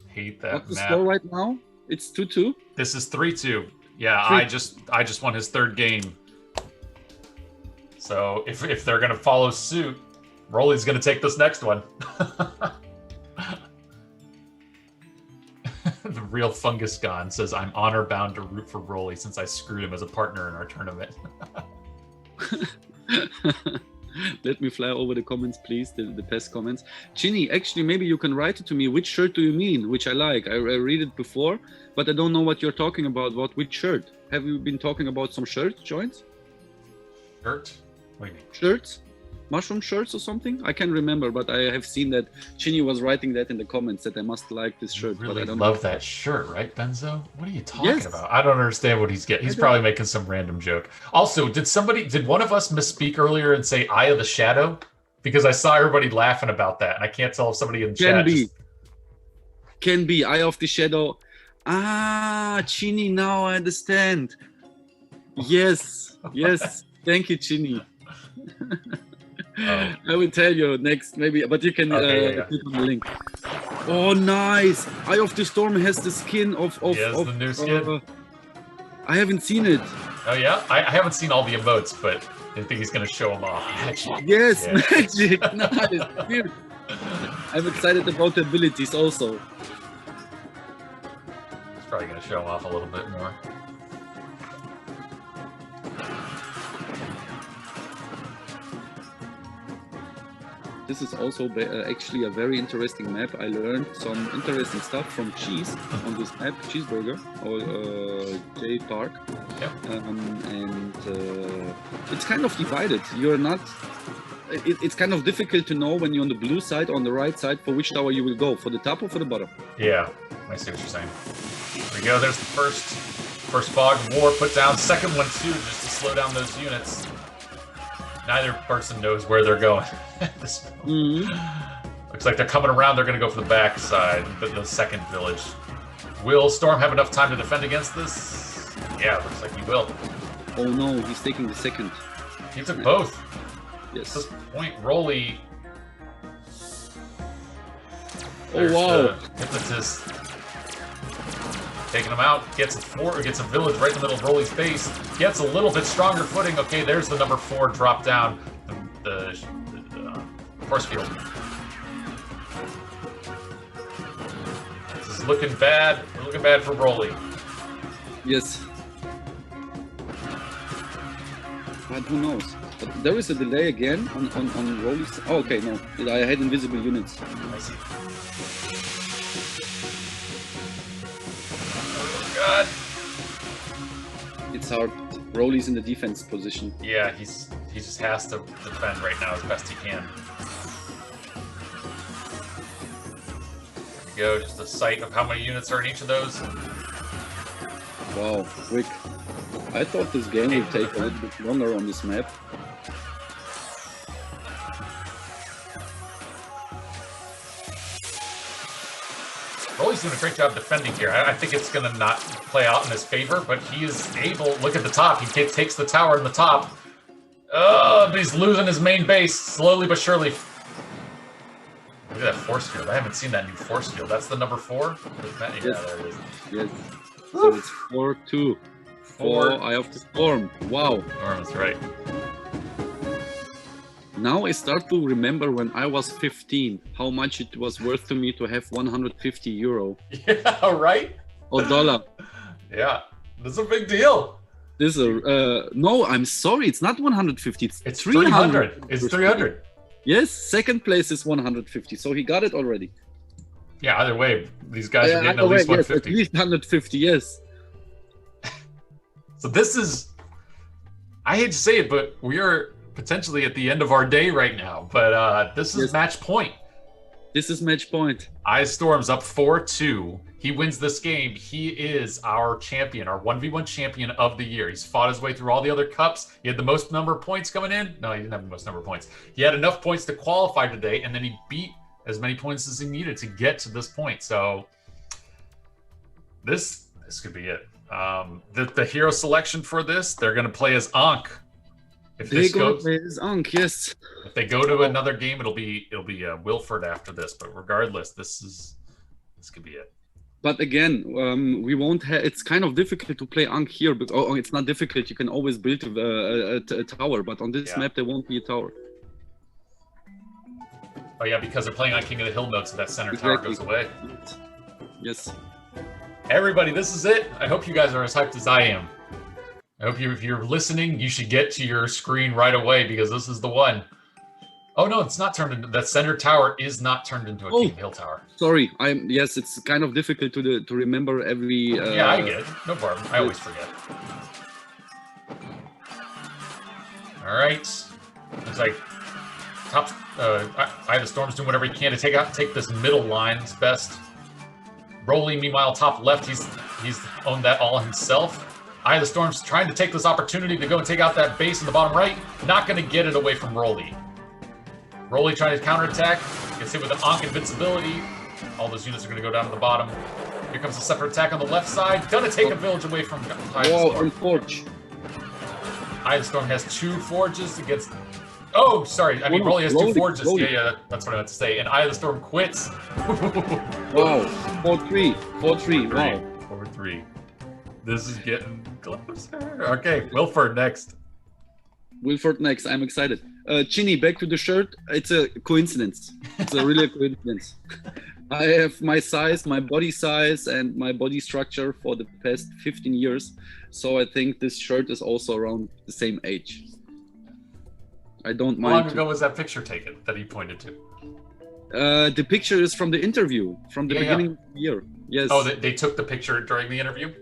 Hate that. What's the score right now? It's 2-2. This is 3-2. Yeah, I just won his 3rd game. So if they're gonna follow suit, Relly's gonna take this next one. The real Fungus Gone says, "I'm honor bound to root for Relly since I screwed him as a partner in our tournament." Let me fly over the comments, please, the past comments. Chinny, actually, maybe you can write it to me. Which shirt do you mean? Which I like. I read it before, but I don't know what you're talking about. Which shirt? Have you been talking about some shirt joints? Shirt? What do you mean? Shirts? mushroom shirts or something. I can't remember, but I have seen that Chini was writing that in the comments that I must like this shirt. You really but I don't love that shirt, right, Benzo? What are you talking Yes. about? I don't understand what he's getting. He's probably making some random joke. Also, did one of us misspeak earlier and say Eye of the Shadow? Because I saw everybody laughing about that, and I can't tell if somebody in chat Can be Eye of the Shadow. Ah, Chini, now I understand. Yes, yes. Thank you, Chini. I will tell you next, maybe, but you can click on the link. Oh, nice! Eye of the Storm has the skin of the new skin. I haven't seen it. Oh yeah, I haven't seen all the emotes, but I think he's gonna show them off. Magic. Yes, yeah. Magic. Nice, dude. I'm excited about the abilities also. He's probably gonna show them off a little bit more. This is also actually a very interesting map. I learned some interesting stuff from Cheese on this map, Cheeseburger or J Park. Yeah. And it's kind of divided. You're not. It's kind of difficult to know when you're on the blue side, on the right side, for which tower you will go, for the top or for the bottom. Yeah, I see what you're saying. There we go. There's the first fog of war put down. Second one too, just to slow down those units. Neither person knows where they're going. Looks like they're coming around. They're going to go for the back side, the second village. Will Storm have enough time to defend against this? Yeah, looks like he will. Oh no, he's taking the second. He took both. Yes. At this point, Relly. Oh wow! Hypnotist taking him out. Gets a village right in the middle of Relly's base. Gets a little bit stronger footing. Okay, there's the number 4 drop down. The force field. This is looking bad. Looking bad for Relly. Yes. But who knows? But there is a delay again on Relly's. Oh, okay, no. I had invisible units. I see. Oh god. It's hard. Relly's in the defense position. Yeah, he just has to defend right now as best he can. There we go, just a sight of how many units are in each of those. Wow, quick. I thought this game would take a little bit longer on this map. Relly's doing a great job defending here. I think it's going to not play out in his favor, but he is able. Look at the top. He takes the tower in the top. But he's losing his main base slowly but surely. Look at that force field. I haven't seen that new force field. That's the number 4? Yeah, Yes. there it is. Yes. So it's 4-2. 4 Eye of the Storm. Wow. Storm is right. Now I start to remember when I was 15, how much it was worth to me to have 150 euro. Yeah, right? Or dollar. Yeah, this is a big deal. This is no, I'm sorry, it's not 150. It's 300. It's 300. Yes, second place is 150, so he got it already. Yeah, either way, these guys are getting at least 150. Yes, at least 150, yes. So this is, I hate to say it, but we are potentially at the end of our day right now. But this is match point. This is match point. Ice Storm's up 4-2. He wins this game. He is our champion, our 1v1 champion of the year. He's fought his way through all the other cups. He had the most number of points coming in. No, he didn't have the most number of points. He had enough points to qualify today, and then he beat as many points as he needed to get to this point. So this could be it. The hero selection for this, they're going to play as Ankh. If this goes, Ankh, yes. If they go to another game, it'll be Wilford after this. But regardless, this could be it. But again, we won't have. It's kind of difficult to play Ankh here, but it's not difficult. You can always build a tower, but on this map there won't be a tower. Oh yeah, because they're playing on King of the Hill mode, so that center tower goes away. Yes. Everybody, this is it. I hope you guys are as hyped as I am. I hope if you're listening, you should get to your screen right away because this is the one. Oh no, it's not turned into that center tower is not turned into a King Hill tower. Sorry, yes, it's kind of difficult to remember every. Yeah, I get it. No problem. I always forget. All right, looks like top. Eye of the Storm's doing whatever he can to take this middle line. It's best. Rolly, meanwhile, top left, he's owned that all himself. Eye of the Storm's trying to take this opportunity to go and take out that base in the bottom right. Not going to get it away from Rolly. Rolly trying to counterattack. Gets hit with an Ankh Invincibility. All those units are going to go down to the bottom. Here comes a separate attack on the left side. Gonna take a village away from Eye of the Storm. And Forge. Eye of the Storm has 2 forges against... Oh, sorry. I mean, Rolly has 2 forges. Rolly. Yeah, that's what I meant to say. And Eye of the Storm quits. Wow. 4-3. 4-3. Wow. 4-3. This is getting closer. Okay, Wilford next. Wilford next. I'm excited. Chinny, back to the shirt. It's a coincidence. It's a really coincidence. I have my size, my body size, and my body structure for the past 15 years. So I think this shirt is also around the same age. I don't mind. How long ago was that picture taken that he pointed to? The picture is from the interview, from the beginning of the year. Yes. Oh, they took the picture during the interview?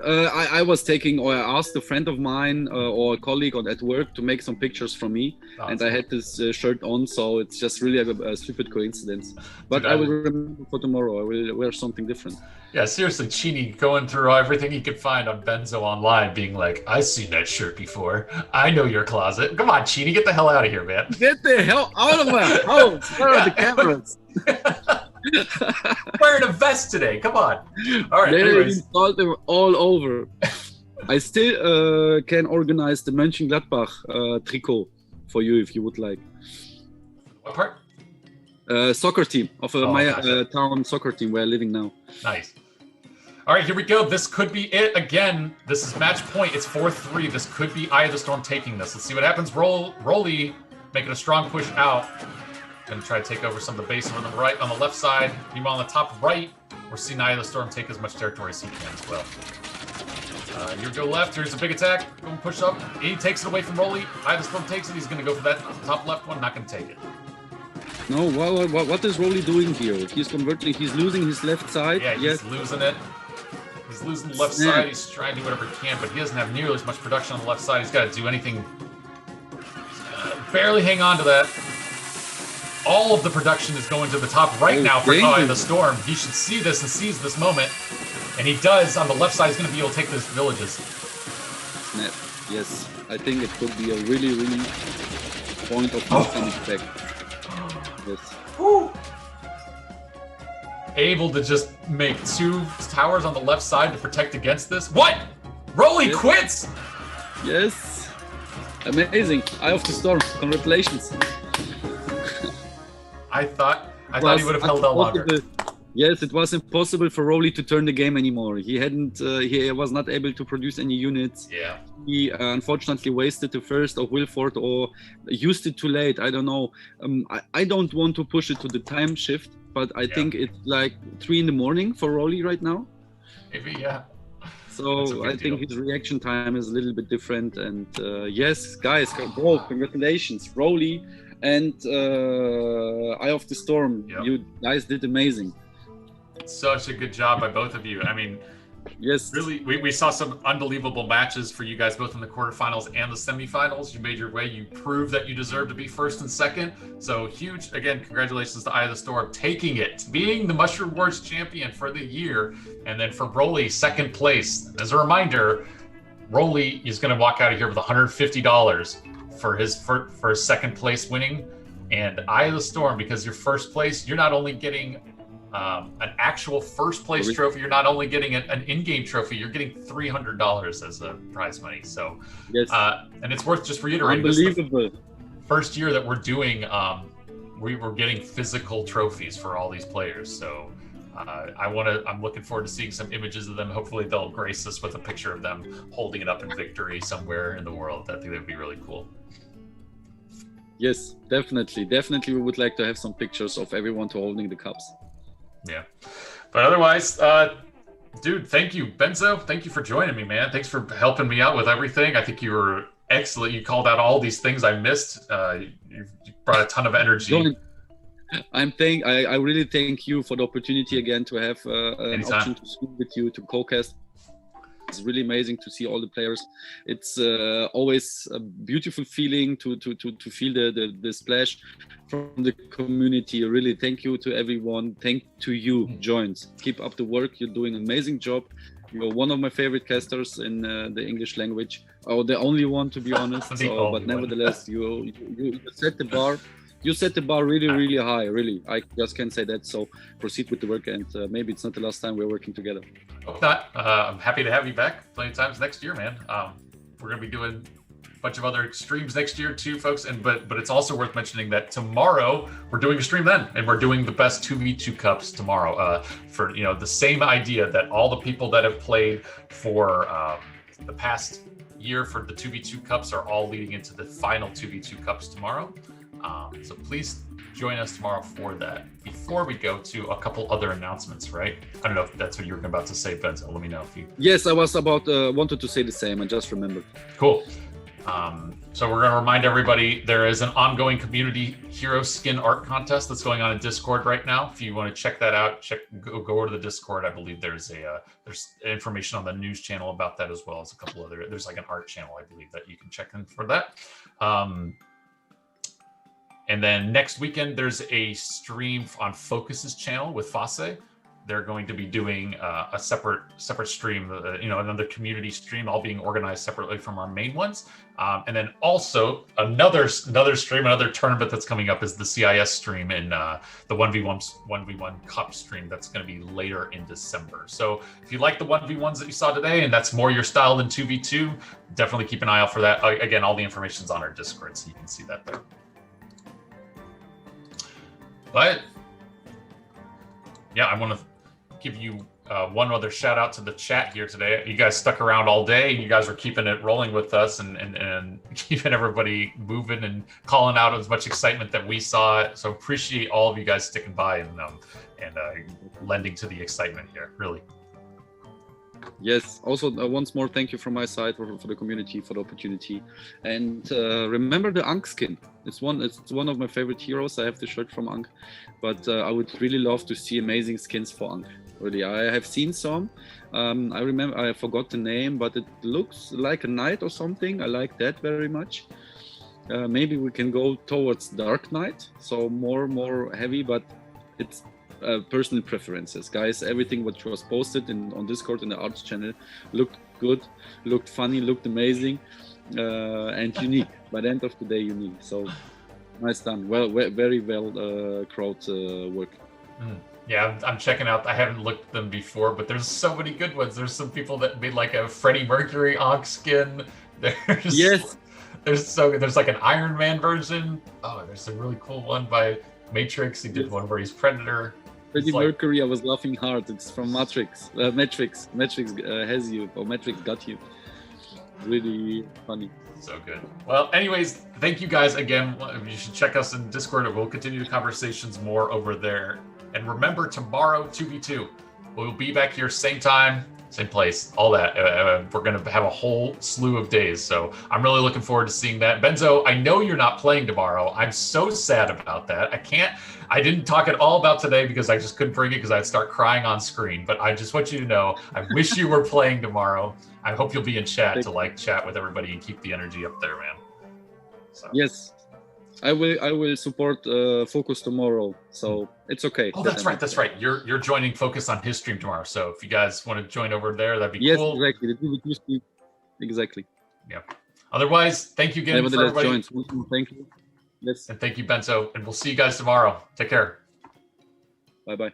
I was taking, or I asked a friend of mine or a colleague at work to make some pictures from me, and I had this shirt on, so it's just really a stupid coincidence. But dude, I will remember for tomorrow. I will wear something different. Yeah, seriously, Chini going through everything he could find on Benzo online, being like, "I've seen that shirt before. I know your closet. Come on, Chini, get the hell out of here, man. Get the hell out of my house. Where are the cameras?" Wearing a vest today. Come on. All right. They installed them all over. I still can organize the Mönchengladbach trikot for you if you would like. What part? Soccer team of my town soccer team where I'm living now. Nice. All right, here we go. This could be it again. This is match point. It's 4-3. This could be Eye of the Storm taking this. Let's see what happens. Rolly making a strong push out. Going to try to take over some of the base on the right, on the left side. Meanwhile, on the top right, we're seeing Eye of the Storm take as much territory as he can as well. You go left. Here's a big attack. Going to push up. He takes it away from Rolly. Eye of the Storm takes it. He's going to go for that top left one. Not going to take it. No, what is Rolly doing here? He's converting. He's losing his left side. Yeah, he's losing it. He's losing the left side. He's trying to do whatever he can, but he doesn't have nearly as much production on the left side. He's got to do anything. Barely hang on to that. All of the production is going to the top right now for Eye of the Storm. He should see this and seize this moment. And he does. On the left side, he's going to be able to take those villages. Snap. Yes. I think it could be a really, really point of effect. Yes. Woo. Able to just make 2 towers on the left side to protect against this. What? Rolly quits? Yes. Amazing. Eye of the Storm. Congratulations. I thought he would have held out longer. Yes, it was impossible for Rolly to turn the game anymore. He was not able to produce any units. Yeah. He unfortunately wasted the first of Wilford or used it too late. I don't know. I don't want to push it to the time shift, but I think it's like 3 in the morning for Rolly right now. Maybe, yeah. So I think his reaction time is a little bit different. And yes, guys, congratulations, Rolly and Eye of the Storm. Yep. You guys did amazing. Such a good job by both of you. I mean, yes, really, we saw some unbelievable matches for you guys, both in the quarterfinals and the semifinals. You made your way. You proved that you deserve to be first and second. So huge, again, congratulations to Eye of the Storm taking it, being the Mushroom Wars champion for the year. And then for Rolly, second place. As a reminder, Rolly is going to walk out of here with $150 for his second place winning. And Eye of the Storm, because you're first place, you're not only getting an actual first place trophy, you're not only getting an in-game trophy, you're getting $300 as a prize money. So yes, and it's worth just reiterating, unbelievable. This is the first year that we're doing we were getting physical trophies for all these players. So I'm looking forward to seeing some images of them. Hopefully they'll grace us with a picture of them holding it up in victory somewhere in the world. I think that would be really cool. Yes, definitely we would like to have some pictures of everyone holding the cups. Yeah, but otherwise, dude, thank you, Benzo. Thank you for joining me, man. Thanks for helping me out with everything. I think you were excellent. You called out all these things I missed. You brought a ton of energy. I really thank you for the opportunity again to have an option to speak with you, to co-cast. really amazing to see all the players. It's always a beautiful feeling to feel the splash from the community. Really, thank you to everyone. Thank to you, joins. Keep up the work. You're doing an amazing job. You're one of my favorite casters in the English language. Oh, the only one, to be honest. But nevertheless, you set the bar. You set the bar really, really high. Really, I just can't say that. So proceed with the work, and maybe it's not the last time we're working together. Hope not. I'm happy to have you back plenty of times next year, man. We're gonna be doing a bunch of other streams next year too, folks. And but it's also worth mentioning that tomorrow we're doing a stream then, and we're doing the best 2v2 cups tomorrow. For the same idea that all the people that have played for the past year for the 2v2 cups are all leading into the final 2v2 cups tomorrow. So please join us tomorrow for that. Before we go to a couple other announcements, right? I don't know if that's what you were about to say, Benzo. Let me know if you. Yes, I was wanted to say the same. I just remembered. Cool. So we're going to remind everybody there is an ongoing community hero skin art contest that's going on in Discord right now. If you want to check that out, go over to the Discord. I believe there's information on the news channel about that, as well as a couple other. There's like an art channel, I believe, that you can check in for that. And then next weekend, there's a stream on Focus's channel with Fase. They're going to be doing a separate stream, another community stream, all being organized separately from our main ones. And then also another stream, another tournament that's coming up is the CIS stream in the 1v1 Cup stream that's going to be later in December. So if you like the 1v1s that you saw today and that's more your style than 2v2, definitely keep an eye out for that. Again, all the information's on our Discord, so you can see that there. But yeah, I want to give you one other shout out to the chat here today. You guys stuck around all day. You guys were keeping it rolling with us and keeping everybody moving and calling out as much excitement that we saw. So appreciate all of you guys sticking by and lending to the excitement here, really. Yes, also once more, thank you from my side for the community, for the opportunity. And remember the Ankh skin. It's one of my favorite heroes. I have the shirt from Ankh, but I would really love to see amazing skins for Ankh. Really, I have seen some. I remember, I forgot the name, but it looks like a knight or something. I like that very much. Maybe we can go towards Dark Knight, so more heavy, but it's personal preferences, guys. Everything what was posted on Discord in the arts channel looked good, looked funny, looked amazing, and unique. By the end of the day, unique. So nice done. Very well crowd work. Yeah, I'm checking out. I haven't looked at them before, but there's so many good ones. There's some people that made like a Freddie Mercury Ankh skin. There's like an Iron Man version. Oh, there's a really cool one by Matrix. He did one where he's Predator. Freddie Mercury, I was laughing hard. It's from Matrix. Matrix has you, or Matrix got you. Really funny. So good. Well, anyways, thank you guys again. You should check us in Discord. We'll continue the conversations more over there. And remember, tomorrow, 2v2. We'll be back here same time, same place, all that. We're going to have a whole slew of days. So I'm really looking forward to seeing that. Benzo, I know you're not playing tomorrow. I'm so sad about that. I didn't talk at all about today because I just couldn't bring it because I'd start crying on screen. But I just want you to know, I wish you were playing tomorrow. I hope you'll be in chat to chat with everybody and keep the energy up there, man. So. Yes. I will support Focus tomorrow, so it's okay. Oh, that's right. You're joining Focus on his stream tomorrow. So if you guys want to join over there, that'd be cool. Yes, exactly. Exactly. Yeah. Otherwise, thank you again for everybody. Thank you. Yes. And thank you, Benzo. And we'll see you guys tomorrow. Take care. Bye-bye.